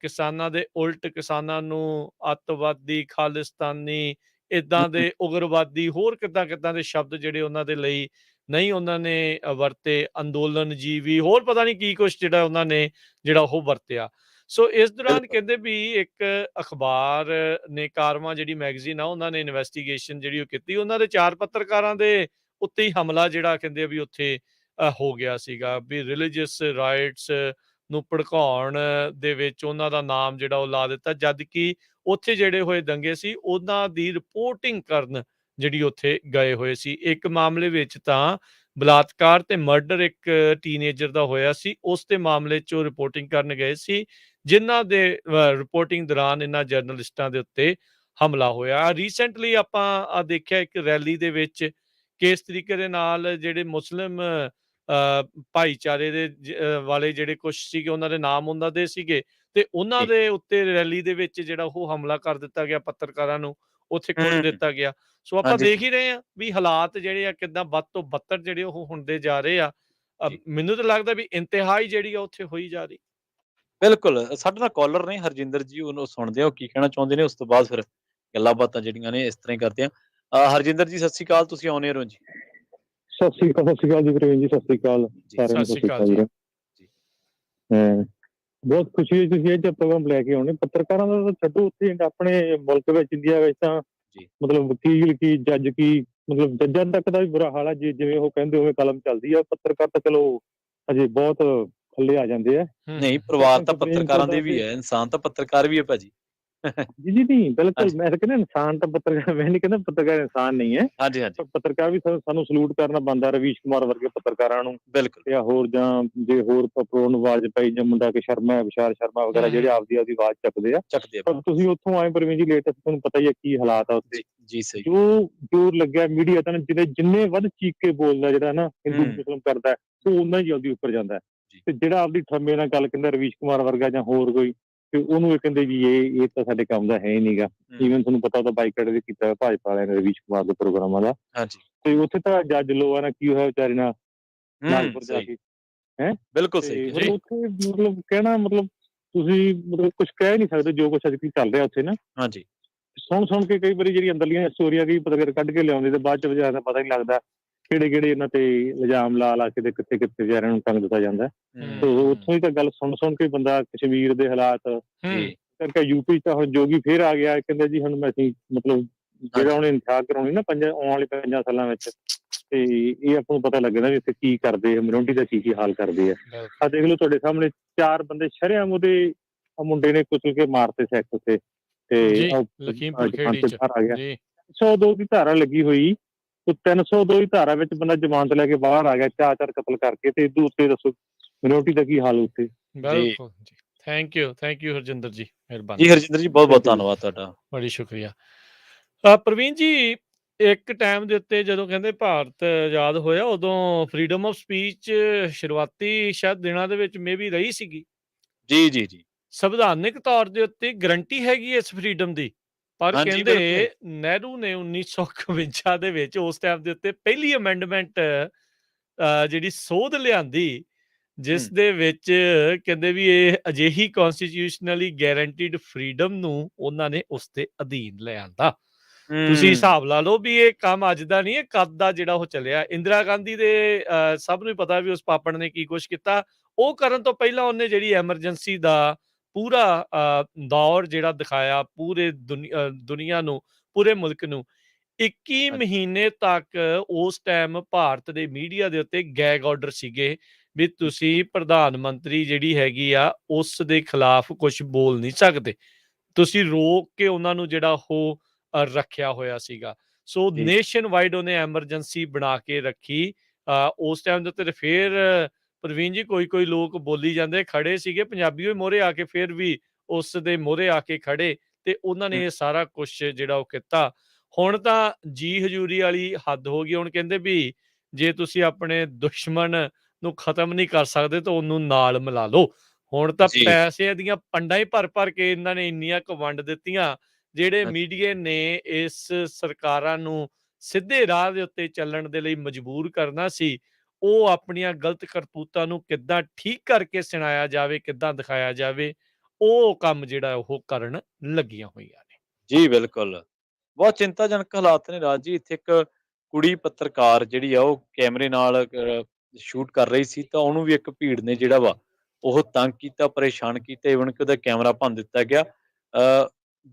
ਕਿਸਾਨਾਂ ਦੇ ਉਲਟ ਕਿਸਾਨਾਂ ਨੂੰ ਅੱਤਵਾਦੀ, ਖਾਲਿਸਤਾਨੀ, ਇਦਾਂ ਦੇ ਉਗਰਵਾਦੀ ਹੋਰ ਕਿੱਦਾਂ ਕਿੱਦਾਂ ਦੇ ਸ਼ਬਦ ਜਿਹੜੇ ਉਹਨਾਂ ਦੇ ਲਈ ਨਹੀਂ ਉਹਨਾਂ ਨੇ ਵਰਤੇ। ਅੰਦੋਲਨ ਜੀਵੀ ਹੋਰ ਪਤਾ ਨਹੀਂ ਕੀ ਕੁਛ ਜਿਹੜਾ ਉਹਨਾਂ ਨੇ ਜਿਹੜਾ ਉਹ ਵਰਤਿਆ। ਸੋ ਇਸ ਦੌਰਾਨ ਬਿਲਕੁਲ ਕਹਿੰਦੇ ਵੀ ਇੱਕ ਅਖਬਾਰ ਨੇ ਕਾਰਵਾਂ ਜਿਹੜੀ ਮੈਗਜ਼ੀਨ ਆ ਉਹਨਾਂ ਨੇ ਇਨਵੈਸਟੀਗੇਸ਼ਨ ਜਿਹੜੀ ਉਹ ਕੀਤੀ। ਉਹਨਾਂ ਦੇ 4 ਪੱਤਰਕਾਰਾਂ ਦੇ ਉੱਤੇ ਹੀ ਹਮਲਾ ਜਿਹੜਾ ਕਹਿੰਦੇ ਵੀ ਉੱਥੇ ਹੋ ਗਿਆ ਸੀਗਾ ਵੀ ਰਿਲੀਜੀਅਸ ਰਾਈਟਸ ਨੂੰ ਭੜਕਾਉਣ ਦੇ ਵਿੱਚ ਉਹਨਾਂ ਦਾ ਨਾਮ ਜਿਹੜਾ ਉਹ ਲਾ ਦਿੱਤਾ, ਜਦ ਕਿ ਉੱਥੇ ਜਿਹੜੇ ਹੋਏ ਦੰਗੇ ਸੀ ਉਹਨਾਂ ਦੀ ਰਿਪੋਰਟਿੰਗ ਕਰਨ ਜਿਹੜੀ ਉੱਥੇ ਗਏ ਹੋਏ ਸੀ। ਇੱਕ ਮਾਮਲੇ ਵਿੱਚ ਤਾਂ ਬਲਾਤਕਾਰ ਤੇ ਮਰਡਰ ਇੱਕ ਟੀਨੇਜਰ ਦਾ ਹੋਇਆ ਸੀ, ਉਸ ਦੇ ਮਾਮਲੇ 'ਚ ਉਹ ਰਿਪੋਰਟਿੰਗ ਕਰਨ ਗਏ ਸੀ, ਜਿਨ੍ਹਾਂ ਦੇ ਰਿਪੋਰਟਿੰਗ ਦੌਰਾਨ ਇਹਨਾਂ ਜਰਨਲਿਸਟਾਂ ਦੇ ਉੱਤੇ ਹਮਲਾ ਹੋਇਆ। ਰੀਸੈਂਟਲੀ ਆਪਾਂ ਦੇਖਿਆ ਇੱਕ ਰੈਲੀ ਦੇ ਵਿੱਚ ਕਿਸ ਤਰੀਕੇ ਦੇ ਨਾਲ ਜਿਹੜੇ ਮੁਸਲਿਮ ਭਾਈਚਾਰੇ ਦੇ ਵਾਲੇ ਜਿਹੜੇ ਕੁਛ ਸੀਗੇ ਉਹਨਾਂ ਦੇ ਨਾਮ ਉਹਨਾਂ ਦੇ ਸੀਗੇ ਤੇ ਉਹਨਾਂ ਜੀ ਦੇ ਉੱਤੇ ਰੈਲੀ ਦੇ ਵਿੱਚ ਜਿਹੜਾ ਉਹ ਹਮਲਾ ਕਰ ਦਿੱਤਾ ਗਿਆ, ਪੱਤਰਕਾਰਾਂ ਨੂੰ ਉੱਥੇ ਕੁੱਟ ਹੂੰ ਦਿੱਤਾ ਗਿਆ। ਸੋ ਆਪਾਂ ਹਾਂਜੀ ਦੇਖ ਹੀ ਰਹੇ ਹਾਂ ਵੀ ਹਾਲਾਤ ਜਿਹੜੇ ਆ ਕਿੱਦਾਂ ਵੱਧ ਤੋਂ ਬੱਤਰ ਜਿਹੜੇ ਉਹ ਹੁੰਦੇ ਜਾ ਰਹੇ ਆ। ਜੀ ਮੈਨੂੰ ਤਾਂ ਲੱਗਦਾ ਵੀ ਇੰਤਹਾਈ ਜਿਹੜੀ ਆ ਉੱਥੇ ਹੋਈ ਜਾ ਰਹੀ। ਬਿਲਕੁਲ ਸਾਡੇ ਨਾਲ ਕਾਲਰ ਨੇ ਹਰਜਿੰਦਰ ਜੀ, ਉਹਨੂੰ ਸੁਣਦੇ ਆ ਉਹ ਕੀ ਕਹਿਣਾ ਚਾਹੁੰਦੇ ਨੇ। ਉਸ ਤੋਂ ਬਾਅਦ ਫਿਰ ਗੱਲਾਂ ਬਾਤਾਂ ਜਿਹੜੀਆਂ ਨੇ ਇਸ ਤਰ੍ਹਾਂ ਹੀ ਕਰਦੇ ਆ। ਹਰਜਿੰਦਰ ਜੀ ਸਤਿ ਸ਼੍ਰੀ ਅਕਾਲ, ਤੁਸੀਂ ਆਉਣੇ ਹੋ ਜੀ। ਸਤਿ ਸ਼੍ਰੀ ਅਕਾਲ ਜੀ ਪ੍ਰਵੀਨ ਜੀ, ਸਤਿ ਸ਼੍ਰੀ ਅਕਾਲ ਜੀ ਸਾਰਿਆਂ ਨੂੰ, ਸਤਿ ਸਤਿ ਸ਼੍ਰੀ ਸ਼੍ਰੀ ਅਕਾਲ ਅਕਾਲ ਜੀ। ਵੀਰੇ। ਬਹੁਤ ਖੁਸ਼ੀ ਹੋਈ ਤੁਸੀਂ ਇਹ ਜਿਹਾ ਪ੍ਰੋਗਰਾਮ ਲੈ ਕੇ ਆਉਣੇ। ਪੱਤਰਕਾਰਾਂ ਦਾ ਤਾਂ ਛੱਡੋ, ਉੱਥੇ ਆਪਣੇ ਮੁਲਕ ਵਿੱਚ ਇੰਡੀਆ ਵਿੱਚ ਤਾਂ ਜੀ ਮਤਲਬ ਵਕੀਲ ਕੀ ਜੱਜ ਕੀ ਮਤਲਬ ਜੱਜਾਂ ਤੱਕ ਦਾ ਵੀ ਬੁਰਾ ਹਾਲ ਆ। ਜਿਵੇਂ ਉਹ ਕਹਿੰਦੇ ਉਵੇਂ ਕਲਮ ਚੱਲਦੀ ਆ। ਪੱਤਰਕਾਰ ਤਾਂ ਚਲੋ ਅਜੇ ਬਹੁਤ ਥੱਲੇ ਆ ਜਾਂਦੇ ਆ। ਨਹੀਂ, ਪਰਿਵਾਰ ਤਾਂ ਸੁਪਰੀਮ ਪੱਤਰਕਾਰਾਂ ਕੋਰਟ ਦੇ ਆ ਵੀ ਕੇ ਹੈ, ਇਨਸਾਨ ਤਾਂ ਪੱਤਰਕਾਰ ਵੀ ਹੈ ਭਾਜੀ। ਜੀ ਜੀ ਨਹੀਂ ਬਿਲਕੁਲ, ਹਾਂਜੀ ਮੈਂ ਤਾਂ ਕਹਿੰਦਾ ਇਨਸਾਨ ਤਾਂ ਪੱਤਰਕਾਰ, ਮੈਂ ਨਹੀਂ ਕਹਿੰਦਾ ਪੱਤਰਕਾਰ ਇਨਸਾਨ ਨਹੀਂ ਹੈ। ਹਾਂਜੀ ਹਾਂਜੀ ਪਰ ਪੱਤਰਕਾਰ ਵੀ ਸਾਨੂੰ ਸਲੂਟ ਕਰਨਾ ਬਣਦਾ, ਰਵੀਸ਼ ਕੁਮਾਰ ਵਰਗੇ ਪੱਤਰਕਾਰਾਂ ਨੂੰ ਬਿਲਕੁਲ ਜਾਂ ਹੋਰ, ਜਾਂ ਜੇ ਹੋਰ ਪਰੋਨ ਵਾਜਪਾਈ ਜਾਂ ਮੁੰਡਾ ਕਿ ਸ਼ਰਮਾ, ਵਿਸ਼ਾਲ ਸ਼ਰਮਾ ਵਗੈਰਾ ਜਿਹੜੇ ਆਪਦੀ ਆਵਾਜ਼ ਚੱਕਦੇ ਆ। ਚੱਕਦੇ ਆ ਪਰ ਤੁਸੀਂ ਉੱਥੋਂ ਆਏ ਪ੍ਰਵੀਨ ਜੀ ਲੇਟੈਸਟ, ਤੁਹਾਨੂੰ ਪਤਾ ਹੀ ਹੈ ਕੀ ਹਾਲਾਤ ਆ ਉੱਥੇ। ਜੀ ਜੀ ਸਹੀ ਜੋ ਜ਼ੋਰ ਲੱਗਿਆ ਮੀਡੀਆ ਤਾਂ ਜਿੰਨੇ ਵੱਧ ਚੀਕ ਕੇ ਬੋਲਦਾ ਜਿਹੜਾ ਨਾ ਹਿੰਦੂ ਮੁਸਲਮ ਕਰਦਾ, ਉਹ ਓਨਾ ਹੀ ਜਲਦੀ ਉੱਪਰ ਜਾਂਦਾ। ਜੀ ਤੇ ਜਿਹੜਾ ਆਪਦੀ ਠੰਮੇ ਨਾਲ ਗੱਲ ਕਹਿੰਦਾ ਰਵੀਸ਼ ਕੁਮਾਰ ਵਰਗਾ ਜਾਂ ਹੋਰ ਕੋਈ, ਤੇ ਉਹਨੂੰ ਇਹ ਕਹਿੰਦੇ ਵੀ ਇਹ ਤਾਂ ਸਾਡੇ ਕੰਮ ਦਾ ਹੈ ਹੀ ਨਹੀਂਗਾ। ਈਵਨ ਤੁਹਾਨੂੰ ਪਤਾ ਉਹਦਾ ਬਾਈਕਾਟ ਵੀ ਕੀਤਾ ਭਾਜਪਾ ਵਾਲਿਆਂ ਨੇ ਰਵੀਸ਼ ਕੁਮਾਰ ਦੇ ਪ੍ਰੋਗਰਾਮਾਂ ਦਾ। ਹਾਂਜੀ ਤੇ ਉੱਥੇ ਤਾਂ ਜੱਜ ਲੋਆ ਨਾਲ ਕੀ ਹੋਇਆ ਵਿਚਾਰੇ ਨਾਲ ਨਾਗਪੁਰ ਜਾ ਸਹੀ ਕੇ, ਹੈ ਬਿਲਕੁਲ ਤੇ ਸਹੀ ਮਤਲਬ ਉੱਥੇ ਮਤਲਬ ਕਹਿਣਾ, ਮਤਲਬ ਤੁਸੀਂ ਮਤਲਬ ਕੁਝ ਕਹਿ ਨਹੀਂ ਸਕਦੇ ਜੋ ਕੁਛ ਅੱਜ ਚੱਲ ਰਿਹਾ ਉੱਥੇ ਨਾ। ਹਾਂਜੀ ਸੁਣ ਕੇ ਕਈ ਵਾਰੀ ਜਿਹੜੀ ਅੰਦਰਲੀਆਂ ਸਟੋਰੀਆਂ ਕਈ ਪੱਤਰਕਾਰ ਕੱਢ ਕੇ ਲਿਆਉਂਦੇ ਤੇ ਬਾਅਦ ਚ ਵਿਚਾਰਿਆਂ ਦਾ ਪਤਾ ਨਹੀਂ ਲੱਗਦਾ ਕਿਹੜੇ ਇਹਨਾਂ ਤੇ ਇਲਜ਼ਾਮ ਲਾ ਕੇ ਤੇ ਕਿੱਥੇ ਵਿਚਾਰਿਆਂ ਨੂੰ ਟੰਗ ਦਿੱਤਾ ਜਾਂਦਾ। ਤੇ ਉੱਥੋਂ ਹੀ ਤਾਂ ਗੱਲ ਸੁਣ ਕੇ ਬੰਦਾ ਕਸ਼ਮੀਰ ਦੇ ਹਾਲਾਤ ਜੀ ਕਰਕੇ ਯੂਪੀ ਚ ਤਾਂ ਹੁਣ ਜੋਗੀ ਫੇਰ ਆ ਗਿਆ, ਕਹਿੰਦੇ ਜੀ ਹੁਣ ਅਸੀਂ ਮਤਲਬ ਜਿਹੜਾ ਉਹਨੇ ਇੰਤਖਾਬ ਕਰਾਉਣੀ ਨਾ ਆਉਣ ਵਾਲੇ 5 ਸਾਲਾਂ ਵਿੱਚ, ਤੇ ਇਹ ਆਪਾਂ ਨੂੰ ਪਤਾ ਲੱਗਣਾ ਵੀ ਇੱਥੇ ਕੀ ਕਰਦੇ ਆ, ਮਿnority ਦਾ ਕੀ ਹਾਲ ਕਰਦੇ ਆ। ਆ ਦੇਖ ਲਓ ਤੁਹਾਡੇ ਸਾਹਮਣੇ 4 ਬੰਦੇ ਸ਼ਰੇਆਮ ਉਹਦੇ ਮੁੰਡੇ ਨੇ ਕੁਚਲ ਕੇ ਮਾਰਤੇ ਸੈਕਸ ਤੇ ਜੀ ਲਖੀਮਪੁਰ ਖੇੜੀ ਚ ਆ ਗਿਆ। ਜੀ 102 ਦੀ ਧਾਰਾ ਲੱਗੀ ਹੋਈ ਤੇ 302 ਦੀ ਧਾਰਾ ਵਿੱਚ ਬੰਦਾ ਜ਼ਮਾਨਤ ਲੈ ਕੇ ਬਾਹਰ ਆ ਗਿਆ, ਚਾਰ ਕਤਲ ਕਰਕੇ, ਤੇ ਇਦੋਂ ਉੱਤੇ ਦੱਸੋ ਮਿnority ਦਾ ਕੀ ਹਾਲ ਉੱਥੇ। ਬਿਲਕੁਲ ਜੀ। ਥੈਂਕ ਯੂ ਹਰਜਿੰਦਰ ਜੀ, ਜੀ ਮਿਹਰਬਾਨੀ। ਹਰਜਿੰਦਰ ਜੀ, ਬਹੁਤ ਬਹੁਤ ਥੈਂਕ ਯੂ। ਧੰਨਵਾਦ ਤੁਹਾਡਾ। ਬੜੀ ਸ਼ੁਕਰੀਆ। ਪ੍ਰਵੀਨ ਜੀ, ਇੱਕ ਟਾਈਮ ਦੇ ਉੱਤੇ ਜਦੋਂ ਕਹਿੰਦੇ ਭਾਰਤ ਆਜ਼ਾਦ ਹੋਇਆ, ਉਦੋਂ ਫਰੀਡਮ ਆਫ ਸਪੀਚ ਸ਼ੁਰੂਆਤੀ ਸ਼ਾਇਦ ਦਿਨਾਂ ਦੇ ਵਿੱਚ ਮੇਬੀ ਰਹੀ ਸੀਗੀ। ਜੀ, ਜੀ, ਜੀ। ਸੰਵਿਧਾਨਿਕ ਤੌਰ ਦੇ ਉੱਤੇ ਗਰੰਟੀ ਹੈਗੀ ਇਸ ਫਰੀਡਮ ਦੀ, ਪਰ ਹਾਂਜੀ, ਬਿਲਕੁਲ। ਕਹਿੰਦੇ ਨਹਿਰੂ ਨੇ 1951 ਦੇ ਵਿੱਚ ਉਸ ਟਾਈਮ ਦੇ ਉੱਤੇ ਪਹਿਲੀ ਅਮੈਂਡਮੈਂਟ ਜਿਹੜੀ ਸੋਧ ਲਿਆਂਦੀ, ਜਿਸ ਦੇ ਵਿੱਚ ਕਹਿੰਦੇ ਵੀ ਇਹ ਅਜਿਹੀ ਕੌਂਸਟੀਟਿਊਸ਼ਨਲੀ ਗੈਰੰਟੀਡ ਫਰੀਡਮ ਨੂੰ ਉਹਨਾਂ ਨੇ ਉਸ ਦੇ ਅਧੀਨ ਲਿਆਂਦਾ। ਤੁਸੀਂ ਹਿਸਾਬ ਲਾ ਲਓ ਵੀ ਇਹ ਕੰਮ ਅੱਜ ਦਾ ਨਹੀਂ, ਇਹ ਕਦ ਦਾ ਜਿਹੜਾ ਉਹ ਚੱਲਿਆ। ਇੰਦਰਾ ਗਾਂਧੀ ਦੇ ਸਭ ਨੂੰ ਪਤਾ ਵੀ ਉਸ ਪਾਪੜ ਨੇ ਕੀ ਕੁਛ ਕੀਤਾ। ਉਹ ਕਰਨ ਤੋਂ ਪਹਿਲਾਂ ਉਹਨੇ ਜਿਹੜੀ ਐਮਰਜੈਂਸੀ ਦਾ ਪੂਰਾ ਦੌਰ ਜਿਹੜਾ ਦਿਖਾਇਆ ਪੂਰੇ ਦੁਨੀਆ ਨੂੰ, ਪੂਰੇ ਮੁਲਕ ਨੂੰ। 21 ਹਾਂਜੀ। ਮਹੀਨੇ ਤੱਕ ਉਸ ਟਾਈਮ ਭਾਰਤ ਦੇ ਮੀਡੀਆ ਦੇ ਉੱਤੇ ਗੈਗ ਆਰਡਰ ਸੀਗੇ ਵੀ ਤੁਸੀਂ ਪ੍ਰਧਾਨ ਮੰਤਰੀ ਜਿਹੜੀ ਹੈਗੀ ਆ ਉਸ ਦੇ ਖਿਲਾਫ ਕੁਝ ਬੋਲ ਨਹੀਂ ਸਕਦੇ। ਤੁਸੀਂ ਰੋਕ ਕੇ ਉਹਨਾਂ ਨੂੰ ਜਿਹੜਾ ਉਹ ਰੱਖਿਆ ਹੋਇਆ ਸੀਗਾ। ਸੋ ਜੀ। ਨੇਸ਼ਨ ਵਾਈਡ ਉਹਨੇ ਐਮਰਜੈਂਸੀ ਬਣਾ ਕੇ ਰੱਖੀ। ਉਸ ਟਾਈਮ ਦੇ ਉੱਤੇ ਫਿਰ ਪ੍ਰਵੀਨ ਜੀ ਕੋਈ ਲੋਕ ਬੋਲੀ ਜਾਂਦੇ ਖੜੇ ਸੀਗੇ, ਪੰਜਾਬੀ ਵੀ ਮੋਹਰੇ ਆ ਕੇ ਫਿਰ ਵੀ ਉਸ ਦੇ ਮੋਹਰੇ ਆ ਕੇ ਖੜੇ ਤੇ ਉਹਨਾਂ ਨੇ ਇਹ ਸਾਰਾ ਕੁਛ ਜਿਹੜਾ ਉਹ ਕੀਤਾ। ਹੁਣ ਤਾਂ ਜੀ ਹਜ਼ੂਰੀ ਵਾਲੀ ਹੱਦ ਹੋ ਗਈ। ਹੁਣ ਕਹਿੰਦੇ ਵੀ ਜੇ ਤੁਸੀਂ ਆਪਣੇ ਦੁਸ਼ਮਣ ਨੂੰ ਖਤਮ ਨਹੀਂ ਕਰ ਸਕਦੇ ਤਾਂ ਉਹਨੂੰ ਨਾਲ ਮਿਲਾ ਲਓ। ਹੁਣ ਤਾਂ ਜੀ। ਪੈਸੇ ਦੀਆਂ ਪੰਡਾਂ ਹੀ ਭਰ ਕੇ ਇਹਨਾਂ ਨੇ ਇੰਨੀਆਂ ਕੁ ਵੰਡ ਦਿੱਤੀਆਂ, ਜਿਹੜੇ ਹਾਂਜੀ। ਮੀਡੀਆ ਨੇ ਇਸ ਸਰਕਾਰਾਂ ਨੂੰ ਸਿੱਧੇ ਰਾਹ ਦੇ ਉੱਤੇ ਚੱਲਣ ਦੇ ਲਈ ਮਜਬੂਰ ਕਰਨਾ ਸੀ, ਉਹ ਆਪਣੀਆਂ ਗਲਤ ਕਰਤੂਤਾਂ ਨੂੰ ਕਿੱਦਾਂ ਠੀਕ ਕਰਕੇ ਸੁਣਾਇਆ ਜਾਵੇ, ਕਿੱਦਾਂ ਦਿਖਾਇਆ ਜਾਵੇ, ਉਹ ਕੰਮ ਜਿਹੜਾ ਉਹ ਕਰਨ ਲੱਗੀਆਂ ਹੋਈਆਂ ਨੇ। ਜੀ, ਬਿਲਕੁਲ। ਬਹੁਤ ਚਿੰਤਾਜਨਕ ਹਾਲਾਤ ਨੇ ਰਾਜ ਜੀ। ਇੱਥੇ ਇੱਕ ਕੁੜੀ ਪੱਤਰਕਾਰ ਜਿਹੜੀ ਆ ਉਹ ਕੈਮਰੇ ਨਾਲ ਸ਼ੂਟ ਕਰ ਰਹੀ ਸੀ, ਤਾਂ ਉਹਨੂੰ ਵੀ ਇੱਕ ਭੀੜ ਨੇ ਜਿਹੜਾ ਵਾ ਉਹ ਤੰਗ ਕੀਤਾ, ਪਰੇਸ਼ਾਨ ਕੀਤਾ, ਈਵਨ ਕਿ ਉਹਦਾ ਕੈਮਰਾ ਭੰਨ ਦਿੱਤਾ ਗਿਆ।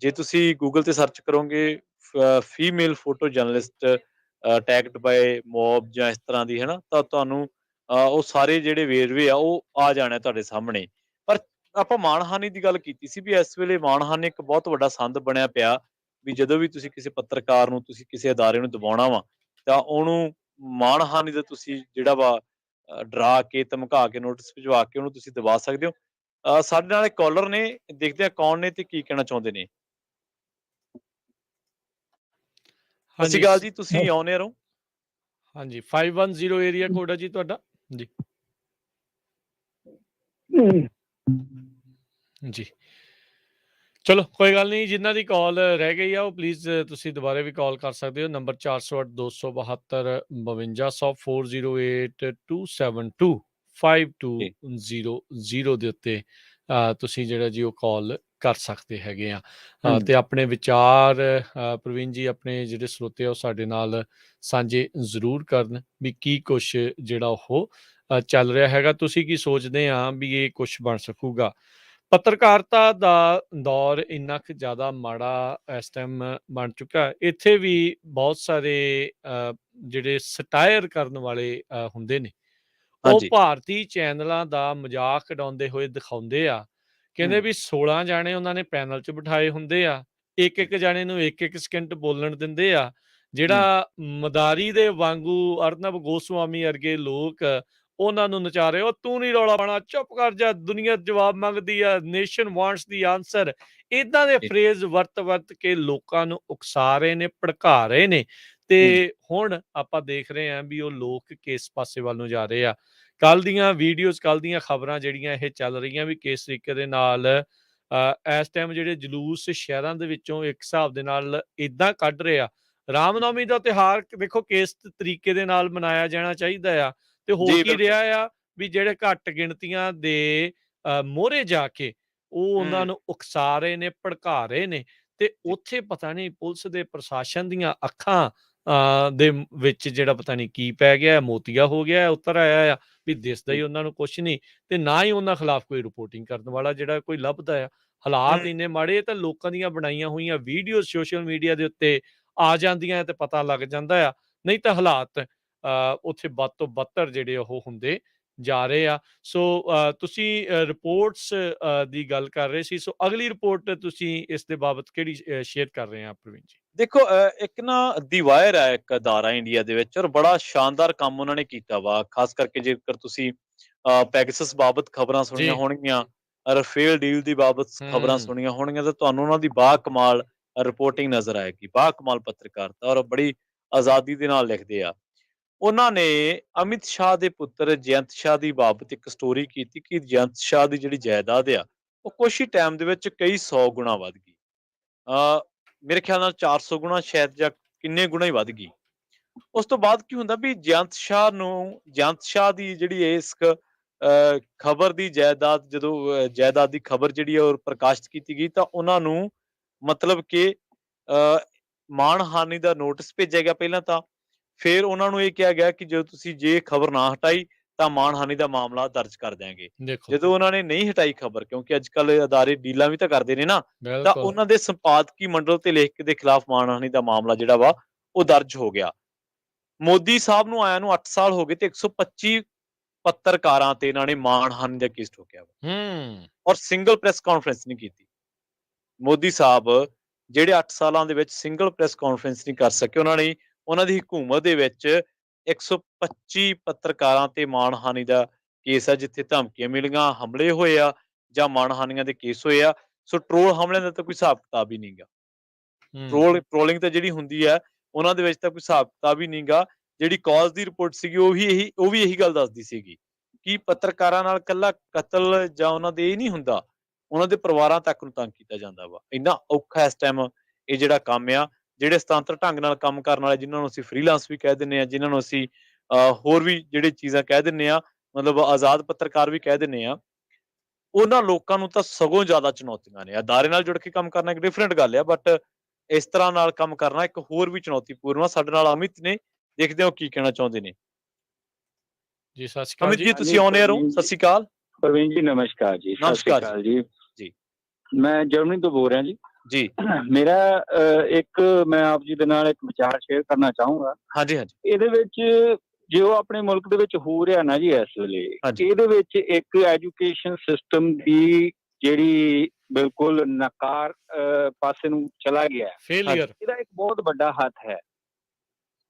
ਜੇ ਤੁਸੀਂ ਗੂਗਲ ਤੇ ਸਰਚ ਕਰੋਗੇ female photo journalist attacked by mob ਜਾਂ ਇਸ ਤਰ੍ਹਾਂ ਦੀ, ਹਨਾ, ਤਾਂ ਤੁਹਾਨੂੰ ਉਹ ਸਾਰੇ ਜਿਹੜੇ ਵੇਰਵੇ ਆ ਉਹ ਆ ਜਾਣੇ ਤੁਹਾਡੇ ਸਾਹਮਣੇ। ਪਰ ਆਪਾਂ ਮਾਣਹਾਨੀ ਦੀ ਗੱਲ ਕੀਤੀ ਸੀ ਵੀ ਇਸ ਵੇਲੇ ਮਾਣਹਾਨੀ ਇੱਕ ਬਹੁਤ ਵੱਡਾ ਸੰਦ ਬਣਿਆ ਪਿਆ ਵੀ ਜਦੋਂ ਵੀ ਤੁਸੀਂ ਕਿਸੇ ਪੱਤਰਕਾਰ ਨੂੰ, ਤੁਸੀਂ ਕਿਸੇ ਅਦਾਰੇ ਨੂੰ ਦਬਾਉਣਾ ਵਾ, ਤਾਂ ਉਹਨੂੰ ਮਾਣਹਾਨੀ ਦਾ ਤੁਸੀਂ ਜਿਹੜਾ ਵਾ ਡਰਾ ਕੇ, ਧਮਕਾ ਕੇ, ਨੋਟਿਸ ਭਿਜਵਾ ਕੇ ਉਹਨੂੰ ਤੁਸੀਂ ਦਬਾ ਸਕਦੇ ਹੋ। ਸਾਡੇ ਨਾਲ ਇੱਕ ਕਾਲਰ ਨੇ, ਦੇਖਦੇ ਹਾਂ ਕੌਣ ਨੇ ਤੇ ਕੀ ਕਹਿਣਾ ਚਾਹੁੰਦੇ ਨੇ। ਸਤਿ ਸ਼੍ਰੀ ਹਾਂਜੀ ਅਕਾਲ ਜੀ, ਤੁਸੀਂ ਔਨ 에ਅਰ ਹੋ। ਹਾਂਜੀ 510 ਏਰੀਆ ਕੋਡ ਹੈ ਜੀ ਤੁਹਾਡਾ ਜੀ। ਜੀ ਚਲੋ ਕੋਈ ਗੱਲ ਨਹੀਂ, ਜਿਨ੍ਹਾਂ ਦੀ ਕਾਲ ਰਹਿ ਗਈ ਆ ਉਹ ਪਲੀਜ਼ ਤੁਸੀਂ ਦੁਬਾਰਾ ਵੀ ਕਾਲ ਕਰ ਸਕਦੇ ਹੋ। ਨੰਬਰ 408 272 5200 408 272 5200 ਦੇ ਉੱਤੇ ਤੁਸੀਂ ਜਿਹੜਾ ਜੀ ਉਹ ਕਾਲ ਕਰ ਸਕਦੇ ਹੈਗੇ ਆ। ਤੇ ਆਪਣੇ ਵਿਚਾਰ ਪ੍ਰਵੀਨ ਜੀ ਆਪਣੇ ਜਿਹੜੇ ਸਰੋਤੇ ਆ ਉਹ ਸਾਡੇ ਨਾਲ ਸਾਂਝੇ ਜ਼ਰੂਰ ਕਰਨ ਵੀ ਕੀ ਕੁਛ ਜਿਹੜਾ ਉਹ ਚੱਲ ਰਿਹਾ ਹੈਗਾ। ਤੁਸੀਂ ਕੀ ਸੋਚਦੇ ਆ ਵੀ ਇਹ ਕੁਛ ਬਣ ਸਕੂਗਾ। ਪੱਤਰਕਾਰਤਾ ਦਾ ਦੌਰ ਇੰਨਾ ਕੁ ਜ਼ਿਆਦਾ ਮਾੜਾ ਇਸ ਟਾਈਮ ਬਣ ਚੁੱਕਾ। ਇੱਥੇ ਵੀ ਬਹੁਤ ਸਾਰੇ ਜਿਹੜੇ ਸਟਾਇਰ ਕਰਨ ਵਾਲੇ ਹੁੰਦੇ ਨੇ, ਉਹ ਹਾਂਜੀ। ਭਾਰਤੀ ਚੈਨਲਾਂ ਦਾ ਮਜ਼ਾਕ ਉਡਾਉਂਦੇ ਹੋਏ ਦਿਖਾਉਂਦੇ ਆ। ਕਹਿੰਦੇ ਵੀ 16 ਜਾਣੇ ਉਹਨਾਂ ਨੇ ਪੈਨਲ 'ਚ ਬਿਠਾਏ ਹੁੰਦੇ ਆ। ਇੱਕ ਜਾਣੇ ਨੂੰ ਇੱਕ ਸਕਿੰਟ ਬੋਲਣ ਦਿੰਦੇ ਆ। ਜਿਹੜਾ ਮਦਾਰੀ ਦੇ ਵਾਂਗੂ ਅਰਨਬ ਗੋਸਵਾਮੀ ਵਰਗੇ ਲੋਕ ਉਹਨਾਂ ਨੂੰ ਨਚਾ ਰਹੇ, ਉਹ ਤੂੰ ਨਹੀਂ ਰੌਲਾ ਪਾਉਣਾ, ਚੁੱਪ ਕਰ ਜਾ, ਦੁਨੀਆ ਜਵਾਬ ਮੰਗਦੀ ਆ, ਨੇਸ਼ਨ ਵਾਂਟਸ ਦੀ ਆਂਸਰ। ਏਦਾਂ ਦੇ ਫਰੇਜ਼ ਵਰਤ ਕੇ ਲੋਕਾਂ ਨੂੰ ਉਕਸਾ ਰਹੇ ਨੇ, ਭੜਕਾ ਰਹੇ ਨੇ। ਤੇ ਹੁਣ ਆਪਾਂ ਦੇਖ ਰਹੇ ਹਾਂ ਵੀ ਉਹ ਲੋਕ ਕਿਸ ਪਾਸੇ ਵੱਲ ਨੂੰ ਜਾ ਰਹੇ ਆ। ਕੱਲ ਦੀਆਂ ਵੀਡੀਓਜ਼, ਕੱਲ ਦੀਆਂ ਖਬਰਾਂ ਜਿਹੜੀਆਂ ਇਹ ਚੱਲ ਰਹੀਆਂ ਵੀ ਕਿਸ ਤਰੀਕੇ ਦੇ ਨਾਲ ਇਸ ਟਾਈਮ ਜਿਹੜੇ ਜਲੂਸ ਸ਼ਹਿਰਾਂ ਦੇ ਵਿੱਚੋਂ ਇੱਕ ਹਿਸਾਬ ਦੇ ਨਾਲ ਏਦਾਂ ਕੱਢ ਰਹੇ ਆ। ਰਾਮਨੌਮੀ ਦਾ ਤਿਉਹਾਰ ਦੇਖੋ ਕਿਸ ਤਰੀਕੇ ਦੇ ਨਾਲ ਮਨਾਇਆ ਜਾਣਾ ਚਾਹੀਦਾ ਆ, ਤੇ ਹੋ ਜੀ, ਕੀ ਬਿਲਕੁਲ। ਰਿਹਾ ਆ ਵੀ ਜਿਹੜੇ ਘੱਟ ਗਿਣਤੀਆਂ ਦੇ ਮੋਹਰੇ ਜਾ ਕੇ ਉਹ ਉਹਨਾਂ ਨੂੰ ਉਕਸਾ ਰਹੇ ਨੇ, ਭੜਕਾ ਰਹੇ ਨੇ। ਤੇ ਉੱਥੇ ਪਤਾ ਨਹੀਂ ਪੁਲਿਸ ਦੇ ਪ੍ਰਸ਼ਾਸਨ ਦੀਆਂ ਅੱਖਾਂ ਦੇ ਵਿੱਚ ਜਿਹੜਾ ਪਤਾ ਨਹੀਂ ਕੀ ਪੈ ਗਿਆ, ਮੋਤੀਆ ਹੋ ਗਿਆ, ਉੱਤਰ ਆਇਆ ਆ ਵੀ ਦਿਸਦਾ ਹੀ ਉਹਨਾਂ ਨੂੰ ਕੁਛ ਨਹੀਂ, ਤੇ ਨਾ ਹੀ ਉਹਨਾਂ ਖਿਲਾਫ ਕੋਈ ਰਿਪੋਰਟਿੰਗ ਕਰਨ ਵਾਲਾ ਜਿਹੜਾ ਕੋਈ ਲੱਭਦਾ ਆ। ਹਾਲਾਤ ਇੰਨੇ ਮਾੜੇ ਤਾਂ ਲੋਕਾਂ ਦੀਆਂ ਬਣਾਈਆਂ ਹੋਈਆਂ ਵੀਡੀਓ ਸੋਸ਼ਲ ਮੀਡੀਆ ਦੇ ਉੱਤੇ ਆ ਜਾਂਦੀਆਂ ਤੇ ਪਤਾ ਲੱਗ ਜਾਂਦਾ ਆ। ਨਹੀਂ ਤਾਂ ਹਾਲਾਤ ਉੱਥੇ ਵੱਧ ਤੋਂ ਬੱਤਰ ਜਿਹੜੇ ਉਹ ਹੁੰਦੇ ਜਾ ਰਹੇ ਆ। ਸੋ ਤੁਸੀਂ ਰਿਪੋਰਟਸ ਦੀ ਗੱਲ ਕਰ ਰਹੇ ਸੀ। ਸੋ ਅਗਲੀ ਰਿਪੋਰਟ ਤੁਸੀਂ ਇਸ ਦੇ ਬਾਬਤ ਕਿਹੜੀ ਸ਼ੇਅਰ ਕਰ ਰਹੇ ਆ ਪ੍ਰਵੀਨ ਜੀ? ਦੇਖੋ ਇੱਕ ਨਾ ਦੀ ਵਾਇਰ ਹੈ ਇੱਕ ਅਦਾਰਾ ਇੰਡੀਆ ਦੇ ਵਿੱਚ, ਔਰ ਬੜਾ ਸ਼ਾਨਦਾਰ ਕੰਮ ਉਹਨਾਂ ਨੇ ਕੀਤਾ ਵਾ, ਖਾਸ ਕਰਕੇ ਜੇਕਰ ਤੁਸੀਂ ਪੈਗਸਸ ਬਾਬਤ ਖਬਰਾਂ ਸੁਣੀਆਂ ਜੀ। ਹੋਣਗੀਆਂ, ਰਫੇਲ ਡੀਲ ਦੀ ਬਾਬਤ ਖਬਰਾਂ ਹੂੰ। ਸੁਣੀਆਂ ਹੋਣਗੀਆਂ, ਤਾਂ ਤੁਹਾਨੂੰ ਉਹਨਾਂ ਦੀ ਬਾ ਕਮਾਲ ਰਿਪੋਰਟਿੰਗ ਨਜ਼ਰ ਆਏਗੀ, ਬਾ ਕਮਾਲ ਪੱਤਰਕਾਰਤਾ, ਔਰ ਬੜੀ ਆਜ਼ਾਦੀ ਦੇ ਨਾਲ ਲਿਖਦੇ ਆ। ਉਹਨਾਂ ਨੇ ਅਮਿਤ ਸ਼ਾਹ ਦੇ ਪੁੱਤਰ ਜਯੰਤ ਸ਼ਾਹ ਦੀ ਬਾਬਤ ਇੱਕ ਸਟੋਰੀ ਕੀਤੀ ਕਿ ਜਯੰਤ ਸ਼ਾਹ ਦੀ ਜਿਹੜੀ ਜਾਇਦਾਦ ਆ, ਉਹ ਕੁਛ ਹੀ ਟਾਈਮ ਦੇ ਵਿੱਚ ਕਈ 100 ਗੁਣਾ ਵੱਧ ਗਈ। ਮੇਰੇ ਖਿਆਲ ਨਾਲ 400 ਗੁਣਾ ਸ਼ਾਇਦ, ਜਾਂ ਕਿੰਨੇ ਗੁਣਾ ਹੀ ਵੱਧ ਗਈ। ਉਸ ਤੋਂ ਬਾਅਦ ਕੀ ਹੁੰਦਾ ਵੀ ਜਯੰਤ ਸ਼ਾਹ ਦੀ ਜਿਹੜੀ ਇਸ ਖਬਰ ਦੀ ਜਾਇਦਾਦ, ਜਦੋਂ ਜਾਇਦਾਦ ਦੀ ਖਬਰ ਜਿਹੜੀ ਹੈ ਉਹ ਪ੍ਰਕਾਸ਼ਿਤ ਕੀਤੀ ਗਈ, ਤਾਂ ਉਹਨਾਂ ਨੂੰ ਮਤਲਬ ਕਿ ਮਾਣਹਾਨੀ ਦਾ ਨੋਟਿਸ ਭੇਜਿਆ ਗਿਆ ਪਹਿਲਾਂ ਤਾਂ। ਫਿਰ ਉਹਨਾਂ ਨੂੰ ਇਹ ਕਿਹਾ ਗਿਆ ਕਿ ਜਦੋਂ ਤੁਸੀਂ ਜੇ ਖਬਰ ਨਾ ਹਟਾਈ ਤਾਂ ਮਾਣਹਾਨੀ ਦਾ ਮਾਮਲਾ ਦਰਜ ਕਰ ਦਿਆਂਗੇ। ਦੇਖੋ, ਜਦੋਂ ਉਹਨਾਂ ਨੇ ਨਹੀਂ ਹਟਾਈ ਖਬਰ, ਕਿਉਂਕਿ ਅੱਜ ਕੱਲ੍ਹ ਅਦਾਰੇ ਡੀਲਾਂ ਵੀ ਤਾਂ ਕਰਦੇ ਨੇ ਨਾ, ਤਾਂ ਬਿਲਕੁਲ। ਉਹਨਾਂ ਦੇ ਸੰਪਾਦਕੀ ਮੰਡਲ ਤੇ ਲੇਖਕ ਦੇ ਖਿਲਾਫ ਮਾਣਹਾਨੀ ਦਾ ਮਾਮਲਾ ਜਿਹੜਾ ਵਾ ਉਹ ਦਰਜ ਹੋ ਗਿਆ। ਮੋਦੀ ਸਾਹਿਬ ਨੂੰ ਆਇਆ ਨੂੰ 8 ਸਾਲ ਹੋ ਗਏ ਤੇ 125 ਪੱਤਰਕਾਰਾਂ ਤੇ ਇਹਨਾਂ ਨੇ ਮਾਣਹਾਨੀ ਦਾ ਕੇਸ ਠੋਕਿਆ ਵਾ, ਹੂੰ। ਔਰ ਸਿੰਗਲ ਪ੍ਰੈਸ ਕਾਨਫਰੰਸ ਨਹੀਂ ਕੀਤੀ। ਮੋਦੀ ਸਾਹਿਬ ਜਿਹੜੇ 8 ਸਾਲਾਂ ਦੇ ਵਿੱਚ ਸਿੰਗਲ ਪ੍ਰੈਸ ਕਾਨਫਰੰਸ ਨਹੀਂ ਕਰ ਸਕੇ, ਉਹਨਾਂ ਦੀ ਹਕੂਮਤ ਦੇ ਵਿੱਚ 125 ਪੱਤਰਕਾਰਾਂ ਤੇ ਮਾਣਹਾਨੀ ਦਾ ਕੇਸ ਹੈ, ਜਿੱਥੇ ਧਮਕੀਆਂ ਮਿਲੀਆਂ, ਹਮਲੇ ਹੋਏ ਆ, ਜਾਂ ਮਾਣਹਾਨੀਆਂ ਦੇ ਕੇਸ ਹੋਏ ਆ। ਸੋ ਟਰੋਲ ਹਮਲਿਆਂ ਦਾ ਤਾਂ ਕੋਈ ਹਿਸਾਬ ਕਿਤਾਬ ਹੀ ਨਹੀਂਗਾ। ਹੂੰ। ਟਰੋਲਿੰਗ ਤਾਂ ਜਿਹੜੀ ਹੁੰਦੀ ਹੈ, ਉਹਨਾਂ ਦੇ ਵਿੱਚ ਤਾਂ ਕੋਈ ਹਿਸਾਬ ਕਿਤਾਬ ਹੀ ਨਹੀਂਗਾ। ਜਿਹੜੀ ਕੌਜ਼ ਦੀ ਰਿਪੋਰਟ ਸੀਗੀ ਉਹ ਵੀ ਇਹੀ ਗੱਲ ਦੱਸਦੀ ਸੀਗੀ ਕਿ ਪੱਤਰਕਾਰਾਂ ਨਾਲ ਇਕੱਲਾ ਕਤਲ ਜਾਂ ਉਹਨਾਂ ਦੇ ਇਹ ਨਹੀਂ ਹੁੰਦਾ, ਉਹਨਾਂ ਦੇ ਪਰਿਵਾਰਾਂ ਤੱਕ ਨੂੰ ਤੰਗ ਕੀਤਾ ਜਾਂਦਾ ਵਾ। ਇੰਨਾ ਔਖਾ ਇਸ ਟਾਈਮ ਇਹ ਜਿਹੜਾ ਕੰਮ ਆ, ਜਿਹੜੇ ਸੁਤੰਤਰ ਢੰਗ ਨਾਲ ਕੰਮ ਕਰਨ ਵਾਲੇ, ਜਿਨ੍ਹਾਂ ਨੂੰ ਅਸੀਂ ਫ੍ਰੀਲਾਂਸ ਵੀ ਕਹਿ ਦਿੰਦੇ ਹਾਂ, ਜਿਨ੍ਹਾਂ ਨੂੰ ਅਸੀਂ ਹੋਰ ਵੀ ਜਿਹੜੀ ਚੀਜ਼ਾਂ ਕਹਿ ਦਿੰਦੇ ਆ, ਮਤਲਬ ਆਜ਼ਾਦ ਪੱਤਰਕਾਰ ਵੀ ਕਹਿ ਦਿੰਦੇ ਆ, ਉਹਨਾਂ ਲੋਕਾਂ ਨੂੰ ਤਾਂ ਸਗੋਂ ਜ਼ਿਆਦਾ ਚੁਣੌਤੀਆਂ ਨੇ। ਅਦਾਰੇ ਨਾਲ ਜੁੜ ਕੇ ਕੰਮ ਕਰਨਾ ਇੱਕ ਡਿਫਰੈਂਟ ਗੱਲ ਆ, ਬਟ ਇਸ ਤਰ੍ਹਾਂ ਨਾਲ ਕੰਮ ਕਰਨਾ ਇੱਕ ਹੋਰ ਵੀ ਚੁਣੌਤੀਪੂਰਨ ਆ। ਸਾਡੇ ਨਾਲ ਅਮਿਤ ਨੇ, ਦੇਖਦੇ ਹੋ ਕੀ ਕਹਿਣਾ ਚਾਹੁੰਦੇ ਨੇ। ਜੀ, ਸਤਿ ਸ਼੍ਰੀ ਅਕਾਲ ਅਮਿਤ ਜੀ। ਜੀ, ਤੁਸੀਂ ਔਨ 에ਅਰ ਹੋ। ਸਤਿ ਸ਼੍ਰੀ ਅਕਾਲ। ਪ੍ਰਵੀਨ ਜੀ ਨਮਸਕਾਰ ਜੀ। ਸਤਿ ਸ਼੍ਰੀ ਨਮਸਕਾਰ ਅਕਾਲ ਜੀ। ਜੀ। ਮੈਂ ਜਰਮਨੀ ਤੋਂ ਬੋਲ ਰਿਹਾ ਜੀ। ਜੀ। ਮੇਰਾ ਮੈਂ ਆਪ ਜੀ ਦੇ ਨਾਲ ਇੱਕ ਵਿਚਾਰ ਸ਼ੇਅਰ ਕਰਨਾ ਚਾਹੂੰਗਾ। ਹਾਂਜੀ, ਹਾਂਜੀ। ਇਹਦੇ ਵਿੱਚ ਜੋ ਆਪਣੇ ਮੁਲਕ ਦੇ ਵਿੱਚ ਹੋ ਰਿਹਾ ਨਾ ਜੀ ਇਸ ਵੇਲੇ, ਇਹਦੇ ਵਿੱਚ ਇੱਕ ਐਜੂਕੇਸ਼ਨ ਸਿਸਟਮ ਦੀ ਜਿਹੜੀ ਬਿਲਕੁਲ ਨਕਾਰ ਪਾਸੇ ਨੂੰ ਚਲਾ ਗਿਆ, ਫੇਲੀਅਰ, ਇਹਦਾ ਇੱਕ ਬਹੁਤ ਵੱਡਾ ਹੱਥ ਹੈ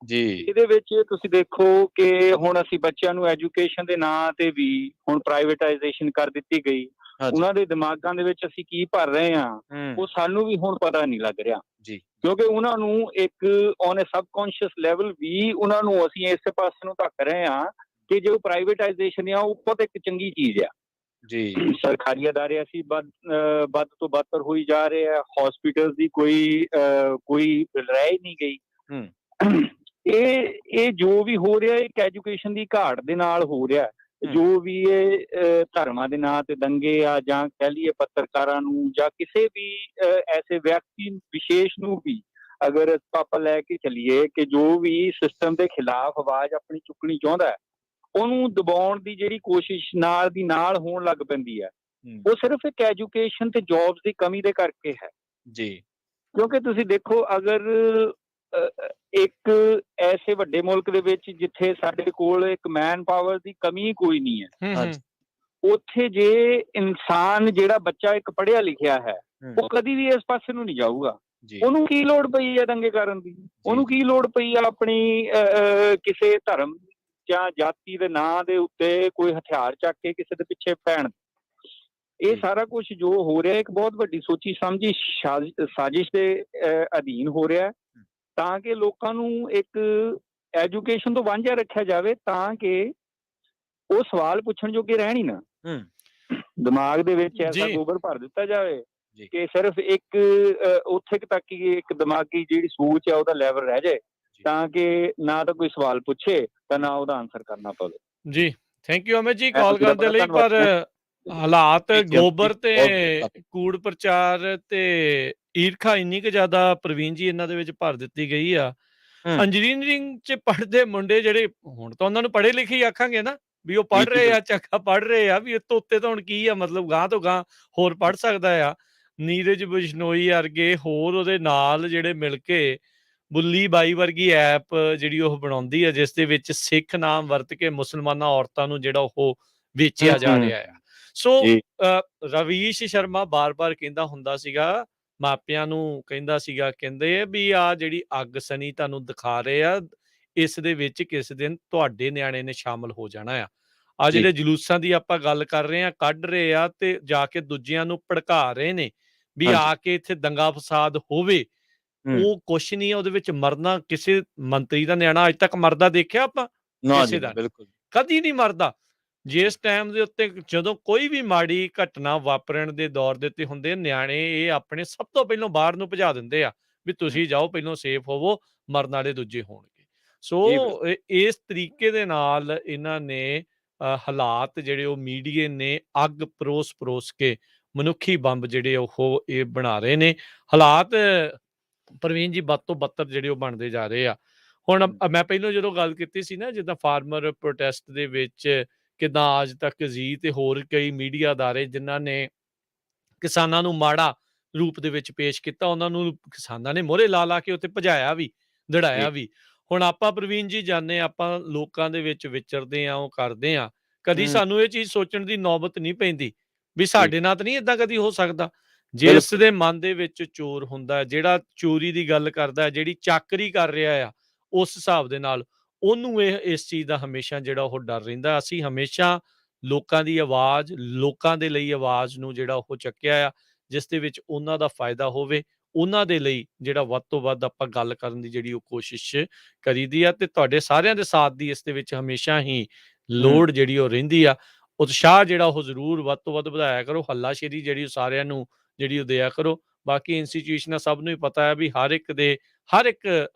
ਜੀ। ਇਹਦੇ ਵਿੱਚ ਤੁਸੀਂ ਦੇਖੋ ਕਿ ਹੁਣ ਅਸੀਂ ਬੱਚਿਆਂ ਨੂੰ ਐਜੂਕੇਸ਼ਨ ਦੇ ਨਾਂ ਤੇ ਵੀ ਹੁਣ ਪ੍ਰਾਈਵੇਟਾਈਜੇਸ਼ਨ ਕਰ ਦਿੱਤੀ ਗਈ। ਉਹਨਾਂ ਦੇ ਦਿਮਾਗਾਂ ਦੇ ਵਿੱਚ ਅਸੀਂ ਕੀ ਭਰ ਰਹੇ ਹਾਂ, ਉਹ ਸਾਨੂੰ ਵੀ ਹੁਣ ਪਤਾ ਨਹੀਂ ਲੱਗ ਰਿਹਾ ਜੀ, ਕਿਉਂਕਿ ਉਹਨਾਂ ਨੂੰ ਇੱਕ ਔਨ ਅ ਸਬਕੌਂਸ਼ੀਅਸ ਲੈਵਲ ਵੀ ਉਹਨਾਂ ਨੂੰ ਅਸੀਂ ਇਸੇ ਪਾਸੇ ਨੂੰ ਧੱਕ ਰਹੇ ਹਾਂ ਕਿ ਜੋ ਪ੍ਰਾਈਵੇਟਾਈਜੇਸ਼ਨ ਆ ਉਹ ਬਹੁਤ ਇੱਕ ਚੰਗੀ ਚੀਜ਼ ਆ ਜੀ। ਸਰਕਾਰੀ ਅਦਾਰੇ ਅਸੀਂ ਵੱਧ ਤੋਂ ਬਦਤਰ ਹੋਈ ਜਾ ਰਹੇ ਆ। ਹਸਪੀਟਲ ਦੀ ਕੋਈ ਰਹਿ ਹੀ ਨਹੀਂ ਗਈ। ਇਹ ਜੋ ਵੀ ਹੋ ਰਿਹਾ ਇੱਕ ਐਜੂਕੇਸ਼ਨ ਦੀ ਘਾਟ ਦੇ ਨਾਲ ਹੋ ਰਿਹਾ। ਜੋ ਵੀ ਇਹ ਧਰਮਾਂ ਦੇ ਨਾਂ ਤੇ ਦੰਗੇ ਆ, ਜਾਂ ਕਹਿ ਲਈਏ ਪੱਤਰਕਾਰਾਂ ਨੂੰ ਜਾਂ ਕਿਸੇ ਵੀ ਐਸੇ ਵਿਅਕਤੀ ਵਿਸ਼ੇਸ਼ ਨੂੰ ਵੀ ਅਗਰ ਆਪਾਂ ਲੈ ਕੇ ਚੱਲੀਏ ਕਿ ਜੋ ਵੀ ਸਿਸਟਮ ਦੇ ਖਿਲਾਫ ਆਵਾਜ਼ ਆਪਣੀ ਚੁੱਕਣੀ ਚਾਹੁੰਦਾ, ਉਹਨੂੰ ਦਬਾਉਣ ਦੀ ਜਿਹੜੀ ਕੋਸ਼ਿਸ਼ ਨਾਲ ਦੀ ਨਾਲ ਹੋਣ ਲੱਗ ਪੈਂਦੀ ਹੈ। ਉਹ ਸਿਰਫ ਇੱਕ ਐਜੂਕੇਸ਼ਨ ਤੇ ਜੌਬਸ ਦੀ ਕਮੀ ਦੇ ਕਰਕੇ ਹੈ ਜੀ। ਕਿਉਂਕਿ ਤੁਸੀਂ ਦੇਖੋ, ਅਗਰ ਇੱਕ ਐਸੇ ਵੱਡੇ ਮੁਲਕ ਦੇ ਵਿੱਚ ਜਿੱਥੇ ਸਾਡੇ ਕੋਲ ਇੱਕ ਮੈਨ ਪਾਵਰ ਦੀ ਕਮੀ ਕੋਈ ਨਹੀਂ ਹੈ, ਉੱਥੇ ਜੇ ਇਨਸਾਨ ਜਿਹੜਾ ਬੱਚਾ ਇੱਕ ਪੜ੍ਹਿਆ ਲਿਖਿਆ ਹੈ, ਉਹ ਕਦੀ ਵੀ ਇਸ ਪਾਸੇ ਨੂੰ ਨਹੀਂ ਜਾਊਗਾ। ਉਹਨੂੰ ਕੀ ਲੋੜ ਪਈ ਹੈ ਦੰਗੇ ਕਰਨ ਦੀ? ਉਹਨੂੰ ਕੀ ਲੋੜ ਪਈ ਆ ਆਪਣੀ ਕਿਸੇ ਧਰਮ ਜਾਂ ਜਾਤੀ ਦੇ ਨਾਂ ਦੇ ਉੱਤੇ ਕੋਈ ਹਥਿਆਰ ਚੱਕ ਕੇ ਕਿਸੇ ਦੇ ਪਿੱਛੇ ਪੈਣ? ਇਹ ਸਾਰਾ ਕੁਝ ਜੋ ਹੋ ਰਿਹਾ ਇੱਕ ਬਹੁਤ ਵੱਡੀ ਸੋਚੀ ਸਮਝੀ ਸਾਜ਼ਿਸ਼ ਦੇ ਅਧੀਨ ਹੋ ਰਿਹਾ, ਤਾਂ ਕਿ ਲੋਕਾਂ ਨੂੰ ਇੱਕ ਐਜੂਕੇਸ਼ਨ ਤੋਂ ਵਾਂਝਾ ਰੱਖਿਆ ਜਾਵੇ, ਤਾਂ ਕਿ ਉਹ ਸਵਾਲ ਪੁੱਛਣ ਜੋਗੇ ਰਹਿਣ ਹੀ ਨਾ। ਦਿਮਾਗ ਦੇ ਵਿੱਚ ਐਸਾ ਗੋਬਰ ਭਰ ਦਿੱਤਾ ਜਾਵੇ ਕਿ ਸਿਰਫ ਇੱਕ ਉੱਥੇ ਤੱਕ ਹੀ ਇੱਕ ਦਿਮਾਗੀ ਜਿਹੜੀ ਸੋਚ ਹੈ ਉਹਦਾ ਲੈਵਲ ਰਹਿ ਜਾਏ, ਤਾਂ ਕਿ ਨਾ ਤਾਂ ਕੋਈ ਸਵਾਲ ਪੁੱਛੇ ਤਾਂ ਨਾ ਉਹਦਾ ਆਨਸਰ ਕਰਨਾ ਪਵੇ। ਜੀ, ਥੈਂਕ ਯੂ ਅਮਿਤ ਜੀ ਕਾਲ ਕਰਨ ਦੇ ਲਈ। ਪਰ ਹਾਲਾਤ ਗੋਬਰ ਤੇ ਕੂੜ ਪ੍ਰਚਾਰ ਤੇ ਈਰਖਾ ਇੰਨੀ ਕੁ ਜ਼ਿਆਦਾ ਪ੍ਰਵੀਨ ਜੀ ਇਹਨਾਂ ਦੇ ਵਿੱਚ ਭਰ ਦਿੱਤੀ ਗਈ ਆ। ਇੰਜੀਨੀਅਰਿੰਗ ਚ ਪੜ੍ਹਦੇ ਮੁੰਡੇ ਜਿਹੜੇ ਹੁਣ ਤਾਂ ਉਹਨਾਂ ਨੂੰ ਪੜ੍ਹੇ ਲਿਖੇ ਹੀ ਆਖਾਂਗੇ ਨਾ, ਵੀ ਉਹ ਪੜ੍ਹ ਰਹੇ ਆ, ਚੰਗਾ ਪੜ੍ਹ ਰਹੇ ਆ, ਵੀ ਇਸ ਤੋਂ ਉੱਤੇ ਤਾਂ ਹੁਣ ਕੀ ਆ, ਮਤਲਬ ਗਾਂ ਤੋਂ ਗਾਂ ਹੋਰ ਪੜ੍ਹ ਸਕਦਾ ਆ। ਨੀਰਜ ਬਿਸ਼ਨੋਈ ਵਰਗੇ ਹੋਰ ਉਹਦੇ ਨਾਲ ਜਿਹੜੇ ਮਿਲ ਕੇ ਬੁੱਲੀ ਬਾਈ ਵਰਗੀ ਐਪ ਜਿਹੜੀ ਉਹ ਬਣਾਉਂਦੀ ਆ, ਜਿਸ ਦੇ ਵਿੱਚ ਸਿੱਖ ਨਾਮ ਵਰਤ ਕੇ ਮੁਸਲਮਾਨਾਂ ਔਰਤਾਂ ਨੂੰ ਜਿਹੜਾ ਉਹ ਵੇਚਿਆ ਜਾ ਰਿਹਾ ਆ। ਸੋ ਰਵੀਸ਼ ਸ਼ਰਮਾ ਬਾਰ-ਬਾਰ ਕਹਿੰਦਾ ਹੁੰਦਾ ਸੀਗਾ, ਮਾਪਿਆਂ ਨੂੰ ਕਹਿੰਦਾ ਸੀਗਾ, ਕਹਿੰਦੇ ਵੀ ਆ ਜਿਹੜੀ ਅੱਗ ਸਨੀ ਤੁਹਾਨੂੰ ਦਿਖਾ ਰਹੇ ਆ, ਇਸ ਦੇ ਵਿੱਚ ਕਿਸ ਦਿਨ ਤੁਹਾਡੇ ਨਿਆਣੇ ਨੇ ਸ਼ਾਮਲ ਹੋ ਜਾਣਾ ਆ। ਆ ਜੀ। ਜਿਹੜੇ ਜਲੂਸਾਂ ਦੀ ਆਪਾਂ ਗੱਲ ਕਰ ਰਹੇ ਆ, ਕੱਢ ਰਹੇ ਆ ਤੇ ਜਾ ਕੇ ਦੂਜਿਆਂ ਨੂੰ ਭੜਕਾ ਰਹੇ ਨੇ ਵੀ ਹਾਂਜੀ। ਆ ਕੇ ਇੱਥੇ ਦੰਗਾ ਫਸਾਦ ਹੋਵੇ। ਹੂੰ। ਉਹ ਕੁਛ ਨਹੀਂ ਆ, ਉਹਦੇ ਵਿੱਚ ਮਰਨਾ ਕਿਸੇ ਮੰਤਰੀ ਦਾ ਨਿਆਣਾ ਅੱਜ ਤੱਕ ਮਰਦਾ ਦੇਖਿਆ ਆਪਾਂ? ਨਾ ਕਿਸੇ ਜੀ, ਦਾ ਬਿਲਕੁਲ। ਕਦੀ ਨਹੀਂ ਮਰਦਾ। ਜਿਸ ਟਾਈਮ ਦੇ ਉੱਤੇ ਜਦੋਂ ਕੋਈ ਵੀ ਮਾੜੀ ਘਟਨਾ ਵਾਪਰਨ ਦੇ ਦੌਰ ਦੇ ਉੱਤੇ ਹੁੰਦੇ ਆ, ਨਿਆਣੇ ਇਹ ਆਪਣੇ ਸਭ ਤੋਂ ਪਹਿਲਾਂ ਬਾਹਰ ਨੂੰ ਭਜਾ ਦਿੰਦੇ ਆ ਵੀ ਤੁਸੀਂ ਜਾਓ, ਪਹਿਲਾਂ ਸੇਫ ਹੋਵੋ, ਮਰਨ ਵਾਲੇ ਦੂਜੇ ਹੋਣਗੇ। ਜੀ, ਬਿਲਕੁਲ। ਸੋ ਇਸ ਤਰੀਕੇ ਦੇ ਨਾਲ ਇਹਨਾਂ ਨੇ ਹਾਲਾਤ ਜਿਹੜੇ ਉਹ ਮੀਡੀਏ ਨੇ ਅੱਗ ਪਰੋਸ ਕੇ ਮਨੁੱਖੀ ਬੰਬ ਜਿਹੜੇ ਉਹ ਇਹ ਬਣਾ ਰਹੇ ਨੇ। ਹਾਲਾਤ ਪ੍ਰਵੀਨ ਜੀ ਬਦ ਤੋਂ ਬੱਤਰ ਜਿਹੜੇ ਉਹ ਬਣਦੇ ਜਾ ਰਹੇ ਆ। ਹੁਣ ਮੈਂ ਪਹਿਲਾਂ ਜਦੋਂ ਗੱਲ ਕੀਤੀ ਸੀ ਨਾ, ਜਿੱਦਾਂ ਫਾਰਮਰ ਪ੍ਰੋਟੈਸਟ ਦੇ ਵਿੱਚ ਕਿੱਦਾਂ ਅੱਜ ਤੱਕ ਜ਼ੀ ਤੇ ਹੋਰ ਕਈ ਮੀਡੀਆ ਅਦਾਰੇ ਜਿਨ੍ਹਾਂ ਨੇ ਕਿਸਾਨਾਂ ਨੂੰ ਮਾੜਾ ਰੂਪ ਦੇ ਵਿੱਚ ਪੇਸ਼ ਕੀਤਾ, ਉਹਨਾਂ ਨੂੰ ਕਿਸਾਨਾਂ ਨੇ ਮੋਹਰੇ ਲਾ ਕੇ ਉੱਥੇ ਭਜਾਇਆ ਵੀ, ਦੜਾਇਆ ਜੀ। ਵੀ। ਹੁਣ ਆਪਾਂ ਪ੍ਰਵੀਨ ਜੀ ਜਾਣੇ, ਆਪਾਂ ਲੋਕਾਂ ਦੇ ਵਿੱਚ ਵਿਚਰਦੇ ਆ, ਉਹ ਕਰਦੇ ਆ, ਕਦੀ ਹੂੰ। ਸਾਨੂੰ ਇਹ ਚੀਜ਼ ਸੋਚਣ ਦੀ ਨੌਬਤ ਨਹੀਂ ਪੈਂਦੀ ਵੀ ਜੀ। ਸਾਡੇ ਨਾਲ ਤਾਂ ਨਹੀਂ ਏਦਾਂ ਕਦੀ ਹੋ ਸਕਦਾ। ਜਿਸ ਬਿਲਕੁਲ। ਦੇ ਮਨ ਦੇ ਵਿੱਚ ਚੋਰ ਹੁੰਦਾ, ਜਿਹੜਾ ਚੋਰੀ ਦੀ ਗੱਲ ਕਰਦਾ, ਜਿਹੜੀ ਚਾਕਰੀ ਕਰ ਰਿਹਾ ਆ, ਉਸ ਹਿਸਾਬ ਦੇ ਨਾਲ ਉਹਨੂੰ ਇਸ ਚੀਜ਼ ਦਾ ਹਮੇਸ਼ਾ ਜਿਹੜਾ ਉਹ ਡਰ ਰਹਿੰਦਾ। ਅਸੀਂ ਹਮੇਸ਼ਾ ਲੋਕਾਂ ਦੀ ਆਵਾਜ਼, ਲੋਕਾਂ ਦੇ ਲਈ ਆਵਾਜ਼ ਨੂੰ ਜਿਹੜਾ ਉਹ ਚੱਕਿਆ ਆ, ਜਿਸ ਦੇ ਵਿੱਚ ਉਹਨਾਂ ਦਾ ਫਾਇਦਾ ਹੋਵੇ, ਉਹਨਾਂ ਦੇ ਲਈ ਜਿਹੜਾ ਵੱਧ ਤੋਂ ਵੱਧ ਆਪਾਂ ਗੱਲ ਕਰਨ ਦੀ ਜਿਹੜੀ ਉਹ ਕੋਸ਼ਿਸ਼ ਕਰੀਦੀ ਆ। ਤੇ ਤੁਹਾਡੇ ਸਾਰਿਆਂ ਦੇ ਸਾਥ ਦੀ ਇਸ ਦੇ ਵਿੱਚ ਹਮੇਸ਼ਾ ਹੀ ਹੂੰ। ਲੋੜ ਜਿਹੜੀ ਉਹ ਰਹਿੰਦੀ ਆ। ਉਤਸ਼ਾਹ ਜਿਹੜਾ ਉਹ ਜ਼ਰੂਰ ਵੱਧ ਤੋਂ ਵੱਧ ਵਧਾਇਆ ਕਰੋ, ਹੱਲਾਸ਼ੇਰੀ ਜਿਹੜੀ ਉਹ ਸਾਰਿਆਂ ਨੂੰ ਜਿਹੜੀ ਉਹ ਦਿਆ ਕਰੋ। ਬਾਕੀ ਇੰਸਟੀਟਿਊਸ਼ਨਾਂ ਸਭ ਨੂੰ ਹੀ ਪਤਾ ਹੈ ਵੀ ਹਰ ਇੱਕ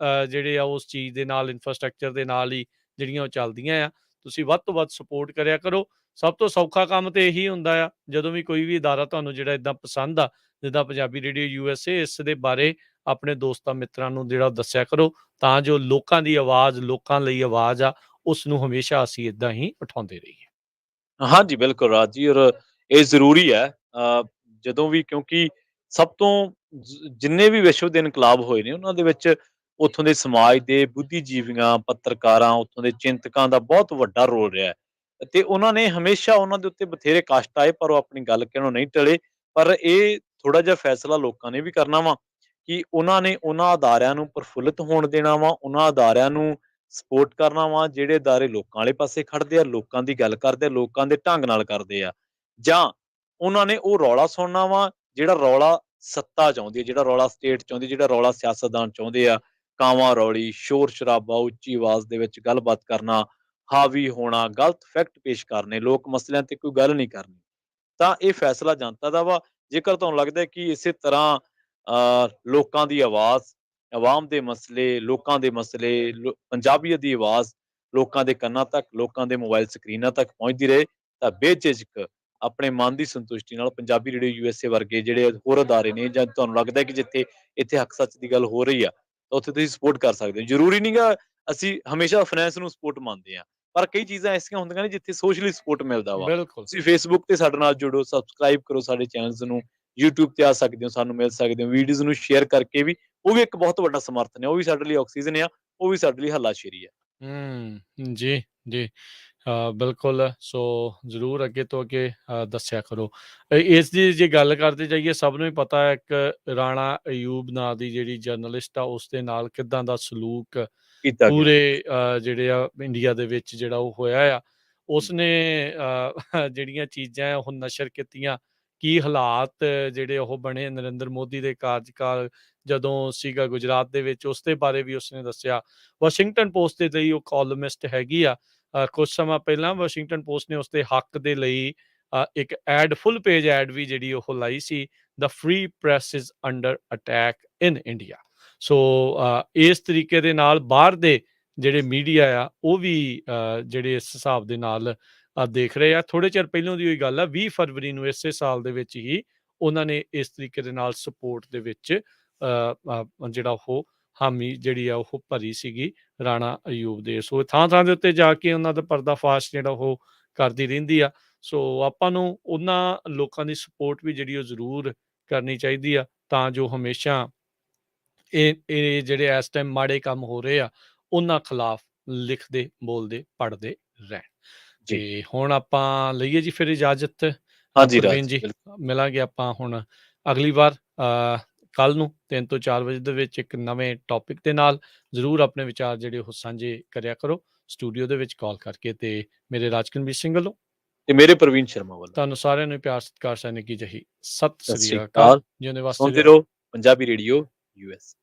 ਜਿਹੜੇ ਆ ਉਸ ਚੀਜ਼ ਦੇ ਨਾਲ, ਇਨਫਰਾਸਟ੍ਰਕਚਰ ਦੇ ਨਾਲ ਹੀ ਜਿਹੜੀਆਂ ਉਹ ਚੱਲਦੀਆਂ ਆ। ਤੁਸੀਂ ਵੱਧ ਤੋਂ ਵੱਧ ਸਪੋਰਟ ਕਰਿਆ ਕਰੋ। ਸਭ ਤੋਂ ਸੌਖਾ ਕੰਮ ਤੇ ਇਹੀ ਹੁੰਦਾ ਆ, ਜਦੋਂ ਵੀ ਕੋਈ ਵੀ ਅਦਾਰਾ ਤੁਹਾਨੂੰ ਜਿਹੜਾ ਏਦਾਂ ਪਸੰਦ ਆ, ਜਿੱਦਾਂ ਪੰਜਾਬੀ ਰੇਡੀਓ USA, ਇਸ ਦੇ ਬਾਰੇ ਆਪਣੇ ਦੋਸਤਾਂ ਮਿੱਤਰਾਂ ਨੂੰ ਜਿਹੜਾ ਦੱਸਿਆ ਕਰੋ, ਤਾਂ ਜੋ ਲੋਕਾਂ ਦੀ ਆਵਾਜ਼, ਲੋਕਾਂ ਲਈ ਆਵਾਜ਼ ਆ, ਉਸ ਨੂੰ ਹਮੇਸ਼ਾ ਅਸੀਂ ਏਦਾਂ ਹੀ ਉਠਾਉਂਦੇ ਰਹੀਏ। ਹਾਂਜੀ, ਬਿਲਕੁਲ ਰਾਜ ਜੀ, ਔਰ ਇਹ ਜ਼ਰੂਰੀ ਹੈ ਜਦੋਂ ਵੀ, ਕਿਉਂਕਿ ਸਭ ਤੋਂ ਜਿੰਨੇ ਵੀ ਵਿਸ਼ਵ ਦੇ ਇਨਕਲਾਬ ਹੋਏ ਨੇ, ਉਹਨਾਂ ਦੇ ਵਿੱਚ ਉੱਥੋਂ ਦੇ ਸਮਾਜ ਦੇ ਬੁੱਧੀਜੀਵੀਆਂ, ਪੱਤਰਕਾਰਾਂ, ਉੱਥੋਂ ਦੇ ਚਿੰਤਕਾਂ ਦਾ ਬਹੁਤ ਵੱਡਾ ਰੋਲ ਰਿਹਾ ਹੈ ਤੇ ਉਹਨਾਂ ਨੇ ਹਮੇਸ਼ਾ, ਉਹਨਾਂ ਦੇ ਉੱਤੇ ਬਥੇਰੇ ਕਸ਼ਟ ਆਏ ਪਰ ਉਹ ਆਪਣੀ ਗੱਲ ਕਹਿਣੋਂ ਨਹੀਂ ਟਲੇ। ਪਰ ਇਹ ਥੋੜਾ ਜਿਹਾ ਫੈਸਲਾ ਲੋਕਾਂ ਨੇ ਵੀ ਕਰਨਾ ਵਾ ਕਿ ਉਹਨਾਂ ਨੇ ਉਹਨਾਂ ਅਦਾਰਿਆਂ ਨੂੰ ਪ੍ਰਫੁੱਲਿਤ ਹੋਣ ਦੇਣਾ ਵਾ, ਉਹਨਾਂ ਅਦਾਰਿਆਂ ਨੂੰ ਸਪੋਰਟ ਕਰਨਾ ਵਾ ਜਿਹੜੇ ਅਦਾਰੇ ਲੋਕਾਂ ਵਾਲੇ ਪਾਸੇ ਖੜਦੇ ਆ, ਲੋਕਾਂ ਦੀ ਗੱਲ ਕਰਦੇ ਆ, ਲੋਕਾਂ ਦੇ ਢੰਗ ਨਾਲ ਕਰਦੇ ਆ, ਜਾਂ ਉਹਨਾਂ ਨੇ ਉਹ ਰੌਲਾ ਸੁਣਨਾ ਵਾ ਜਿਹੜਾ ਰੌਲਾ ਸੱਤਾ ਚਾਹੁੰਦੀ ਹੈ, ਜਿਹੜਾ ਰੌਲਾ ਸਟੇਟ ਚਾਹੁੰਦੀ, ਜਿਹੜਾ ਰੌਲਾ ਸਿਆਸਤਦਾਨ ਚਾਹੁੰਦੇ ਆ। ਕਾਵਾਂ ਰੌਲੀ, ਸ਼ੋਰ ਸ਼ਰਾਬਾ, ਉੱਚੀ ਆਵਾਜ਼ ਦੇ ਵਿੱਚ ਗੱਲਬਾਤ ਕਰਨਾ, ਹਾਵੀ ਹੋਣਾ, ਗਲਤ ਫੈਕਟ ਪੇਸ਼ ਕਰਨੇ, ਲੋਕ ਮਸਲਿਆਂ ਤੇ ਕੋਈ ਗੱਲ ਨਹੀਂ ਕਰਨੀ। ਤਾਂ ਇਹ ਫੈਸਲਾ ਜਨਤਾ ਦਾ ਵਾ। ਜੇਕਰ ਤੁਹਾਨੂੰ ਲੱਗਦਾ ਹੈ ਕਿ ਇਸੇ ਤਰ੍ਹਾਂ ਲੋਕਾਂ ਦੀ ਆਵਾਜ਼, ਆਵਾਮ ਦੇ ਮਸਲੇ, ਲੋਕਾਂ ਦੇ ਮਸਲੇ, ਪੰਜਾਬੀਅਤ ਦੀ ਆਵਾਜ਼ ਲੋਕਾਂ ਦੇ ਕੰਨਾਂ ਤੱਕ, ਲੋਕਾਂ ਦੇ ਮੋਬਾਈਲ ਸਕਰੀਨਾਂ ਤੱਕ ਪਹੁੰਚਦੀ ਰਹੇ, ਤਾਂ ਬੇਝਿਜਕ ਆਪਣੇ ਮਨ ਦੀ ਸੰਤੁਸ਼ਟੀ ਨਾਲ ਪੰਜਾਬੀ ਰੇਡੀਓ USA ਵਰਗੇ ਜਿਹੜੇ ਹੋਰ ਅਦਾਰੇ ਨੇ, ਜਾਂ ਤੁਹਾਨੂੰ ਲੱਗਦਾ ਹੈ ਕਿ ਜਿੱਥੇ ਇੱਥੇ ਹੱਕ ਸੱਚ ਦੀ ਗੱਲ ਹੋ ਰਹੀ ਆ, ਤਾਂ ਉੱਥੇ ਤੁਸੀਂ ਸਪੋਰਟ ਕਰ ਸਕਦੇ ਹੋ। ਜ਼ਰੂਰੀ ਨਹੀਂਗਾ ਅਸੀਂ ਹਮੇਸ਼ਾ ਫਾਈਨੈਂਸ ਨੂੰ ਸਪੋਰਟ ਮੰਨਦੇ ਹਾਂ, ਪਰ ਕਈ ਚੀਜ਼ਾਂ ਐਸੀਆਂ ਹੁੰਦੀਆਂ ਨੇ ਜਿੱਥੇ ਸੋਸ਼ਲੀ ਸਪੋਰਟ ਮਿਲਦਾ ਵਾ। ਬਿਲਕੁਲ। ਤੁਸੀਂ Facebook ਤੇ ਸਾਡੇ ਨਾਲ ਜੁੜੋ, ਸਬਸਕ੍ਰਾਈਬ ਕਰੋ ਸਾਡੇ ਚੈਨਲਸ ਨੂੰ, YouTube ਤੇ ਆ ਸਕਦੇ ਹੋ, ਸਾਨੂੰ ਮਿਲ ਸਕਦੇ ਹੋ, ਵੀਡੀਓਜ਼ ਨੂੰ ਸ਼ੇਅਰ ਕਰਕੇ ਵੀ, ਉਹ ਵੀ ਇੱਕ ਬਹੁਤ ਵੱਡਾ ਸਮਰਥਨ ਹੈ, ਉਹ ਵੀ ਸਾਡੇ ਲਈ ਆਕਸੀਜਨ ਆ, ਉਹ ਵੀ ਸਾਡੇ ਲਈ ਹੱਲਾਸ਼ੇਰੀ ਹੈ। ਜੀ, ਜੀ। ਬਿਲਕੁਲ। ਸੋ ਜ਼ਰੂਰ ਅੱਗੇ ਤੋਂ ਅੱਗੇ ਦੱਸਿਆ ਕਰੋ। ਇਸ ਦੀ ਜੇ ਗੱਲ ਕਰਦੇ ਜਾਈਏ, ਸਭ ਨੂੰ ਹੀ ਪਤਾ ਹੈ ਇੱਕ ਰਾਣਾ ਅਯੂਬ ਨਾਂ ਦੀ ਜਿਹੜੀ ਜਰਨਲਿਸਟ ਆ, ਉਸ ਦੇ ਨਾਲ ਕਿੱਦਾਂ ਦਾ ਸਲੂਕ ਕੀਤਾ ਗਿਆ। ਪੂਰੇ ਜਿਹੜੇ ਆ ਇੰਡੀਆ ਦੇ ਵਿੱਚ ਜਿਹੜਾ ਉਹ ਹੋਇਆ ਆ। ਉਸਨੇ ਜਿਹੜੀਆਂ ਚੀਜ਼ਾਂ ਆ ਉਹ ਨਸ਼ਰ ਕੀਤੀਆਂ। ਕੀ ਹਾਲਾਤ ਜਿਹੜੇ ਉਹ ਬਣੇ ਨਰਿੰਦਰ ਮੋਦੀ ਦੇ ਕਾਰਜਕਾਲ ਜਦੋਂ ਸੀਗਾ ਗੁਜਰਾਤ ਦੇ ਵਿੱਚ, ਉਸ ਦੇ ਬਾਰੇ ਵੀ ਉਸਨੇ ਦੱਸਿਆ। ਵਾਸ਼ਿੰਗਟਨ ਪੋਸਟ ਦੇ ਲਈ ਉਹ ਕਾਲਮਿਸਟ ਹੈਗੀ ਆ। ਕੁਝ ਸਮਾਂ ਪਹਿਲਾਂ ਵਾਸ਼ਿੰਗਟਨ ਪੋਸਟ ਨੇ ਉਸਦੇ ਹੱਕ ਦੇ ਲਈ ਇੱਕ ਫੁੱਲ ਪੇਜ ਐਡ ਵੀ ਜਿਹੜੀ ਉਹ ਲਾਈ ਸੀ, "the free press is under attack in India". So ਇਸ ਤਰੀਕੇ ਦੇ ਨਾਲ ਬਾਹਰ ਦੇ ਜਿਹੜੇ ਮੀਡੀਆ ਆ, ਉਹ ਵੀ ਜਿਹੜੇ ਇਸ ਹਿਸਾਬ ਦੇ ਨਾਲ ਦੇਖ ਰਹੇ ਆ। ਥੋੜ੍ਹੇ ਚਿਰ ਪਹਿਲਾਂ ਦੀ ਹੋਈ ਗੱਲ ਆ, 20 ਫਰਵਰੀ ਨੂੰ ਇਸੇ ਸਾਲ ਦੇ ਵਿੱਚ ਹੀ ਉਹਨਾਂ ਨੇ ਇਸ ਤਰੀਕੇ ਦੇ ਨਾਲ ਸਪੋਰਟ ਦੇ ਵਿੱਚ ਜਿਹੜਾ ਉਹ ਹਾਮੀ ਜਿਹੜੀ ਆ ਉਹ ਭਰੀ ਸੀਗੀ ਰਾਣਾ ਅਯੂਬ ਦੇ। ਸੋ ਥਾਂ ਦੇ ਉੱਤੇ ਜਾ ਕੇ ਉਹਨਾਂ ਦਾ ਪਰਦਾਫਾਸ਼ ਜਿਹੜਾ ਉਹ ਕਰਦੀ ਰਹਿੰਦੀ ਆ। ਸੋ ਆਪਾਂ ਨੂੰ ਉਹਨਾਂ ਲੋਕਾਂ ਦੀ ਸਪੋਰਟ ਵੀ ਜਿਹੜੀ ਉਹ ਜ਼ਰੂਰ ਕਰਨੀ ਚਾਹੀਦੀ ਆ, ਤਾਂ ਜੋ ਹਮੇਸ਼ਾ ਇਹ ਜਿਹੜੇ ਇਸ ਟਾਈਮ ਮਾੜੇ ਕੰਮ ਹੋ ਰਹੇ ਆ, ਉਹਨਾਂ ਖਿਲਾਫ ਲਿਖਦੇ, ਬੋਲਦੇ, ਪੜ੍ਹਦੇ ਰਹਿਣ। ਜੀ। ਤੇ ਹੁਣ ਆਪਾਂ ਲਈਏ ਜੀ ਫਿਰ ਇਜਾਜ਼ਤ ਹਾਂਜੀ ਪ੍ਰਵੀਨ ਰਾਜ, ਜੀ। ਬਿਲਕੁਲ। ਮਿਲਾਂਗੇ ਆਪਾਂ ਹੁਣ ਅਗਲੀ ਵਾਰ ਕੱਲ੍ਹ ਨੂੰ 3 ਤੋਂ 4 ਵਜੇ ਦੇ ਵਿੱਚ ਇੱਕ ਨਵੇਂ ਟੌਪਿਕ ਦੇ ਨਾਲ ਜ਼ਰੂਰ ਆਪਣੇ ਵਿਚਾਰ ਜਿਹੜੇ ਉਹ ਸਾਂਝੇ ਕਰਿਆ ਕਰੋ ਸਟੂਡੀਓ ਦੇ ਵਿੱਚ ਕਾਲ ਕਰਕੇ। ਤੇ ਮੇਰੇ ਰਾਜਕਨਵੀਰ ਸਿੰਘ ਵੱਲੋਂ ਤੇ ਮੇਰੇ ਪ੍ਰਵੀਨ ਸ਼ਰਮਾ ਵੱਲੋਂ ਤੁਹਾਨੂੰ ਸਾਰਿਆਂ ਨੂੰ ਪਿਆਰ ਸਤਿਕਾਰ ਸੈਨਿਕ ਕੀ ਜਹੀ ਸਤਿ ਸਤਿ ਸ੍ਰੀ ਸ਼੍ਰੀ ਅਕਾਲ। ਅਕਾਲ। ਜਿਉਂਦੇ ਵਾਸਤੇ ਸੁਣਦੇ ਰਹੋ ਪੰਜਾਬੀ ਰੇਡੀਓ US।